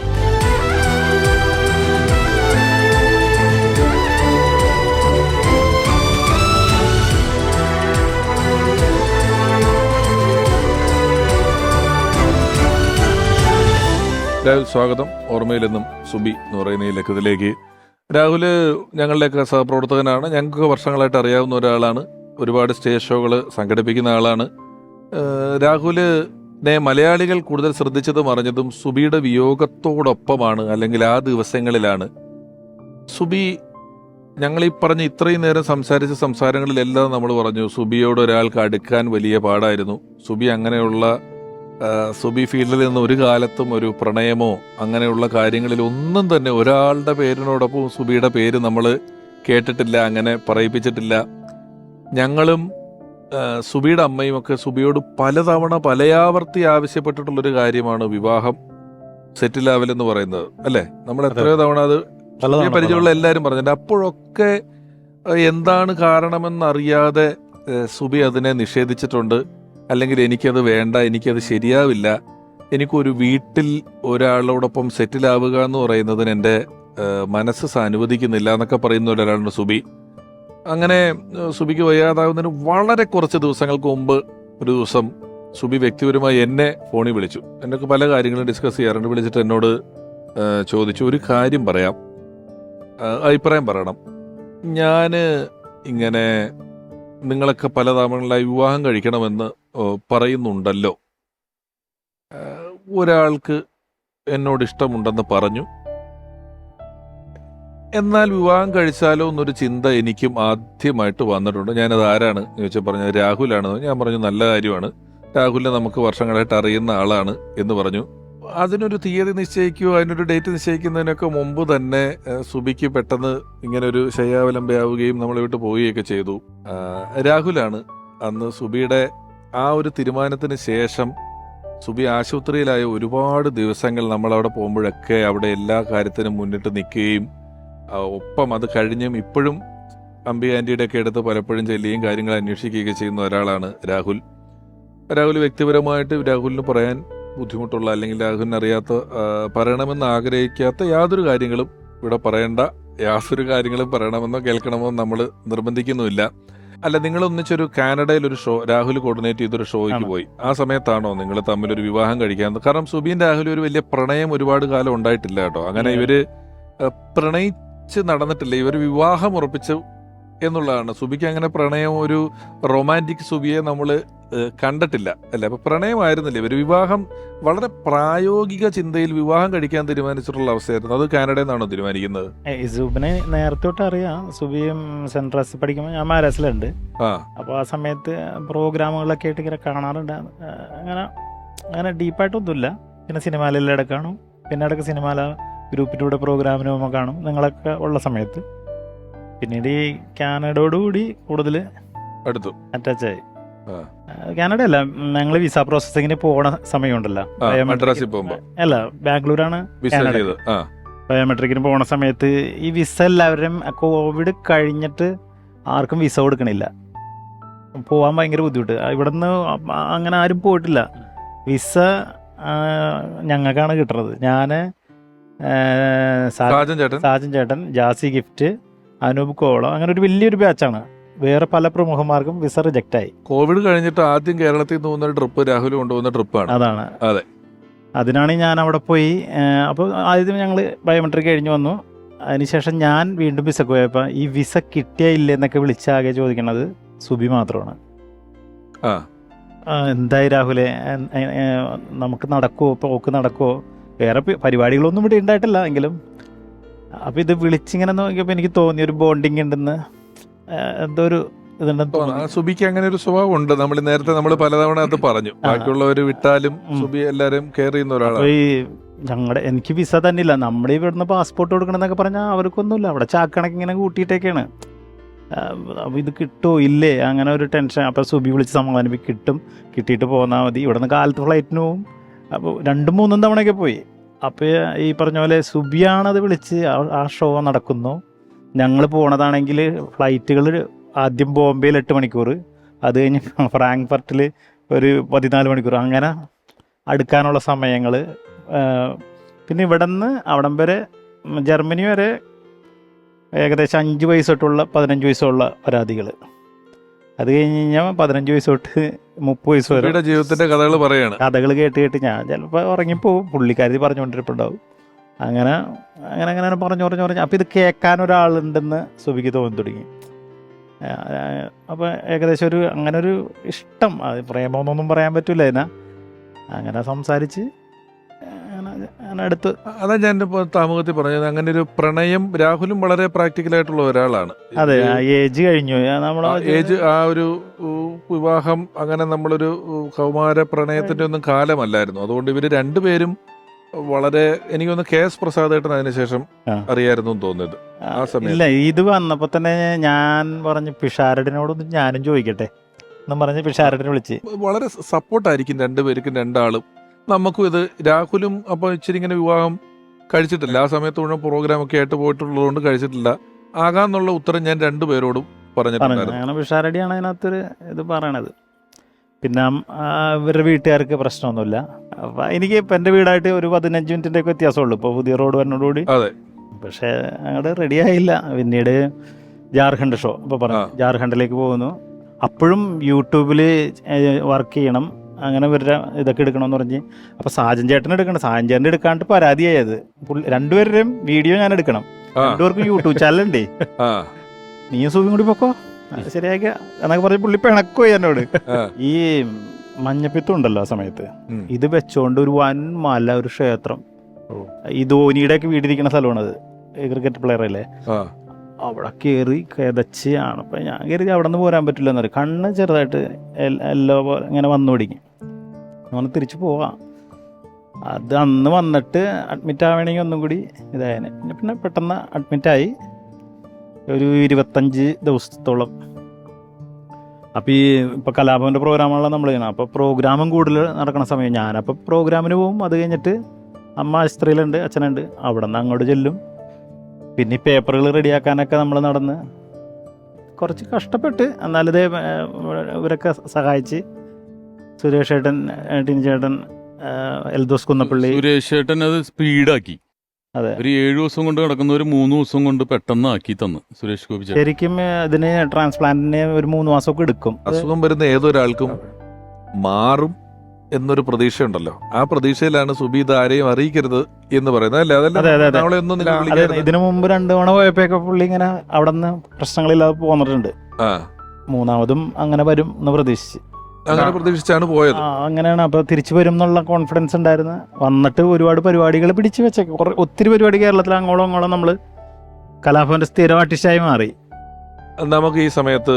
രാഹുൽ, സ്വാഗതം. ഓർമ്മയിൽ നിന്നും സുബി എന്ന് പറയുന്ന ഈ ലക്കത്തിലേക്ക്. രാഹുല് ഞങ്ങളുടെയൊക്കെ സഹപ്രവർത്തകനാണ്. ഞങ്ങൾക്ക് വർഷങ്ങളായിട്ട് അറിയാവുന്ന ഒരാളാണ്. ഒരുപാട് സ്റ്റേജ് ഷോകൾ സംഘടിപ്പിക്കുന്ന ആളാണ്. രാഹുലിനെ മലയാളികൾ കൂടുതൽ ശ്രദ്ധിച്ചതും അറിഞ്ഞതും സുബിയുടെ വിയോഗത്തോടൊപ്പമാണ്, അല്ലെങ്കിൽ ആ ദിവസങ്ങളിലാണ്. സുബി, ഞങ്ങളീ പറഞ്ഞ ഇത്രയും നേരം സംസാരിച്ച സംസാരങ്ങളിലെല്ലാം നമ്മൾ പറഞ്ഞു സുബിയോട് ഒരാൾക്ക് അടുക്കാൻ വലിയ പാടായിരുന്നു. സുബി അങ്ങനെയുള്ള സുബി ഫീൽഡിൽ നിന്ന് ഒരു കാലത്തും ഒരു പ്രണയമോ അങ്ങനെയുള്ള കാര്യങ്ങളിൽ ഒന്നും തന്നെ ഒരാളുടെ പേരിനോടൊപ്പം സുബിയുടെ പേര് നമ്മൾ കേട്ടിട്ടില്ല, അങ്ങനെ പറയിപ്പിച്ചിട്ടില്ല. ഞങ്ങളും സുബിയുടെ അമ്മയും ഒക്കെ സുബിയോട് പലതവണ പലയാവർത്തി ആവശ്യപ്പെട്ടിട്ടുള്ളൊരു കാര്യമാണ് വിവാഹം, സെറ്റിൽ എന്ന് പറയുന്നത്, അല്ലേ? നമ്മൾ എത്രയോ തവണ അത് പരിചയമുള്ള എല്ലാവരും പറഞ്ഞിട്ടുണ്ട്. അപ്പോഴൊക്കെ എന്താണ് കാരണമെന്നറിയാതെ സുബി അതിനെ നിഷേധിച്ചിട്ടുണ്ട്. അല്ലെങ്കിൽ എനിക്കത് വേണ്ട, എനിക്കത് ശരിയാവില്ല, എനിക്കൊരു വീട്ടിൽ ഒരാളോടൊപ്പം സെറ്റിലാവുക എന്ന് പറയുന്നതിന് എൻ്റെ മനസ്സ് അനുവദിക്കുന്നില്ല എന്നൊക്കെ പറയുന്ന ഒരാളാണ് സുബി. അങ്ങനെ സുബിക്ക് വയ്യാതാവുന്നതിന് വളരെ കുറച്ച് ദിവസങ്ങൾക്ക് മുമ്പ് ഒരു ദിവസം സുബി വ്യക്തിപരമായി എന്നെ ഫോണിൽ വിളിച്ചു. എന്നൊക്കെ പല കാര്യങ്ങളും ഡിസ്കസ് ചെയ്യാറുണ്ട്. വിളിച്ചിട്ട് എന്നോട് ചോദിച്ചു, ഒരു കാര്യം പറയാം, അഭിപ്രായം പറയണം. ഞാൻ ഇങ്ങനെ നിങ്ങളൊക്കെ പല തവണകളായി വിവാഹം കഴിക്കണമെന്ന് പറയുന്നുണ്ടല്ലോ, ഒരാൾക്ക് എന്നോട് ഇഷ്ടമുണ്ടെന്ന് പറഞ്ഞു, എന്നാൽ വിവാഹം കഴിച്ചാലോ എന്നൊരു ചിന്ത എനിക്കും ആദ്യമായിട്ട് വന്നിട്ടുണ്ട്. ഞാനത് ആരാണ് ചോദിച്ചാൽ പറഞ്ഞത് രാഹുലാണ്. ഞാൻ പറഞ്ഞു നല്ല കാര്യമാണ്, രാഹുലിനെ നമുക്ക് വർഷങ്ങളായിട്ട് അറിയുന്ന ആളാണ് എന്ന് പറഞ്ഞു. അതിനൊരു തീയതി നിശ്ചയിക്കുകയോ അതിനൊരു ഡേറ്റ് നിശ്ചയിക്കുന്നതിനൊക്കെ മുമ്പ് തന്നെ സുബിക്ക് പെട്ടെന്ന് ഇങ്ങനൊരു ശയ്യാവലംബയാവുകയും നമ്മളെ വിട്ട് പോവുകയൊക്കെ ചെയ്തു. രാഹുലാണ് അന്ന് സുബിയുടെ ആ ഒരു തീരുമാനത്തിന് ശേഷം സുബി ആശുപത്രിയിലായ ഒരുപാട് ദിവസങ്ങൾ നമ്മളവിടെ പോകുമ്പോഴൊക്കെ അവിടെ എല്ലാ കാര്യത്തിനും മുന്നിട്ട് നിൽക്കുകയും ഒപ്പം അത് കഴിഞ്ഞും ഇപ്പോഴും അമ്പി ആൻറ്റിയുടെ ഒക്കെ അടുത്ത് പലപ്പോഴും ചെല്ലുകയും കാര്യങ്ങൾ അന്വേഷിക്കുകയൊക്കെ ചെയ്യുന്ന ഒരാളാണ് രാഹുൽ. രാഹുൽ വ്യക്തിപരമായിട്ട് രാഹുലിന് പറയാൻ ബുദ്ധിമുട്ടുള്ള, അല്ലെങ്കിൽ രാഹുലിന് അറിയാത്ത, പറയണമെന്ന് ആഗ്രഹിക്കാത്ത യാതൊരു കാര്യങ്ങളും ഇവിടെ പറയേണ്ട, യാതൊരു കാര്യങ്ങളും പറയണമെന്നോ കേൾക്കണമെന്നോ നമ്മൾ നിർബന്ധിക്കുന്നുമില്ല. അല്ല, നിങ്ങൾ ഒന്നിച്ചൊരു കാനഡയിൽ ഒരു ഷോ രാഹുൽ കോർഡിനേറ്റ് ചെയ്തൊരു ഷോയ്ക്ക് പോയി. ആ സമയത്താണോ നിങ്ങൾ തമ്മിലൊരു വിവാഹം കഴിക്കാൻ? കാരണം സുബിയും രാഹുലും ഒരു വലിയ പ്രണയം ഒരുപാട് കാലം ഉണ്ടായിട്ടില്ല കേട്ടോ. അങ്ങനെ ഇവര് പ്രണയിച്ച് നടന്നിട്ടില്ല, ഇവർ വിവാഹം ഉറപ്പിച്ചു എന്നുള്ളതാണ്. സുബിക്ക് അങ്ങനെ പ്രണയം, ഒരു റൊമാൻറ്റിക് സുബിയെ നമ്മൾ കണ്ടിട്ടില്ല, അല്ലേ? അപ്പൊ പ്രണയമായിരുന്നില്ല, ഇവർ വിവാഹം വളരെ പ്രായോഗിക ചിന്തയിൽ വിവാഹം കഴിക്കാൻ തീരുമാനിച്ചിട്ടുള്ള അവസ്ഥയായിരുന്നു. അത് കാനഡയിൽ നിന്നാണോ തീരുമാനിക്കുന്നത്? സുബിനെ നേരത്തെ തൊട്ട് അറിയാം. സുബിയും സെൻട്രസ് പഠിക്കുമ്പോൾ ഞാൻ മാരാസിലുണ്ട്. അപ്പോൾ ആ സമയത്ത് പ്രോഗ്രാമുകളൊക്കെ ആയിട്ട് ഇങ്ങനെ കാണാറുണ്ട്. അങ്ങനെ ഡീപ്പായിട്ടൊന്നുമില്ല. പിന്നെ സിനിമയിലെല്ലാം ഇടയ്ക്ക് കാണും, പിന്നെ ഇടയ്ക്ക് സിനിമയില ഗ്രൂപ്പിലൂടെ പ്രോഗ്രാമിന് പോകുമ്പോൾ കാണും, നിങ്ങളൊക്കെ ഉള്ള സമയത്ത്. പിന്നീട് ഈ കാനഡയോടുകൂടി കൂടുതൽ അടുത്തു അറ്റാച്ചായി. കാനഡ അല്ല, ഞങ്ങൾ വിസ പ്രോസസ്സിങ്ങിന് പോണ സമയമുണ്ടല്ലോ, അല്ല ബാംഗ്ലൂരാണ് ബയോമെട്രിക്കിന് പോണ സമയത്ത് ഈ വിസ എല്ലാവരും കോവിഡ് കഴിഞ്ഞിട്ട് ആർക്കും വിസ കൊടുക്കണില്ല, പോവാൻ ഭയങ്കര ബുദ്ധിമുട്ട്. ഇവിടുന്ന് അങ്ങനെ ആരും പോയിട്ടില്ല. വിസ ഞങ്ങൾക്കാണ് കിട്ടുന്നത്. ഞാൻ, സാജൻ ചേട്ടൻ, ജാസി ഗിഫ്റ്റ്, അനൂപ് കോളം, അങ്ങനെ ഒരു വലിയൊരു ബാച്ചാണ്. വേറെ പല പ്രമുഖന്മാർക്കും വിസ റിജക്റ്റ് ആയി. കോവിഡ് കഴിഞ്ഞിട്ട് ആദ്യം കേരളത്തിൽ നിന്ന് പോകുന്ന ട്രിപ്പ് രാഹുൽ കൊണ്ടുപോകുന്ന ട്രിപ്പാണ്. അതാണ്. അതെ, അതിനാണ് ഞാൻ അവിടെ പോയി. അപ്പോൾ ആദ്യം ഞങ്ങൾ ബയോമെട്രിക് കഴിഞ്ഞ് വന്നു. അതിനുശേഷം ഞാൻ വീണ്ടും വിസക്ക് പോയപ്പോൾ ഈ വിസ കിട്ടിയ ഇല്ല എന്നൊക്കെ വിളിച്ചാകെ ചോദിക്കണത് സുബി മാത്രമാണ്. എന്തായി രാഹുലെ, നമുക്ക് നടക്കുമോ, പോക്ക് നടക്കുമോ, വേറെ പരിപാടികളൊന്നും ഇവിടെ ഉണ്ടായിട്ടില്ല എങ്കിലും. അപ്പോൾ ഇത് വിളിച്ചിങ്ങനെ നോക്കിയപ്പോൾ എനിക്ക് തോന്നി ഒരു ബോണ്ടിങ് ഉണ്ടെന്ന്, എന്തോ ഒരു ഇതുണ്ടെന്ന്. സുബിക്ക് അങ്ങനെ ഒരു സ്വഭാവം ഉണ്ട്. നേരത്തെ നമ്മൾ പലതവണ അത് പറഞ്ഞു. ബാക്കിയുള്ളവർ വിട്ടാലും സുബി എല്ലാവരും കെയർ ചെയ്യുന്ന ഒരാളാണ്. ഈ എനിക്ക് വിസ തന്നെ ഇല്ല, നമ്മുടെ ഇവിടുന്ന് പാസ്പോർട്ട് കൊടുക്കണമെന്നൊക്കെ പറഞ്ഞാൽ അവർക്കൊന്നുമില്ല. അവിടെ ചാക്കണക്ക് ഇങ്ങനെ കൂട്ടിയിട്ടൊക്കെയാണ്. അപ്പോൾ ഇത് കിട്ടുമോ ഇല്ലേ അങ്ങനെ ഒരു ടെൻഷൻ. അപ്പോൾ സുബി വിളിച്ച് സമാധാനിപ്പിക്കും, കിട്ടിയിട്ട് പോന്നാൽ മതി, ഇവിടെ നിന്ന് കാലത്ത് ഫ്ലൈറ്റിന് പോവും. അപ്പോൾ 2-3 തവണയൊക്കെ പോയി. അപ്പോൾ ഈ പറഞ്ഞ പോലെ സുബിയാണത് വിളിച്ച് ആ ഷോ നടക്കുന്നു. ഞങ്ങൾ പോണതാണെങ്കിൽ ഫ്ലൈറ്റുകൾ ആദ്യം ബോംബെയിൽ 8 മണിക്കൂർ, അത് കഴിഞ്ഞ് ഫ്രാങ്ക്ഫർട്ടിൽ ഒരു 14 മണിക്കൂർ, അങ്ങനെ അടുക്കാനുള്ള സമയങ്ങൾ. പിന്നെ ഇവിടെ നിന്ന് അവിടം വരെ ജർമ്മനി വരെ ഏകദേശം 5 വയസ്സ് തൊട്ടുള്ള 15 വയസ്സുള്ള പരാതികൾ. അത് കഴിഞ്ഞ് കഴിഞ്ഞാൽ 15 വയസ്സ് തൊട്ട് 30 വയസ്സ് വരെ ജീവിതത്തിന്റെ കഥകൾ കേട്ട് ഞാൻ ചിലപ്പോൾ ഉറങ്ങിപ്പോവും. പുള്ളിക്കാരി പറഞ്ഞുകൊണ്ടിരിപ്പുണ്ടാവും. അങ്ങനെ പറഞ്ഞു. അപ്പോൾ ഇത് കേൾക്കാൻ ഒരാളുണ്ടെന്ന് സുബിക്ക് തോന്നി തുടങ്ങി. അപ്പോൾ ഏകദേശം അങ്ങനെ ഒരു ഇഷ്ടം, അത് പ്രേമമൊന്നും പറയാൻ പറ്റില്ല അതിനാ. അങ്ങനെ സംസാരിച്ച് അടുത്ത് അതാ ഞാൻ താമുഖത്തിൽ പറഞ്ഞത്. അങ്ങനെ ഒരു പ്രണയം, രാഹുലും വളരെ പ്രാക്ടിക്കലായിട്ടുള്ള ഒരാളാണ്. അതെ, ഏജ് കഴിഞ്ഞു ഏജ്, ആ ഒരു വിവാഹം അങ്ങനെ നമ്മളൊരു കൗമാര പ്രണയത്തിന്റെ ഒന്നും കാലമല്ലായിരുന്നു. അതുകൊണ്ട് ഇവര് രണ്ടുപേരും വളരെ, എനിക്കൊന്ന് KS പ്രസാദേട്ടൻ അതിനുശേഷം അറിയായിരുന്നു തോന്നുന്നത് ആ സമയം. ഇല്ല, ഇത് വന്നപ്പോ തന്നെ ഞാൻ പറഞ്ഞു പിഷാരടിനോടൊന്ന് ഞാനും ചോദിക്കട്ടെ എന്നും പറഞ്ഞ് പിഷാരടിനെ വിളിച്ച്. വളരെ സപ്പോർട്ടായിരിക്കും രണ്ടുപേർക്കും, രണ്ടാളും. നമുക്കും ഇത് രാഹുലും അപ്പോൾ ഇച്ചിരി ഇങ്ങനെ വിവാഹം കഴിച്ചിട്ടില്ല, ആ സമയത്ത് മുഴുവൻ പ്രോഗ്രാമൊക്കെ ആയിട്ട് പോയിട്ടുള്ളതുകൊണ്ട് കഴിച്ചിട്ടില്ല. ആകാന്നുള്ള ഉത്തരം ഞാൻ രണ്ടുപേരോടും പറഞ്ഞിട്ടുണ്ടായിരുന്നു. പിഷാരടിയാണ് അതിനകത്തൊരു ഇത് പറയണത്. പിന്നെ ഇവരുടെ വീട്ടുകാർക്ക് പ്രശ്നമൊന്നുമില്ല. അപ്പം എനിക്ക് ഇപ്പം എൻ്റെ വീടായിട്ട് ഒരു 15 മിനിറ്റിൻ്റെ ഒക്കെ വ്യത്യാസമുള്ളൂ ഇപ്പോൾ പുതിയ റോഡ് വരുന്നതോടുകൂടി. അതെ, പക്ഷേ അങ്ങോട്ട് റെഡി ആയില്ല. പിന്നീട് ജാർഖണ്ഡ് ഷോ ഇപ്പോൾ പറഞ്ഞു, ജാർഖണ്ഡിലേക്ക് പോകുന്നു. അപ്പോഴും യൂട്യൂബിൽ വർക്ക് ചെയ്യണം, അങ്ങനെ ഇവരുടെ ഇതൊക്കെ എടുക്കണമെന്ന് പറഞ്ഞ്. അപ്പോൾ സാജൻ ചേട്ടൻ എടുക്കണം, സാജൻ ചേട്ടൻ എടുക്കാണ്ട് പരാതിയായത്. രണ്ടുപേരുടെയും വീഡിയോ ഞാൻ എടുക്കണം, രണ്ടുപേർക്കും യൂട്യൂബ് ചാനലുണ്ടേ. നീയും സുഖം കൂടി പൊക്കോ ശരിയാക്കുക എന്നൊക്കെ പറഞ്ഞ് പുള്ളി പിണക്കോയി എന്നോട്. ഈ മഞ്ഞപ്പിത്തം ഉണ്ടല്ലോ ആ സമയത്ത്, ഇത് വെച്ചോണ്ട് ഒരു വൻ മല, ഒരു ക്ഷേത്രം, ഈ ധോനിയുടെ ഒക്കെ വീടിരിക്കുന്ന സ്ഥലമാണത്, ക്രിക്കറ്റ് പ്ലെയർ അല്ലേ, അവിടെ കയറി കിതച്ച് ആണ്. അപ്പം ഞാൻ കരുതി അവിടെ നിന്ന് പോരാൻ പറ്റില്ല എന്നറിയാം. കണ്ണ് ചെറുതായിട്ട് എല്ലോ ഇങ്ങനെ വന്നു തുടങ്ങി. അങ്ങനെ തിരിച്ചു പോവാം. അത് അന്ന് വന്നിട്ട് അഡ്മിറ്റ് ആവണമെങ്കിൽ ഒന്നും കൂടി ഇതായനെ. പിന്നെ പെട്ടെന്ന് അഡ്മിറ്റായി ഒരു 25 ദിവസത്തോളം. അപ്പോൾ ഈ ഇപ്പോൾ കലാഭവൻ്റെ പ്രോഗ്രാമുകളാണ് നമ്മൾ ചെയ്യണം. അപ്പോൾ പ്രോഗ്രാമും കൂടുതൽ നടക്കുന്ന സമയം ഞാനപ്പോൾ പ്രോഗ്രാമിന് പോവും. അത് കഴിഞ്ഞിട്ട് അമ്മ ആശുപത്രിയിലുണ്ട്, അച്ഛനുണ്ട്, അവിടെ നിന്ന് അങ്ങോട്ട് ചെല്ലും. പിന്നെ ഈ പേപ്പറുകൾ റെഡിയാക്കാനൊക്കെ നമ്മൾ നടന്ന് കുറച്ച് കഷ്ടപ്പെട്ട്, എന്നാലിതേ ഇവരൊക്കെ സഹായിച്ച്. സുരേഷ് ഏട്ടൻ, ടിനി ചേട്ടൻ, എൽദോസ് കുന്നപ്പള്ളി. സുരേഷ് ഏട്ടൻ അത് സ്പീഡാക്കി. അതെ, ഒരു 7 ദിവസം കൊണ്ട് കിടക്കുന്ന ഒരു 3 ദിവസം കൊണ്ട് പെട്ടെന്ന് ആക്കി തന്നു സുരേഷ് ഗോപി. ശരിക്കും ഇതിന് ട്രാൻസ്പ്ലാന്റിന് ഒരു 3 മാസമൊക്കെ എടുക്കും. അസുഖം വരുന്ന ഏതൊരാൾക്കും മാറും എന്നൊരു പ്രതീക്ഷയുണ്ടല്ലോ, ആ പ്രതീക്ഷയിലാണ് സുബി ഇത് ആരെയും അറിയിക്കരുത് എന്ന് പറയുന്നത് അല്ലേ? അതല്ല, ഇതിനു മുമ്പ് 2 തവണ പോയപ്പോഴൊക്കെ പുള്ളി ഇങ്ങനെ അവിടെ നിന്ന് പ്രശ്നങ്ങളില്ലാതെ പോന്നിട്ടുണ്ട്. 3-മതും അങ്ങനെ വരും എന്ന് പ്രതീക്ഷിച്ച്, അങ്ങനെ പ്രതീക്ഷിച്ചാണ് പോയത്. അങ്ങനെയാണ്. അപ്പോൾ തിരിച്ചു വരും എന്നുള്ള കോൺഫിഡൻസ് ഉണ്ടായിരുന്നു. വന്നിട്ട് ഒരുപാട് പരിപാടികൾ പിടിച്ചു വെച്ചേക്കും, ഒത്തിരി പരിപാടി കേരളത്തിൽ അങ്ങോളം അങ്ങോളം നമ്മൾ കലാഭവന്റെ സ്ഥിരം ആർട്ടിസ്റ്റായി മാറി. നമുക്ക് ഈ സമയത്ത്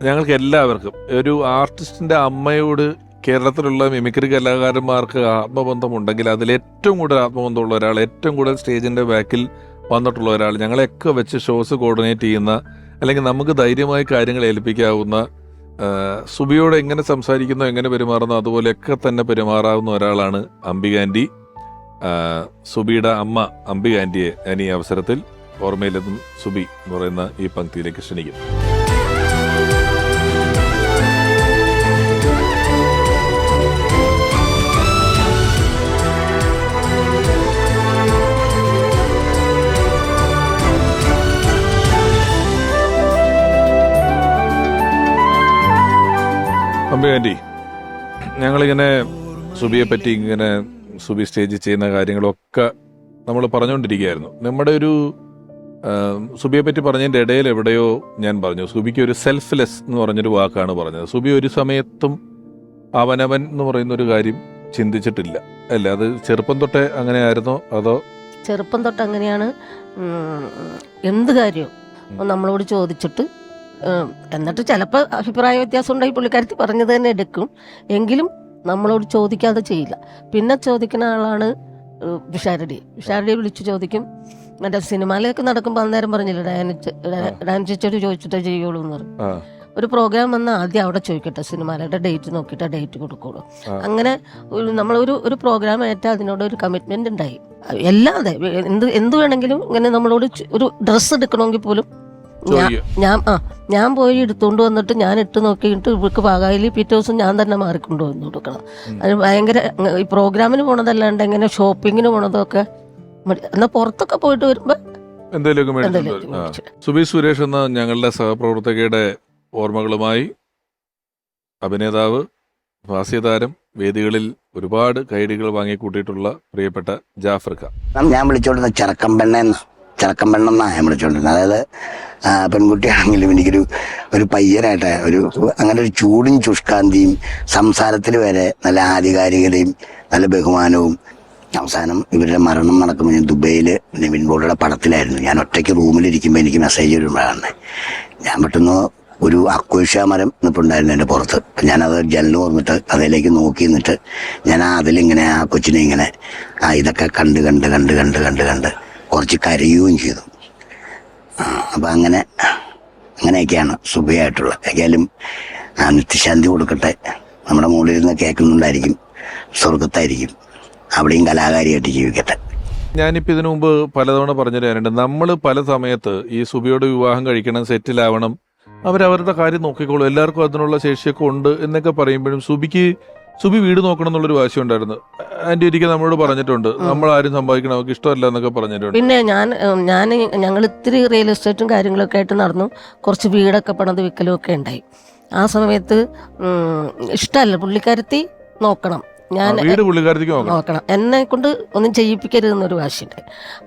ഞങ്ങൾക്ക് എല്ലാവർക്കും ഒരു ആർട്ടിസ്റ്റിന്റെ അമ്മയോട് കേരളത്തിലുള്ള മിമിക്രി കലാകാരന്മാർക്ക് ആത്മബന്ധമുണ്ടെങ്കിൽ അതിൽ ഏറ്റവും കൂടുതൽ ആത്മബന്ധമുള്ള ഒരാൾ, ഏറ്റവും കൂടുതൽ സ്റ്റേജിന്റെ ബാക്കിൽ വന്നിട്ടുള്ള ഒരാൾ, ഞങ്ങളെയൊക്കെ വെച്ച് ഷോസ് കോർഡിനേറ്റ് ചെയ്യുന്ന, അല്ലെങ്കിൽ നമുക്ക് ധൈര്യമായി കാര്യങ്ങൾ ഏൽപ്പിക്കാവുന്ന, സുബിയോട് എങ്ങനെ സംസാരിക്കുന്നോ എങ്ങനെ പെരുമാറുന്നോ അതുപോലെയൊക്കെ തന്നെ പെരുമാറാവുന്ന ഒരാളാണ് അംബിക ആൻറ്റി. സുബിയുടെ അമ്മ അംബിക ആൻറ്റിയെ ഞാൻ ഈ അവസരത്തിൽ ഓർമ്മയിലെത്തും സുബി എന്ന് പറയുന്ന ഈ പങ്ക്തിയിലേക്ക് ക്ഷണിക്കുന്നു. അംബിക ആൻറ്റി, ഞങ്ങളിങ്ങനെ സുബിയെ പറ്റി ഇങ്ങനെ സുബി സ്റ്റേജിൽ ചെയ്യുന്ന കാര്യങ്ങളൊക്കെ നമ്മൾ പറഞ്ഞുകൊണ്ടിരിക്കുകയായിരുന്നു. നമ്മുടെ ഒരു സുബിയെ പറ്റി പറഞ്ഞതിൻ്റെ ഇടയിൽ എവിടെയോ ഞാൻ പറഞ്ഞു, സുബിക്ക് ഒരു സെൽഫ്ലെസ് എന്ന് പറഞ്ഞൊരു വാക്കാണ് പറഞ്ഞത്. സുബി ഒരു സമയത്തും അവനവൻ എന്ന് പറയുന്ന ഒരു കാര്യം ചിന്തിച്ചിട്ടില്ല അല്ലേ? അത് ചെറുപ്പം തൊട്ടേ അങ്ങനെ ആയിരുന്നോ അതോ? ചെറുപ്പം തൊട്ട് അങ്ങനെയാണ്. എന്ത് കാര്യവും നമ്മളോട് ചോദിച്ചിട്ട്, എന്നിട്ട് ചിലപ്പോൾ അഭിപ്രായ വ്യത്യാസം ഉണ്ടായി പുള്ളിക്കാരത്തി പറഞ്ഞത് തന്നെ എടുക്കും, എങ്കിലും നമ്മളോട് ചോദിക്കാതെ ചെയ്യില്ല. പിന്നെ ചോദിക്കുന്ന ആളാണ് വിഷാരടിയെ വിളിച്ച് ചോദിക്കും. മറ്റേ സിനിമയിലൊക്കെ നടക്കുമ്പോൾ അന്നേരം പറഞ്ഞില്ല, ഡാൻസിച്ചോട് ചോദിച്ചിട്ടേ ചെയ്യുള്ളൂ എന്ന് പറഞ്ഞു. ഒരു പ്രോഗ്രാം വന്നാൽ ആദ്യം അവിടെ ചോദിക്കട്ടെ, സിനിമയുടെ ഡേറ്റ് നോക്കിയിട്ട് ഡേറ്റ് കൊടുക്കുള്ളൂ. അങ്ങനെ നമ്മളൊരു പ്രോഗ്രാം ഏറ്റാൽ അതിനോട് ഒരു കമ്മിറ്റ്മെന്റ് ഉണ്ടായി. അല്ലാതെ എന്ത് വേണമെങ്കിലും ഇങ്ങനെ നമ്മളോട് ഒരു ഡ്രസ്സ് എടുക്കണമെങ്കിൽ പോലും ഞാൻ പോയി എടുത്തുകൊണ്ട് വന്നിട്ട് ഞാൻ ഇട്ട് നോക്കിയിട്ട് ഇവർക്ക് പാകായിൽ പിറ്റേ ദിവസം ഞാൻ തന്നെ മാറിക്കൊണ്ട് വന്നു കൊടുക്കണം. അത് ഭയങ്കര ഈ പ്രോഗ്രാമിന് പോണതല്ലാണ്ട് എങ്ങനെ ഷോപ്പിങ്ങിന് പോണതൊക്കെ എന്നാൽ പുറത്തൊക്കെ പോയിട്ട് വരുമ്പോ എന്തെങ്കിലുമൊക്കെ. സുബി സുരേഷ് എന്ന ഞങ്ങളുടെ സഹപ്രവർത്തകയുടെ ഓർമ്മകളുമായി അഭിനേതാവ്, ഹാസ്യതാരം, വേദികളിൽ ഒരുപാട് കൈഡികൾ വാങ്ങിക്കൂട്ടിയിട്ടുള്ള പ്രിയപ്പെട്ട ജാഫർ ഖാൻ. ഞാൻ വിളിച്ചോണ്ടിരുന്ന ചെറുക്കമ്പെണ്ണെന്നാണ് ഞാൻ വിളിച്ചോണ്ടിരുന്നത്. അതായത് പെൺകുട്ടിയാണെങ്കിലും എനിക്കൊരു പയ്യനായിട്ട് അങ്ങനെ ഒരു ചൂടും ശുഷ്കാന്തിയും, സംസാരത്തിൽ വരെ നല്ല ആധികാരികതയും നല്ല ബഹുമാനവും. അവസാനം ഇവരുടെ മരണം നടക്കുമ്പോൾ ഞാൻ ദുബൈയിൽ നിവിൻ പോളിയുടെ പടത്തിലായിരുന്നു. ഞാൻ ഒറ്റയ്ക്ക് റൂമിലിരിക്കുമ്പോൾ എനിക്ക് മെസ്സേജ് വരുമ്പോഴാണ് ഞാൻ പെട്ടെന്ന് ഒരു അക്വേഷ്യ മരം നിൽപ്പുണ്ടായിരുന്നു എൻ്റെ പുറത്ത്. ഞാനത് ജനൽ തുറന്നിട്ട് അതിലേക്ക് നോക്കി നിന്നിട്ട് ഞാൻ അതിലിങ്ങനെ ആ കൊച്ചിനെ ഇങ്ങനെ ഇതൊക്കെ കണ്ട് കണ്ട് കണ്ട് കണ്ട് കണ്ട് കണ്ട് കുറച്ച് കരയുകയും ചെയ്തു. അപ്പം അങ്ങനെയൊക്കെയാണ് സുബിയായിട്ടുള്ള. ഏതായാലും നിത്യശാന്തി കൊടുക്കട്ടെ. നമ്മുടെ മുകളിൽ നിന്ന് കേൾക്കുന്നുണ്ടായിരിക്കും, സ്വർഗത്തായിരിക്കും, അവിടെയും കലാകാരിയായിട്ട് ജീവിക്കട്ടെ. ഞാനിപ്പോൾ ഇതിനു മുമ്പ് പലതവണ പറഞ്ഞു തരാറുണ്ട്, നമ്മൾ പല സമയത്ത് ഈ സുബിയോട് വിവാഹം കഴിക്കണം, സെറ്റിലാവണം, അവരവരുടെ കാര്യം നോക്കിക്കോളൂ, എല്ലാവർക്കും അതിനുള്ള ശേഷിയൊക്കെ ഉണ്ട് എന്നൊക്കെ പറയുമ്പോഴും സുബി വീട് നോക്കണം എന്നുള്ളൊരു വാശി ഉണ്ടായിരുന്നു. ആന്റി ഒരിക്കൽ നമ്മളോട് പറഞ്ഞിട്ടുണ്ട്, നമ്മൾ ആരും സമ്പാദിക്കണം അവർക്ക് ഇഷ്ടമല്ല എന്നൊക്കെ പറഞ്ഞിട്ടുണ്ട്. പിന്നെ ഞങ്ങൾ ഇത്തിരി റിയൽ എസ്റ്റേറ്റും കാര്യങ്ങളൊക്കെ ആയിട്ട് നടന്നു. കുറച്ച് വീടൊക്കെ പണിത് വിൽക്കലും ഒക്കെ ഉണ്ടായി. ആ സമയത്ത് ഇഷ്ടമല്ല, പുള്ളിക്കാരത്തി നോക്കണം, ഞാൻ നോക്കണം, എന്നെ കൊണ്ട് ഒന്നും ചെയ്യിപ്പിക്കരുതെന്നൊരു വാശിയുണ്ട്.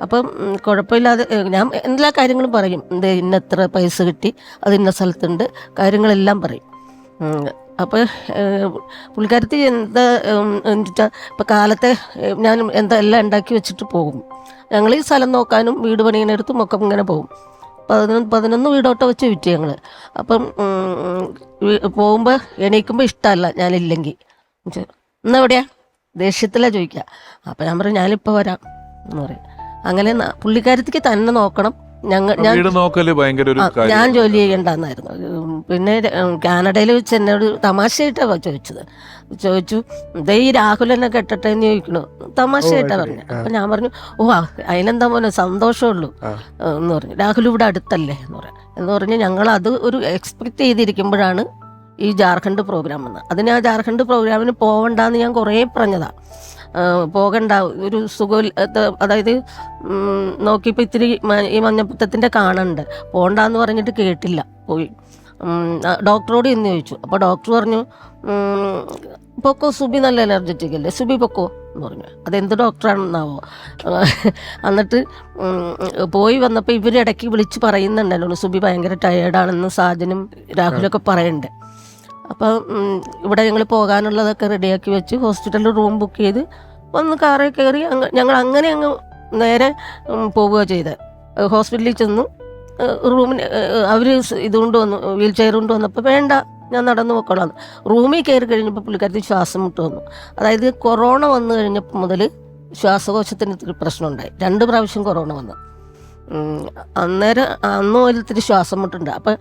അപ്പം കുഴപ്പമില്ലാതെ ഞാൻ എല്ലാ കാര്യങ്ങളും പറയും. ഇന്ന എത്ര പൈസ കിട്ടി, അത് ഇന്ന സ്ഥലത്തുണ്ട്, കാര്യങ്ങളെല്ലാം പറയും. അപ്പോൾ പുള്ളിക്കാരത്തി എന്താ വെച്ചാൽ ഇപ്പം കാലത്തെ ഞാൻ എല്ലാം ഉണ്ടാക്കി വെച്ചിട്ട് പോകും. ഞങ്ങൾ ഈ സ്ഥലം നോക്കാനും വീട് പണിയിനടുത്തും ഒക്കെ ഇങ്ങനെ പോകും. 11 വീടോട്ടം വെച്ച് വിറ്റ് ഞങ്ങൾ. അപ്പം പോകുമ്പോൾ എണീക്കുമ്പോൾ ഇഷ്ടമല്ല ഞാനില്ലെങ്കിൽ. ഇന്നെവിടെയാ ദേഷ്യത്തിലാണ് ചോദിക്കുക. അപ്പം ഞാൻ പറയും ഞാനിപ്പോൾ വരാം എന്ന് പറയും. അങ്ങനെ പുള്ളിക്കാരത്തിക്ക് തന്നെ നോക്കണം. ഞാൻ ജോലി ചെയ്യണ്ടെന്നായിരുന്നു. പിന്നെ കാനഡയിൽ വെച്ച് എന്നോട് തമാശയായിട്ടാണ് ചോദിച്ചു ഈ രാഹുലനെ കെട്ടട്ടെ എന്ന് ചോദിക്കണു. തമാശയായിട്ടാണ് പറഞ്ഞു. അപ്പം ഞാൻ പറഞ്ഞു അതിനെന്താ പോലെ സന്തോഷമുള്ളൂ എന്ന് പറഞ്ഞു. രാഹുൽ ഇവിടെ അടുത്തല്ലേ എന്ന് പറഞ്ഞ് ഞങ്ങൾ അത് ഒരു എക്സ്പെക്ട് ചെയ്തിരിക്കുമ്പോഴാണ് ഈ ജാർഖണ്ഡ് പ്രോഗ്രാം വന്നത്. അതിന് ആ ജാർഖണ്ഡ് പ്രോഗ്രാമിന് പോകണ്ടെന്ന് ഞാൻ കുറേ പറഞ്ഞതാണ്. പോകണ്ട, ഒരു സുഖമില്ലാത്ത, അതായത് നോക്കിയപ്പോൾ ഇത്തിരി ഈ മഞ്ഞപ്പിത്തത്തിൻ്റെ കാണുന്നുണ്ട്, പോകണ്ടെന്ന് പറഞ്ഞിട്ട് കേട്ടില്ല, പോയി. ഡോക്ടറോട് എന്ന് ചോദിച്ചു. അപ്പോൾ ഡോക്ടർ പറഞ്ഞു പൊക്കോ, സുബി നല്ല എനർജറ്റിക് അല്ലേ, സുബി പൊക്കോ എന്ന് പറഞ്ഞു. അതെന്ത് ഡോക്ടറാണെന്നാവോ. എന്നിട്ട് പോയി വന്നപ്പോൾ ഇവരിടയ്ക്ക് വിളിച്ച് പറയുന്നുണ്ടല്ലോ സുബി ഭയങ്കര ടയേർഡാണെന്ന് സാജനും രാഹുലൊക്കെ പറയുന്നുണ്ട്. അപ്പം ഇവിടെ ഞങ്ങൾ പോകാനുള്ളതൊക്കെ റെഡിയാക്കി വെച്ച് ഹോസ്പിറ്റലിൽ റൂം ബുക്ക് ചെയ്ത് വന്ന് കാറിൽ കയറി ഞങ്ങൾ അങ്ങനെ അങ്ങ് നേരെ പോവുക ചെയ്തത്. ഹോസ്പിറ്റലിൽ ചെന്നു, റൂമിന് അവർ ഇതുകൊണ്ട് വന്നു, വീൽ ചെയർ കൊണ്ട് വന്നപ്പോൾ വേണ്ട ഞാൻ നടന്നു പോയിക്കോളാം. റൂമിൽ കയറി കഴിഞ്ഞപ്പോൾ പുള്ളിക്കാരത്തി ശ്വാസം മുട്ട് വന്നു. അതായത് കൊറോണ വന്നു കഴിഞ്ഞപ്പോൾ മുതൽ ശ്വാസകോശത്തിന് ഇത്തിരി പ്രശ്നമുണ്ടായി. 2 പ്രാവശ്യം കൊറോണ വന്നു. അന്ന് ഒരിത്തിരി ശ്വാസം മുട്ടുണ്ട്. അപ്പം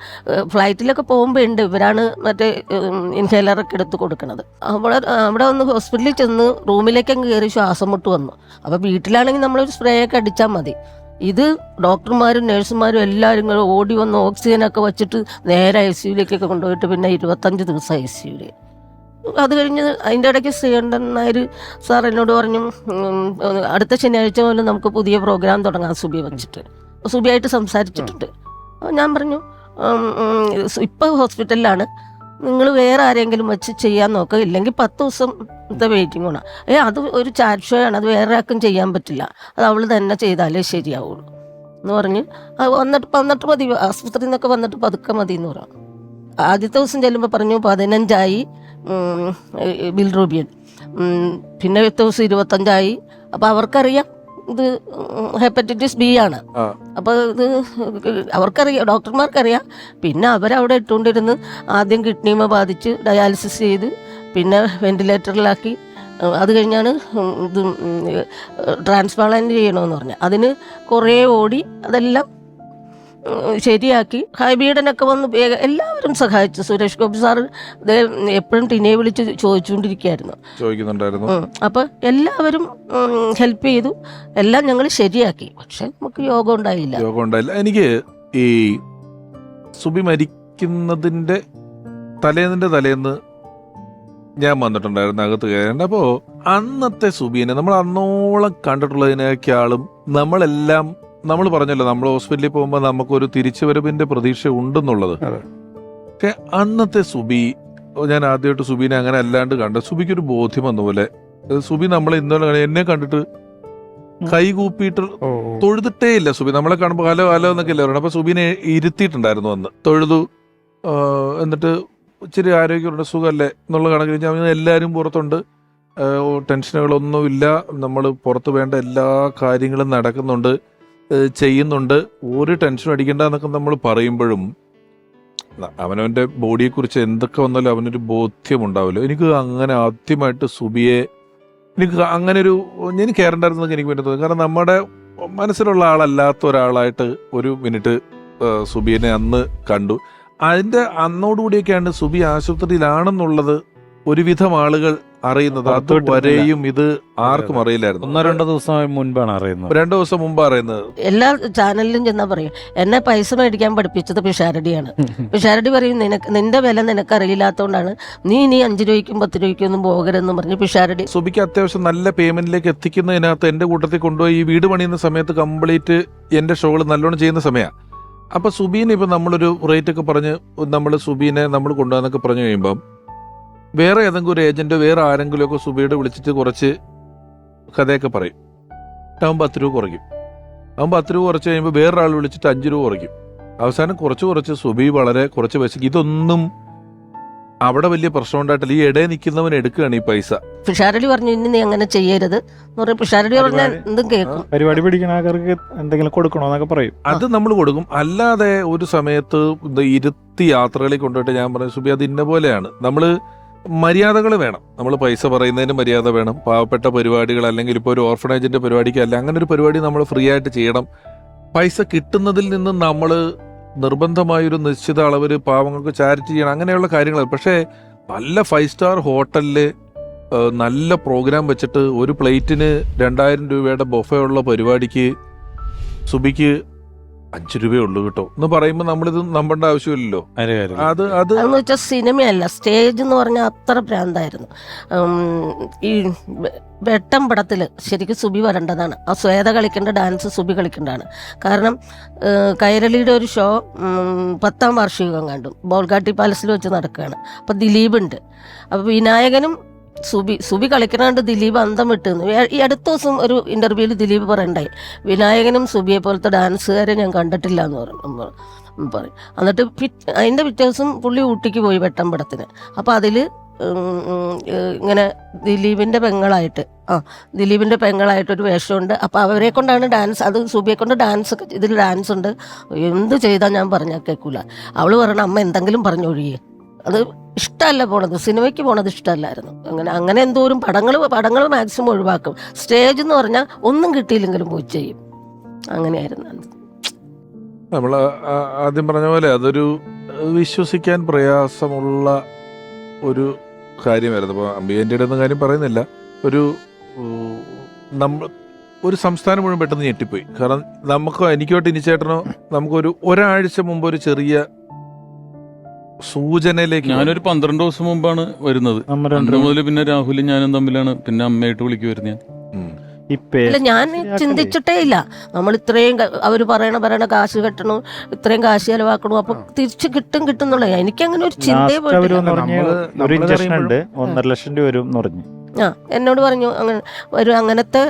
ഫ്ലൈറ്റിലൊക്കെ പോകുമ്പോൾ ഉണ്ട്, ഇവരാണ് മറ്റേ ഇൻഹേലറൊക്കെ എടുത്ത് കൊടുക്കുന്നത്. അവിടെ വന്ന് ഹോസ്പിറ്റലിൽ ചെന്ന് റൂമിലേക്കങ്ങ് കയറി ശ്വാസം മുട്ട് വന്നു. അപ്പോൾ വീട്ടിലാണെങ്കിൽ നമ്മളൊരു സ്പ്രേ ഒക്കെ അടിച്ചാൽ മതി. ഇത് ഡോക്ടർമാരും നഴ്സുമാരും എല്ലാവരും ഓടി വന്ന് ഓക്സിജനൊക്കെ വെച്ചിട്ട് നേരെ ICUയിലേക്കൊക്കെ കൊണ്ടുപോയിട്ട് പിന്നെ 25 ദിവസം ICUയിൽ. അത് കഴിഞ്ഞ് അതിൻ്റെ ഇടയ്ക്ക് ശ്രീകണ്ഠൻ നായർ സാർ എന്നോട് പറഞ്ഞു അടുത്ത ശനിയാഴ്ച മുതൽ നമുക്ക് പുതിയ പ്രോഗ്രാം തുടങ്ങാം സുബി വെച്ചിട്ട്. സുബിയായിട്ട് സംസാരിച്ചിട്ടുണ്ട്. ഞാൻ പറഞ്ഞു ഇപ്പോൾ ഹോസ്പിറ്റലിലാണ്, നിങ്ങൾ വേറെ ആരെങ്കിലും വെച്ച് ചെയ്യാൻ നോക്കുക, ഇല്ലെങ്കിൽ 10 ദിവസത്തെ വെയിറ്റിംഗ് ആണ്. അത് ഒരു ചാറ്റ് ഷോ ആണ്, അത് വേറെ ആർക്കും ചെയ്യാൻ പറ്റില്ല, അത് അവൾ തന്നെ ചെയ്താലേ ശരിയാവുള്ളൂ എന്ന് പറഞ്ഞ് അത് വന്നിട്ട് മതി, ആസ്പത്രിയിൽ നിന്നൊക്കെ വന്നിട്ട് പതുക്കെ മതി എന്ന് പറഞ്ഞു. ആദ്യത്തെ ദിവസം ചെല്ലുമ്പോൾ പറഞ്ഞു 15 ബിൽറൂബിയൻ, പിന്നെ ദിവസം 25. അപ്പോൾ അവർക്കറിയാം ഇത് ഹെപ്പറ്റൈറ്റിസ് ബി ആണ്. അപ്പോൾ ഇത് അവർക്കറിയാം, ഡോക്ടർമാർക്കറിയാം. പിന്നെ അവരവിടെ ഇട്ടുകൊണ്ടിരുന്ന് ആദ്യം കിഡ്നിമ ബാധിച്ച് ഡയാലിസിസ് ചെയ്ത് പിന്നെ വെന്റിലേറ്ററിലാക്കി. അത് കഴിഞ്ഞാണ് ഇത് ട്രാൻസ്പ്ലാന്റ് ചെയ്യണമെന്ന് പറഞ്ഞത്. അതിന് കുറേ ഓടി അതെല്ലാം ശരിയാക്കി. ഹൈബീഡനൊക്കെ വന്ന് എല്ലാവരും സഹായിച്ചു. സുരേഷ് ഗോപി സാറ് എപ്പോഴും ടിനെ വിളിച്ച് ചോദിച്ചുകൊണ്ടിരിക്കുകയായിരുന്നു. അപ്പൊ എല്ലാവരും ഹെൽപ്പ് ചെയ്തു, എല്ലാം ഞങ്ങൾ ശരിയാക്കി. പക്ഷെ നമുക്ക് യോഗം ഉണ്ടായില്ല. എനിക്ക് ഈ സുബി മരിക്കുന്നതിന്റെ തലേന്ന് ഞാൻ വന്നിട്ടുണ്ടായിരുന്നു അകത്ത് കയറേണ്ട. അപ്പോ അന്നത്തെ സുബീനെ നമ്മൾ അന്നോളം കണ്ടിട്ടുള്ളതിനേക്കാളും നമ്മൾ പറഞ്ഞല്ലോ, നമ്മൾ ഹോസ്പിറ്റലിൽ പോകുമ്പോൾ നമുക്കൊരു തിരിച്ചുവരവിന്റെ പ്രതീക്ഷ ഉണ്ടെന്നുള്ളത്. പക്ഷെ അന്നത്തെ സുബി, ഞാൻ ആദ്യമായിട്ട് സുബീനെ അങ്ങനെ അല്ലാണ്ട് കണ്ട, സുബിക്കൊരു ബോധ്യം വന്ന പോലെ. സുബി നമ്മളെ ഇന്നലെ എന്നെ കണ്ടിട്ട് കൈകൂപ്പിയിട്ട് തൊഴുതിട്ടേ ഇല്ല. സുബി നമ്മളെ കാണുമ്പോൾ ഹലോ ഹലോ എന്നൊക്കെ അല്ലേ പറയണം. അപ്പൊ സുബീനെ ഇരുത്തിയിട്ടുണ്ടായിരുന്നു അന്ന്, തൊഴുതു. എന്നിട്ട് ഇച്ചിരി ആരോഗ്യമുണ്ട്, സുഖമല്ലേ എന്നുള്ള കണക്കിൽ ഞാൻ എല്ലാവരും പുറത്തുണ്ട്, ടെൻഷനുകളൊന്നുമില്ല, നമ്മൾ പുറത്ത് വേണ്ട എല്ലാ കാര്യങ്ങളും നടക്കുന്നുണ്ട്, ചെയ്യുന്നുണ്ട്, ഒരു ടെൻഷനും അടിക്കണ്ട എന്നൊക്കെ നമ്മൾ പറയുമ്പോഴും അവനവൻ്റെ ബോഡിയെക്കുറിച്ച് എന്തൊക്കെ വന്നാലും അവനൊരു ബോധ്യമുണ്ടാവില്ല. എനിക്ക് അങ്ങനെ ആദ്യമായിട്ട് സുബിയെ എനിക്ക് അങ്ങനെ ഞാൻ കയറേണ്ടായിരുന്നൊക്കെ എനിക്ക് പറ്റുന്നത്. കാരണം നമ്മുടെ മനസ്സിലുള്ള ആളല്ലാത്ത ഒരാളായിട്ട് ഒരു മിനിറ്റ് സുബിയെ അന്ന് കണ്ടു. അതിൻ്റെ അന്നോടുകൂടിയൊക്കെയാണ് സുബി ആശുപത്രിയിലാണെന്നുള്ളത് ഒരുവിധം ആളുകൾ അറിയുന്നത്. അതുവരെയും ഇത് ആർക്കും അറിയില്ലായിരുന്നു. 1-2 ദിവസം മുൻപാണ് അറിയുന്നത്. 2 ദിവസം മുമ്പ് അറിയുന്നത്. എല്ലാ ചാനലിലും ചെന്നാ പറയും എന്നെ പൈസ മേടിക്കാൻ പഠിപ്പിച്ചത് പിഷാരടിയാണ്. പിഷാരടി പറയും നിന്റെ വില നിനക്ക് അറിയില്ലാത്തതുകൊണ്ടാണ് നീ 5 രൂപയ്ക്കും 10 രൂപയ്ക്കും ഒന്നും പോകരുതെന്ന് പറഞ്ഞ് പിഷാരടി. സുബിക്ക് അത്യാവശ്യം നല്ല പേയ്മെന്റിലേക്ക് എത്തിക്കുന്നതിനകത്ത് എന്റെ കൂട്ടത്തിൽ കൊണ്ടുപോയി ഈ വീട് പണിയുന്ന സമയത്ത് കംപ്ലീറ്റ് എന്റെ ഷോകൾ നല്ലോണം ചെയ്യുന്ന സമയമാണ്. അപ്പൊ സുബീനെ ഇപ്പൊ നമ്മളൊരു റേറ്റ് ഒക്കെ പറഞ്ഞ് നമ്മൾ സുബീനെ നമ്മൾ കൊണ്ടുപോകാന്നൊക്കെ പറഞ്ഞു കഴിയുമ്പം വേറെ ഏതെങ്കിലും ഒരു ഏജന്റോ വേറെ ആരെങ്കിലും ഒക്കെ സുബിയുടെ വിളിച്ചിട്ട് കുറച്ച് കഥയൊക്കെ പറയും. അവൻ 10 രൂപ കുറയ്ക്കും. അവൻ 10 രൂപ കുറച്ച് കഴിയുമ്പോൾ വേറൊരാൾ വിളിച്ചിട്ട് 5 രൂപ കുറയ്ക്കും. അവസാനം കുറച്ച് സുബി വളരെ കുറച്ച് പൈസ. ഇതൊന്നും അവിടെ വലിയ പ്രശ്നം ഉണ്ടായിട്ടില്ല. ഈ ഇടയിൽ നിൽക്കുന്നവൻ എടുക്കുകയാണ് ഈ പൈസ. പിഷാരടി പറഞ്ഞു ഇനി നീ അങ്ങനെ ചെയ്യരുത് എന്ന് പറയും. പിഷാരടി പറഞ്ഞാൽ എന്തും കേൾക്കും. പരിപാടി പിടിക്കുന്ന ആൾക്കാർക്ക് എന്തെങ്കിലും കൊടുക്കണോന്നൊക്കെ പറയും. അത് നമ്മൾ കൊടുക്കും. അല്ലാതെ ഒരു സമയത്ത് ഇരുത്തി യാത്രകളിൽ കൊണ്ടുപോയിട്ട് ഞാൻ പറഞ്ഞു സുബി അത് ഇന്ന പോലെയാണ്, നമ്മള് മര്യാദകൾ വേണം. നമ്മൾ പൈസ പറയുന്നതിന് മര്യാദ വേണം. പാവപ്പെട്ട പരിപാടികൾ അല്ലെങ്കിൽ ഇപ്പോൾ ഒരു ഓർഫനേജിന്റെ പരിപാടിക്ക് അല്ല, അങ്ങനെ ഒരു പരിപാടി നമ്മൾ ഫ്രീ ആയിട്ട് ചെയ്യണം. പൈസ കിട്ടുന്നതിൽ നിന്ന് നമ്മൾ നിർബന്ധമായൊരു നിശ്ചിത അളവിൽ പാവങ്ങൾക്ക് ചാരിറ്റി ചെയ്യണം, അങ്ങനെയുള്ള കാര്യങ്ങൾ. പക്ഷേ നല്ല 5 സ്റ്റാർ ഹോട്ടലിൽ നല്ല പ്രോഗ്രാം വെച്ചിട്ട് ഒരു പ്ലേറ്റിന് 2000 രൂപയുടെ ബൊഫേ ഉള്ള പരിപാടിക്ക് സുബിക്ക് 5 രൂപയേ ഉള്ളൂ കേട്ടോ എന്ന് പറയുമ്പോൾ നമ്മളിത് നമ്പേണ്ട ആവശ്യമില്ലല്ലോ. അതെന്ന് വെച്ചാൽ സിനിമയല്ല, സ്റ്റേജ് എന്ന് പറഞ്ഞാൽ അത്ര ഭ്രാന്തായിരുന്നു. ഈ വെട്ടം പടത്തിൽ ശരിക്കും സുബി വരേണ്ടതാണ്. ആ ശ്വേത കളിക്കേണ്ട ഡാൻസ് സുബി കളിക്കേണ്ടതാണ്. കാരണം കൈരളിയുടെ ഒരു ഷോ 10ാം വാർഷികം കണ്ടു ബോൾഗാട്ടി പാലസിൽ വെച്ച് നടക്കുകയാണ്. അപ്പം ദിലീപ് ഉണ്ട്. അപ്പോൾ വിനായകനും സുബി കളിക്കണാണ്ട് ദിലീപ് അന്തം വിട്ടുന്നു. ഈ അടുത്ത ദിവസം ഒരു ഇന്റർവ്യൂവിൽ ദിലീപ് പറയണ്ടായി വിനായകനും സുബിയെ പോലത്തെ ഡാൻസുകാരെ ഞാൻ കണ്ടിട്ടില്ല എന്ന് പറയും. എന്നിട്ട് അതിൻ്റെ പിറ്റേ ദിവസം പുള്ളി ഊട്ടിക്ക് പോയി വെട്ടം പടത്തിന്. അപ്പോൾ അതിൽ ഇങ്ങനെ ദിലീപിൻ്റെ പെങ്ങളായിട്ടൊരു വേഷമുണ്ട്. അപ്പോൾ അവരെ കൊണ്ടാണ് ഡാൻസ്, അത് സുബിയെ കൊണ്ട് ഡാൻസ് ഒക്കെ ഇതിൽ ഡാൻസ് ഉണ്ട്. എന്ത് ചെയ്താൽ ഞാൻ പറഞ്ഞാൽ കേൾക്കൂല. അവൾ പറയണം അമ്മ എന്തെങ്കിലും പറഞ്ഞൊഴിയേ, അത് ഇഷ്ടമല്ല പോണത്, സിനിമയ്ക്ക് പോണത് ഇഷ്ടമല്ലായിരുന്നു. അങ്ങനെ എന്തോരം പടങ്ങൾ മാക്സിമം ഒഴിവാക്കും. സ്റ്റേജ് എന്ന് പറഞ്ഞാൽ ഒന്നും കിട്ടിയില്ലെങ്കിലും പോയി ചെയ്യും. അങ്ങനെയായിരുന്നു. നമ്മൾ ആദ്യം പറഞ്ഞ പോലെ അതൊരു വിശ്വസിക്കാൻ പ്രയാസമുള്ള ഒരു കാര്യമായിരുന്നു. ഇപ്പോൾ അംബികൻ്റെ ഒന്നും കാര്യം പറയുന്നില്ല. ഒരു സംസ്ഥാനം മുഴുവൻ പെട്ടെന്ന് ഞെട്ടിപ്പോയി. കാരണം എനിക്കോട്ട് ഇനിച്ചേട്ടനോ നമുക്കൊരു ഒരാഴ്ച മുമ്പ് ഒരു ചെറിയ സൂചനയിലേക്ക്, ഞാനൊരു 12 ദിവസം മുമ്പാണ് വരുന്നത്. അന്ന് മുതൽ പിന്നെ രാഹുലും ഞാനും തമ്മിലാണ് പിന്നെ അമ്മയായിട്ട് വിളിക്കുമായിരുന്നു ഞാൻ. അല്ല, ഞാൻ ചിന്തിച്ചിട്ടേ ഇല്ല. നമ്മൾ ഇത്രയും അവർ പറയണ കാശ് കെട്ടണു, ഇത്രയും കാശ് ചെലവാക്കണു, അപ്പൊ തിരിച്ചു കിട്ടും എന്നുള്ളത് എനിക്കങ്ങനെ ഒരു ചിന്തയെ പോയിട്ടില്ല. ഒരു ഇഞ്ചക്ഷൻ ഉണ്ട് 1.5 ലക്ഷം രൂപ വരും എന്ന് പറഞ്ഞു. എന്നോട് പറഞ്ഞു അങ്ങനെ ഒരു അങ്ങനത്തെ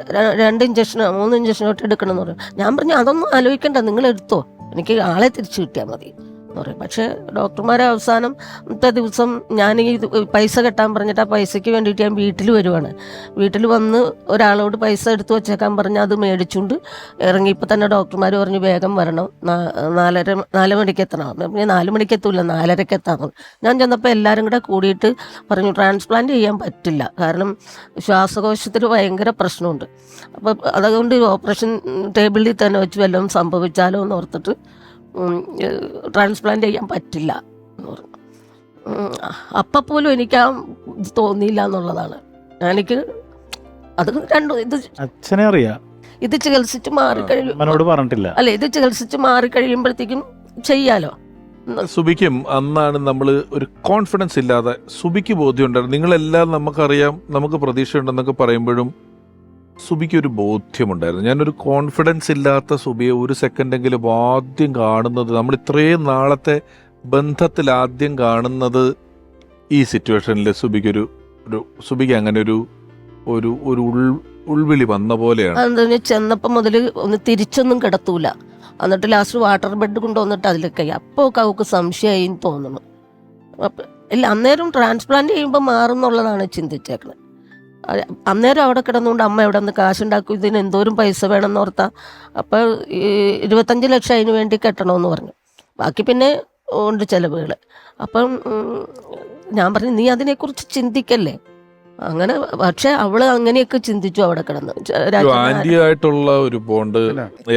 2 ഇഞ്ചക്ഷനോ 3 ഇഞ്ചക്ഷനോ ഇട്ട് എടുക്കണം എന്ന് പറഞ്ഞു. ഞാൻ പറഞ്ഞു അതൊന്നും ആലോചിക്കണ്ട, നിങ്ങൾ എടുത്തോ, എനിക്ക് ആളെ തിരിച്ചു കിട്ടിയാൽ മതി എന്ന് പറയും. പക്ഷെ ഡോക്ടർമാരെ അവസാനത്തെ ദിവസം ഞാൻ ഈ പൈസ കെട്ടാൻ പറഞ്ഞിട്ട് ആ പൈസയ്ക്ക് വേണ്ടിയിട്ട് ഞാൻ വീട്ടിൽ വരുവാണ്. വീട്ടിൽ വന്ന് ഒരാളോട് പൈസ എടുത്തു വച്ചേക്കാൻ പറഞ്ഞാൽ അത് മേടിച്ചുകൊണ്ട് ഇറങ്ങിയപ്പോൾ തന്നെ ഡോക്ടർമാർ പറഞ്ഞു വേഗം വരണം, 4 മണിക്ക് എത്തണം. ഞാൻ 4 മണിക്ക് എത്തൂല, 4:30 എത്താമെന്ന്. ഞാൻ ചെന്നപ്പോൾ എല്ലാവരും കൂടെ കൂടിയിട്ട് പറഞ്ഞു ട്രാൻസ്പ്ലാന്റ് ചെയ്യാൻ പറ്റില്ല, കാരണം ശ്വാസകോശത്തിൽ ഭയങ്കര പ്രശ്നമുണ്ട്. അപ്പോൾ അതുകൊണ്ട് ഓപ്പറേഷൻ ടേബിളിൽ തന്നെ വെച്ച് വല്ലതും സംഭവിച്ചാലോ എന്ന് ഓർത്തിട്ട് ട്രാൻസ്പ്ലാന്റ് ചെയ്യാൻ പറ്റില്ല എന്ന് പറഞ്ഞു. അപ്പം പോലും എനിക്ക് ആ ഇത് തോന്നിയില്ല എന്നുള്ളതാണ്. എനിക്ക് അത് ഇത് അച്ഛനെ അറിയാം, ഇത് ചികിത്സിച്ച് പറഞ്ഞിട്ടില്ല. അല്ലെ, ഇത് ചികിത്സിച്ച് മാറിക്കഴിയുമ്പോഴത്തേക്കും ചെയ്യാലോ. സുബിക്കും അന്നാണ് നമ്മൾ ഒരു കോൺഫിഡൻസ് ഇല്ലാതെ, സുബിക്ക് ബോധ്യമുണ്ടായിരുന്നു നിങ്ങളെല്ലാം നമുക്കറിയാം, നമുക്ക് പ്രതീക്ഷയുണ്ടെന്നൊക്കെ പറയുമ്പോഴും സുബിക്ക് ഒരു ബോധ്യമുണ്ടായിരുന്നു. ഞാനൊരു കോൺഫിഡൻസ് ഇല്ലാത്ത സുബിയെ ഒരു സെക്കൻഡെങ്കിലും ആദ്യം കാണുന്നത്, നമ്മൾ ഇത്രയും നാളത്തെ ബന്ധത്തിൽ ആദ്യം കാണുന്നത് ഈ സിറ്റുവേഷനിൽ സുബിക്ക് അങ്ങനെ ഒരു ഉൾവിളി വന്ന പോലെയാണ്. അതെന്ന് ചെന്നപ്പോൾ മുതൽ ഒന്ന് തിരിച്ചൊന്നും കിടത്തൂല, എന്നിട്ട് ലാസ്റ്റ് വാട്ടർ ബെഡ് കൊണ്ടുവന്നിട്ട് അതിലൊക്കെ അപ്പോൾ അവൾക്ക് സംശയമായി തോന്നുന്നു. ഇല്ല, അന്നേരം ട്രാൻസ്പ്ലാന്റ് ചെയ്യുമ്പോൾ മാറുന്നുള്ളതാണ് ചിന്തിച്ചേക്കുന്നത്. അന്നേരം അവിടെ കിടന്നുകൊണ്ട് അമ്മ എവിടെ നിന്ന് കാശുണ്ടാക്കും, ഇതിന് എന്തോരം പൈസ വേണമെന്ന് ഓർത്താ. അപ്പോൾ 25 ലക്ഷം അതിന് വേണ്ടി കെട്ടണമെന്ന് പറഞ്ഞു, ബാക്കി പിന്നെ ഉണ്ട് ചിലവുകൾ. അപ്പം ഞാൻ പറഞ്ഞു നീ അതിനെക്കുറിച്ച് ചിന്തിക്കല്ലേ അങ്ങനെ. പക്ഷെ അവള് അങ്ങനെയൊക്കെ ചിന്തിച്ചു അവിടെ കിടന്ന്. ആന്റിയായിട്ടുള്ള ഒരു ബോണ്ട്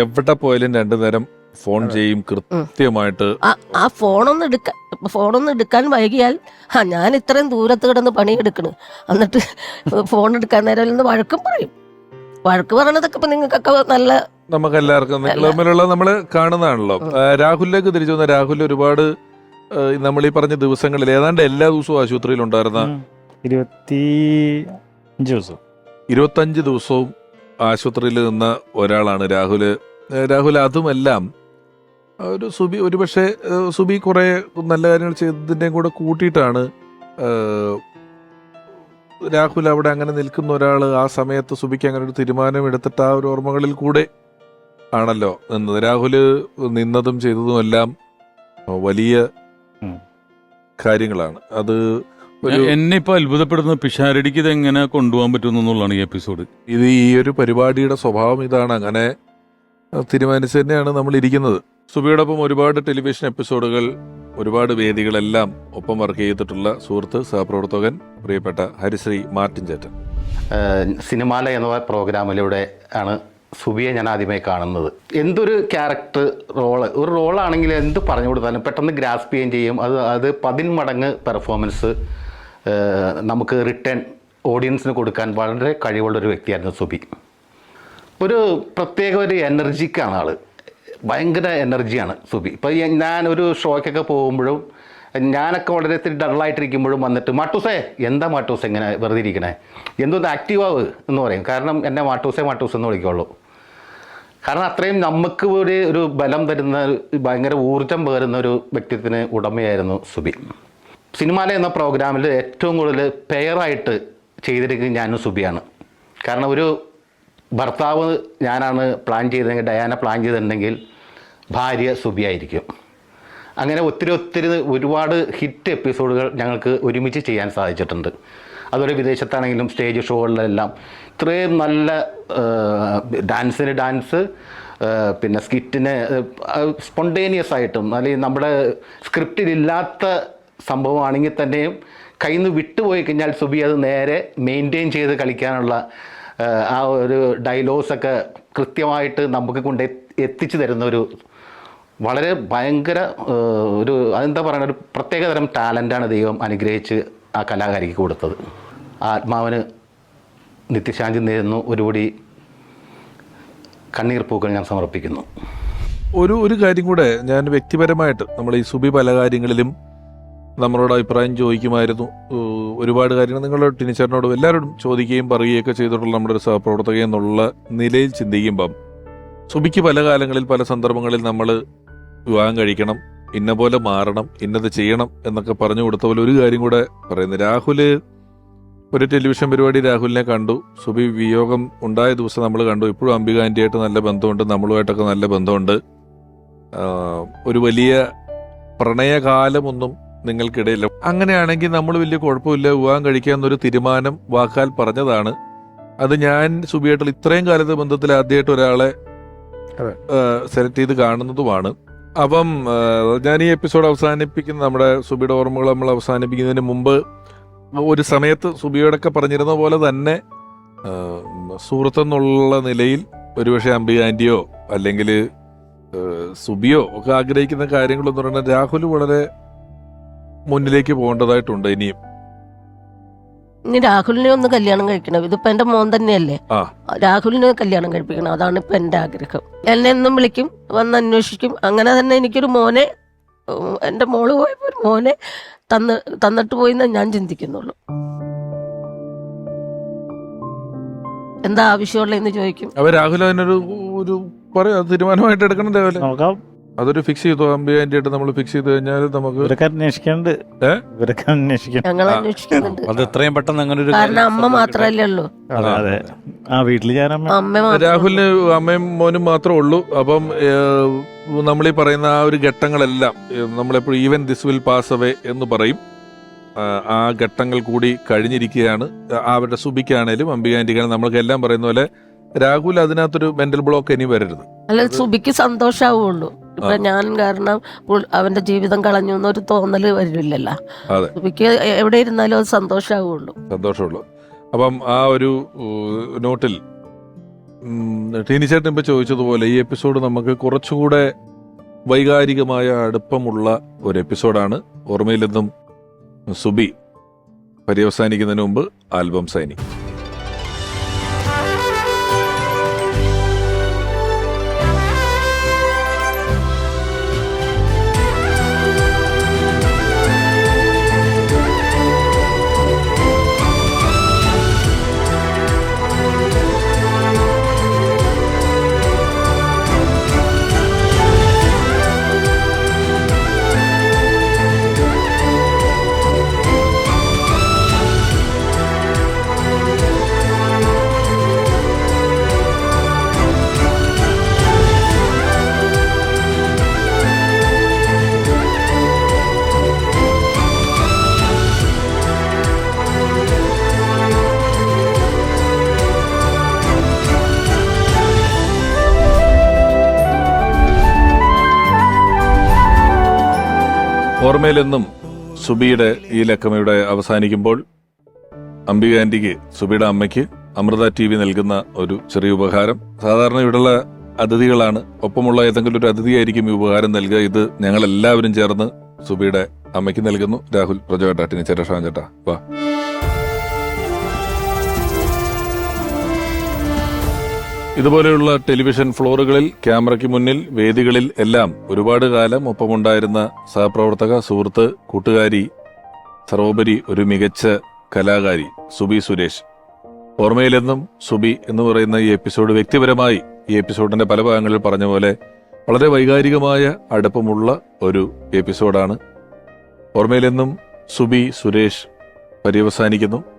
എവിടെ പോയാലും 2 നേരം ഫോൺ ചെയ്യും കൃത്യമായിട്ട്. ആ ഫോണൊന്ന് എടുക്കാൻ വൈകിയാൽ ഞാൻ ഇത്രയും ദൂരത്ത് കിടന്ന് പണിയെടുക്കണ്, എന്നിട്ട് ഫോൺ എടുക്കാൻ നേരം നിന്ന് വഴക്കും പറയും. വഴക്ക് പറയണതൊക്കെ ഇപ്പൊ നിങ്ങൾക്കൊക്കെ നല്ല, നമുക്കെല്ലാവർക്കും നിങ്ങൾ തമ്മിലുള്ള നമ്മള് കാണുന്നതാണല്ലോ. രാഹുലിലേക്ക് തിരിച്ചു വന്ന രാഹുൽ ഒരുപാട് നമ്മൾ ഈ പറഞ്ഞ ദിവസങ്ങളിൽ ഏതാണ്ട് എല്ലാ ദിവസവും ആശുപത്രിയിൽ ഉണ്ടായിരുന്ന 25 ദിവസവും ആശുപത്രിയിൽ നിന്ന ഒരാളാണ് രാഹുൽ. അതുമെല്ലാം ഒരു സുബി, ഒരുപക്ഷെ സുബി കുറെ നല്ല കാര്യങ്ങൾ ചെയ്തതിൻ്റെയും കൂടെ കൂട്ടിയിട്ടാണ് രാഹുൽ അവിടെ അങ്ങനെ നിൽക്കുന്ന ഒരാൾ ആ സമയത്ത് സുബിക്ക് അങ്ങനെ ഒരു തീരുമാനം എടുത്തിട്ട് ആ ഒരു ഓർമ്മകളിൽ കൂടെ ആണല്ലോ നിന്നത്. രാഹുല് നിന്നതും ചെയ്തതും എല്ലാം വലിയ കാര്യങ്ങളാണ്. അത് എന്നെ ഇപ്പൊ അത്ഭുതപ്പെടുന്ന പിഷാരടിക്ക് ഇത് എങ്ങനെ കൊണ്ടുപോകാൻ പറ്റുമെന്നുള്ളതാണ് ഈ എപ്പിസോഡ്. ഇത് ഈ ഒരു പരിപാടിയുടെ സ്വഭാവം ഇതാണ്, അങ്ങനെ തീരുമാനിച്ചു തന്നെയാണ് നമ്മൾ ഇരിക്കുന്നത്. സുബിയോടൊപ്പം ഒരുപാട് ടെലിവിഷൻ എപ്പിസോഡുകൾ, ഒരുപാട് വേദികളെല്ലാം ഒപ്പം വർക്ക് ചെയ്തിട്ടുള്ള സുഹൃത്ത്, സഹപ്രവർത്തകൻ, പ്രിയപ്പെട്ട ഹരിശ്രീ മാർട്ടിൻ ചേട്ടൻ. സിനിമാല എന്ന പ്രോഗ്രാമിലൂടെ ആണ് സുബിയെ ഞാൻ ആദ്യമായി കാണുന്നത്. എന്തൊരു ക്യാരക്ടർ ഒരു റോളാണെങ്കിൽ എന്ത് പറഞ്ഞു കൊടുത്താലും പെട്ടെന്ന് ഗ്രാസ്പ് ചെയ്യുകയും ചെയ്യും. അത് 10 മടങ്ങ് പെർഫോമൻസ് നമുക്ക് റിട്ടേൺ ഓഡിയൻസിന് കൊടുക്കാൻ വളരെ കഴിവുള്ളൊരു വ്യക്തിയായിരുന്നു സുബി. ഒരു പ്രത്യേക ഒരു എനർജിക്കാണ് ആൾ, ഭയങ്കര എനർജിയാണ് സുബി. ഇപ്പോൾ ഞാൻ ഒരു ഷോയ്ക്കൊക്കെ പോകുമ്പോഴും ഞാനൊക്കെ വളരെ ഡള്ളായിട്ടിരിക്കുമ്പോഴും വന്നിട്ട് മാട്ടൂസേ, എന്താ മാട്ടൂസ് എങ്ങനെ വെറുതെ ഇരിക്കണേ, എന്തോന്ന് ആക്റ്റീവ് ആവ് എന്ന് പറയും. കാരണം എന്നെ മാട്ടൂസേ എന്ന് വിളിക്കുള്ളൂ. കാരണം അത്രയും നമുക്ക് ഒരു ബലം തരുന്ന, ഭയങ്കര ഊർജം പകരുന്ന ഒരു വ്യക്തിത്വത്തിന് ഉടമയായിരുന്നു സുബി. സിനിമാല എന്ന പ്രോഗ്രാമിൽ ഏറ്റവും കൂടുതൽ പെയറായിട്ട് ചെയ്തിരിക്കുന്നത് ഞാനും സുബിയാണ്. കാരണം ഒരു ഭർത്താവ് ഞാനാണ് പ്ലാൻ ചെയ്തതെങ്കിൽ, ഡയാന പ്ലാൻ ചെയ്തിട്ടുണ്ടെങ്കിൽ ഭാര്യ സുബി ആയിരിക്കും. അങ്ങനെ ഒത്തിരി ഒരുപാട് ഹിറ്റ് എപ്പിസോഡുകൾ ഞങ്ങൾക്ക് ഒരുമിച്ച് ചെയ്യാൻ സാധിച്ചിട്ടുണ്ട്. അതുപോലെ വിദേശത്താണെങ്കിലും സ്റ്റേജ് ഷോകളിലെല്ലാം ഇത്രയും നല്ല ഡാൻസിന് ഡാൻസ്, പിന്നെ സ്കിറ്റിന് സ്പോണ്ടേനിയസ് ആയിട്ടും, അല്ലെങ്കിൽ നമ്മുടെ സ്ക്രിപ്റ്റിലില്ലാത്ത സംഭവമാണെങ്കിൽ തന്നെയും കയ്യിൽ നിന്ന് വിട്ടുപോയി കഴിഞ്ഞാൽ സുബി അത് നേരെ മെയിൻറ്റെയിൻ ചെയ്ത് കളിക്കാനുള്ള ആ ഒരു ഡയലോഗ്സൊക്കെ കൃത്യമായിട്ട് നമുക്ക് കൊണ്ട് എത്തിച്ചു തരുന്ന ഒരു വളരെ ഭയങ്കര ഒരു അതെന്താ പറയുക, ഒരു പ്രത്യേകതരം ടാലൻ്റാണ് ദൈവം അനുഗ്രഹിച്ച് ആ കലാകാരിക്ക് കൊടുത്തത്. ആത്മാവിന് നിത്യശാന്തി നേരുന്നു. ഒരുപടി കണ്ണീർ പൂക്കൾ ഞാൻ സമർപ്പിക്കുന്നു. ഒരു കാര്യം കൂടെ ഞാൻ വ്യക്തിപരമായിട്ട്, നമ്മൾ ഈ സുബി പല കാര്യങ്ങളിലും നമ്മളോട് അഭിപ്രായം ചോദിക്കുമായിരുന്നു. ഒരുപാട് കാര്യങ്ങൾ നിങ്ങളുടെ ടിനിച്ചേട്ടനോടും എല്ലാവരോടും ചോദിക്കുകയും പറയുകയൊക്കെ ചെയ്തിട്ടുള്ള നമ്മുടെ ഒരു സഹപ്രവർത്തക എന്നുള്ള നിലയിൽ ചിന്തിക്കുമ്പം സുബിക്ക് പല കാലങ്ങളിൽ പല സന്ദർഭങ്ങളിൽ നമ്മൾ വിവാഹം കഴിക്കണം, ഇന്ന പോലെ മാറണം, ഇന്നത് ചെയ്യണം എന്നൊക്കെ പറഞ്ഞു കൊടുത്ത പോലെ ഒരു കാര്യം കൂടെ പറയുന്നു. രാഹുല് ഒരു ടെലിവിഷൻ പരിപാടി രാഹുലിനെ കണ്ടു. സുബി വിയോഗം ഉണ്ടായ ദിവസം നമ്മൾ കണ്ടു. ഇപ്പോഴും അംബിക ആൻറ്റിയായിട്ട് നല്ല ബന്ധമുണ്ട്, നമ്മളുമായിട്ടൊക്കെ നല്ല ബന്ധമുണ്ട്. ഒരു വലിയ പ്രണയകാലമൊന്നും നിങ്ങൾക്കിടയില്ല. അങ്ങനെയാണെങ്കിൽ നമ്മൾ വലിയ കുഴപ്പമില്ല, വിവാഹം കഴിക്കാമെന്നൊരു തീരുമാനം വാക്കാൽ പറഞ്ഞതാണ്. അത് ഞാൻ സുബിയായിട്ടുള്ള ഇത്രയും കാലത്തെ ബന്ധത്തിൽ ആദ്യമായിട്ട് ഒരാളെ സെലക്ട് ചെയ്ത് കാണുന്നതുമാണ്. അപ്പം ഞാൻ ഈ എപ്പിസോഡ് അവസാനിപ്പിക്കുന്ന നമ്മുടെ സുബിയുടെ ഓർമ്മകൾ നമ്മൾ അവസാനിപ്പിക്കുന്നതിന് മുമ്പ് ഒരു സമയത്ത് സുബിയോടൊക്കെ പറഞ്ഞിരുന്ന പോലെ തന്നെ സുഹൃത്തെന്നുള്ള നിലയിൽ ഒരുപക്ഷെ അംബിക ആൻറ്റിയോ അല്ലെങ്കിൽ സുബിയോ ഒക്കെ ആഗ്രഹിക്കുന്ന കാര്യങ്ങളെന്ന് പറഞ്ഞാൽ രാഹുൽ വളരെ മുന്നിലേക്ക് പോകേണ്ടതായിട്ടുണ്ട്. ഇനി രാഹുലിനെ ഒന്ന് കല്യാണം കഴിക്കണം. ഇതിപ്പോ എന്റെ മോൻ തന്നെയല്ലേ, രാഹുലിനെ കല്യാണം കഴിപ്പിക്കണം. അതാണ് ഇപ്പൊ എന്റെ ആഗ്രഹം. എന്നെ എന്നും വിളിക്കും, വന്ന് അന്വേഷിക്കും. അങ്ങനെ തന്നെ എനിക്കൊരു മോനെ, എന്റെ മോള് പോയപ്പോ ഒരു മോനെ തന്നിട്ട് പോയിന്ന് ഞാൻ ചിന്തിക്കുന്നുള്ളൂ. എന്താ ആവശ്യമുള്ളതെന്ന് ചോദിക്കും. അപ്പൊ രാഹുൽ അതിനൊരു പറയാം തീരുമാനമായിട്ട് എടുക്കണം. രാവിലെ നോക്കാം, അതൊരു ഫിക്സ് ചെയ്തു. അംബിക ആൻറ്റിയായിട്ട് നമ്മൾ ഫിക്സ് ചെയ്ത് കഴിഞ്ഞാൽ നമുക്ക് ഞങ്ങൾ അന്വേഷിക്കുന്നുണ്ട്. അത് എത്രയും പെട്ടെന്ന് അങ്ങനെ ഒരു കാരണം അമ്മ മാത്രല്ലേ ഉള്ളൂ. വീട്ടില് ഞാൻ രാഹുലിന് അമ്മയും മോനും മാത്രമേ ഉള്ളൂ. അപ്പം നമ്മളീ പറയുന്ന ആ ഒരു ഘട്ടങ്ങളെല്ലാം നമ്മളെപ്പോഴും even this will pass away എന്ന് പറയും. ആ ഘട്ടങ്ങൾ കൂടി കഴിഞ്ഞിരിക്കുകയാണ്. അവരുടെ സുബിക്കാണേലും അംബിക ആൻറ്റിക്കാണേലും നമ്മൾക്ക് എല്ലാം പറയുന്ന പോലെ രാഹുൽ അതിനകത്തൊരു മെന്റൽ ബ്ലോക്ക് ഇനി വരരുത്. അല്ല, സുബിക്ക് സന്തോഷാവുള്ളൂ. ഇപ്പൊ ഞാൻ കാരണം അവന്റെ ജീവിതം കളഞ്ഞു എന്നൊരു തോന്നല് വരില്ലല്ലോ. സുബിക്ക് എവിടെ ഇരുന്നാലും അത് സന്തോഷമുള്ളൂ. അപ്പം ആ ഒരു നോട്ടിൽ ടീനിച്ചേട്ടൻ ഇപ്പൊ ചോദിച്ചതുപോലെ ഈ എപ്പിസോഡ് നമുക്ക് കുറച്ചുകൂടെ വൈകാരികമായ അടുപ്പമുള്ള ഒരു എപ്പിസോഡാണ്. ഓർമ്മയിൽ നിന്നും സുബി പര്യവസാനിക്കുന്നതിന് മുമ്പ് ആൽബം സൈനിങ്. ഓർമ്മയിലെന്നും സുബിയുടെ ഈ ലക്കമയുടെ അവസാനിക്കുമ്പോൾ അംബിക ആൻറ്റിക്ക്, സുബിയുടെ അമ്മയ്ക്ക് അമൃത TV നൽകുന്ന ഒരു ചെറിയ ഉപഹാരം. സാധാരണ ഇവിടെയുള്ള അതിഥികളാണ്, ഒപ്പമുള്ള ഏതെങ്കിലും ഒരു അതിഥിയായിരിക്കും ഈ ഉപഹാരം നൽകുക. ഇത് ഞങ്ങൾ എല്ലാവരും ചേർന്ന് സുബിയുടെ അമ്മയ്ക്ക് നൽകുന്നു. രാഹുൽ, പ്രജോട്ടാ, ടിനിച്ചേട്ടാ, ഷാൻ ചേട്ടാ, വാ. ഇതുപോലെയുള്ള ടെലിവിഷൻ ഫ്ലോറുകളിൽ, ക്യാമറയ്ക്ക് മുന്നിൽ, വേദികളിൽ എല്ലാം ഒരുപാട് കാലം ഒപ്പമുണ്ടായിരുന്ന സഹപ്രവർത്തക, സുഹൃത്ത്, കൂട്ടുകാരി, സർവോപരി ഒരു മികച്ച കലാകാരി സുബി സുരേഷ്. ഓർമ്മയിലെന്നും സുബി എന്ന് പറയുന്ന ഈ എപ്പിസോഡ് വ്യക്തിപരമായി ഈ എപ്പിസോഡിന്റെ പല ഭാഗങ്ങളിൽ പറഞ്ഞ പോലെ വളരെ വൈകാരികമായ അടുപ്പമുള്ള ഒരു എപ്പിസോഡാണ്. ഓർമ്മയിലെന്നും സുബി സുരേഷ് പര്യവസാനിക്കുന്നു.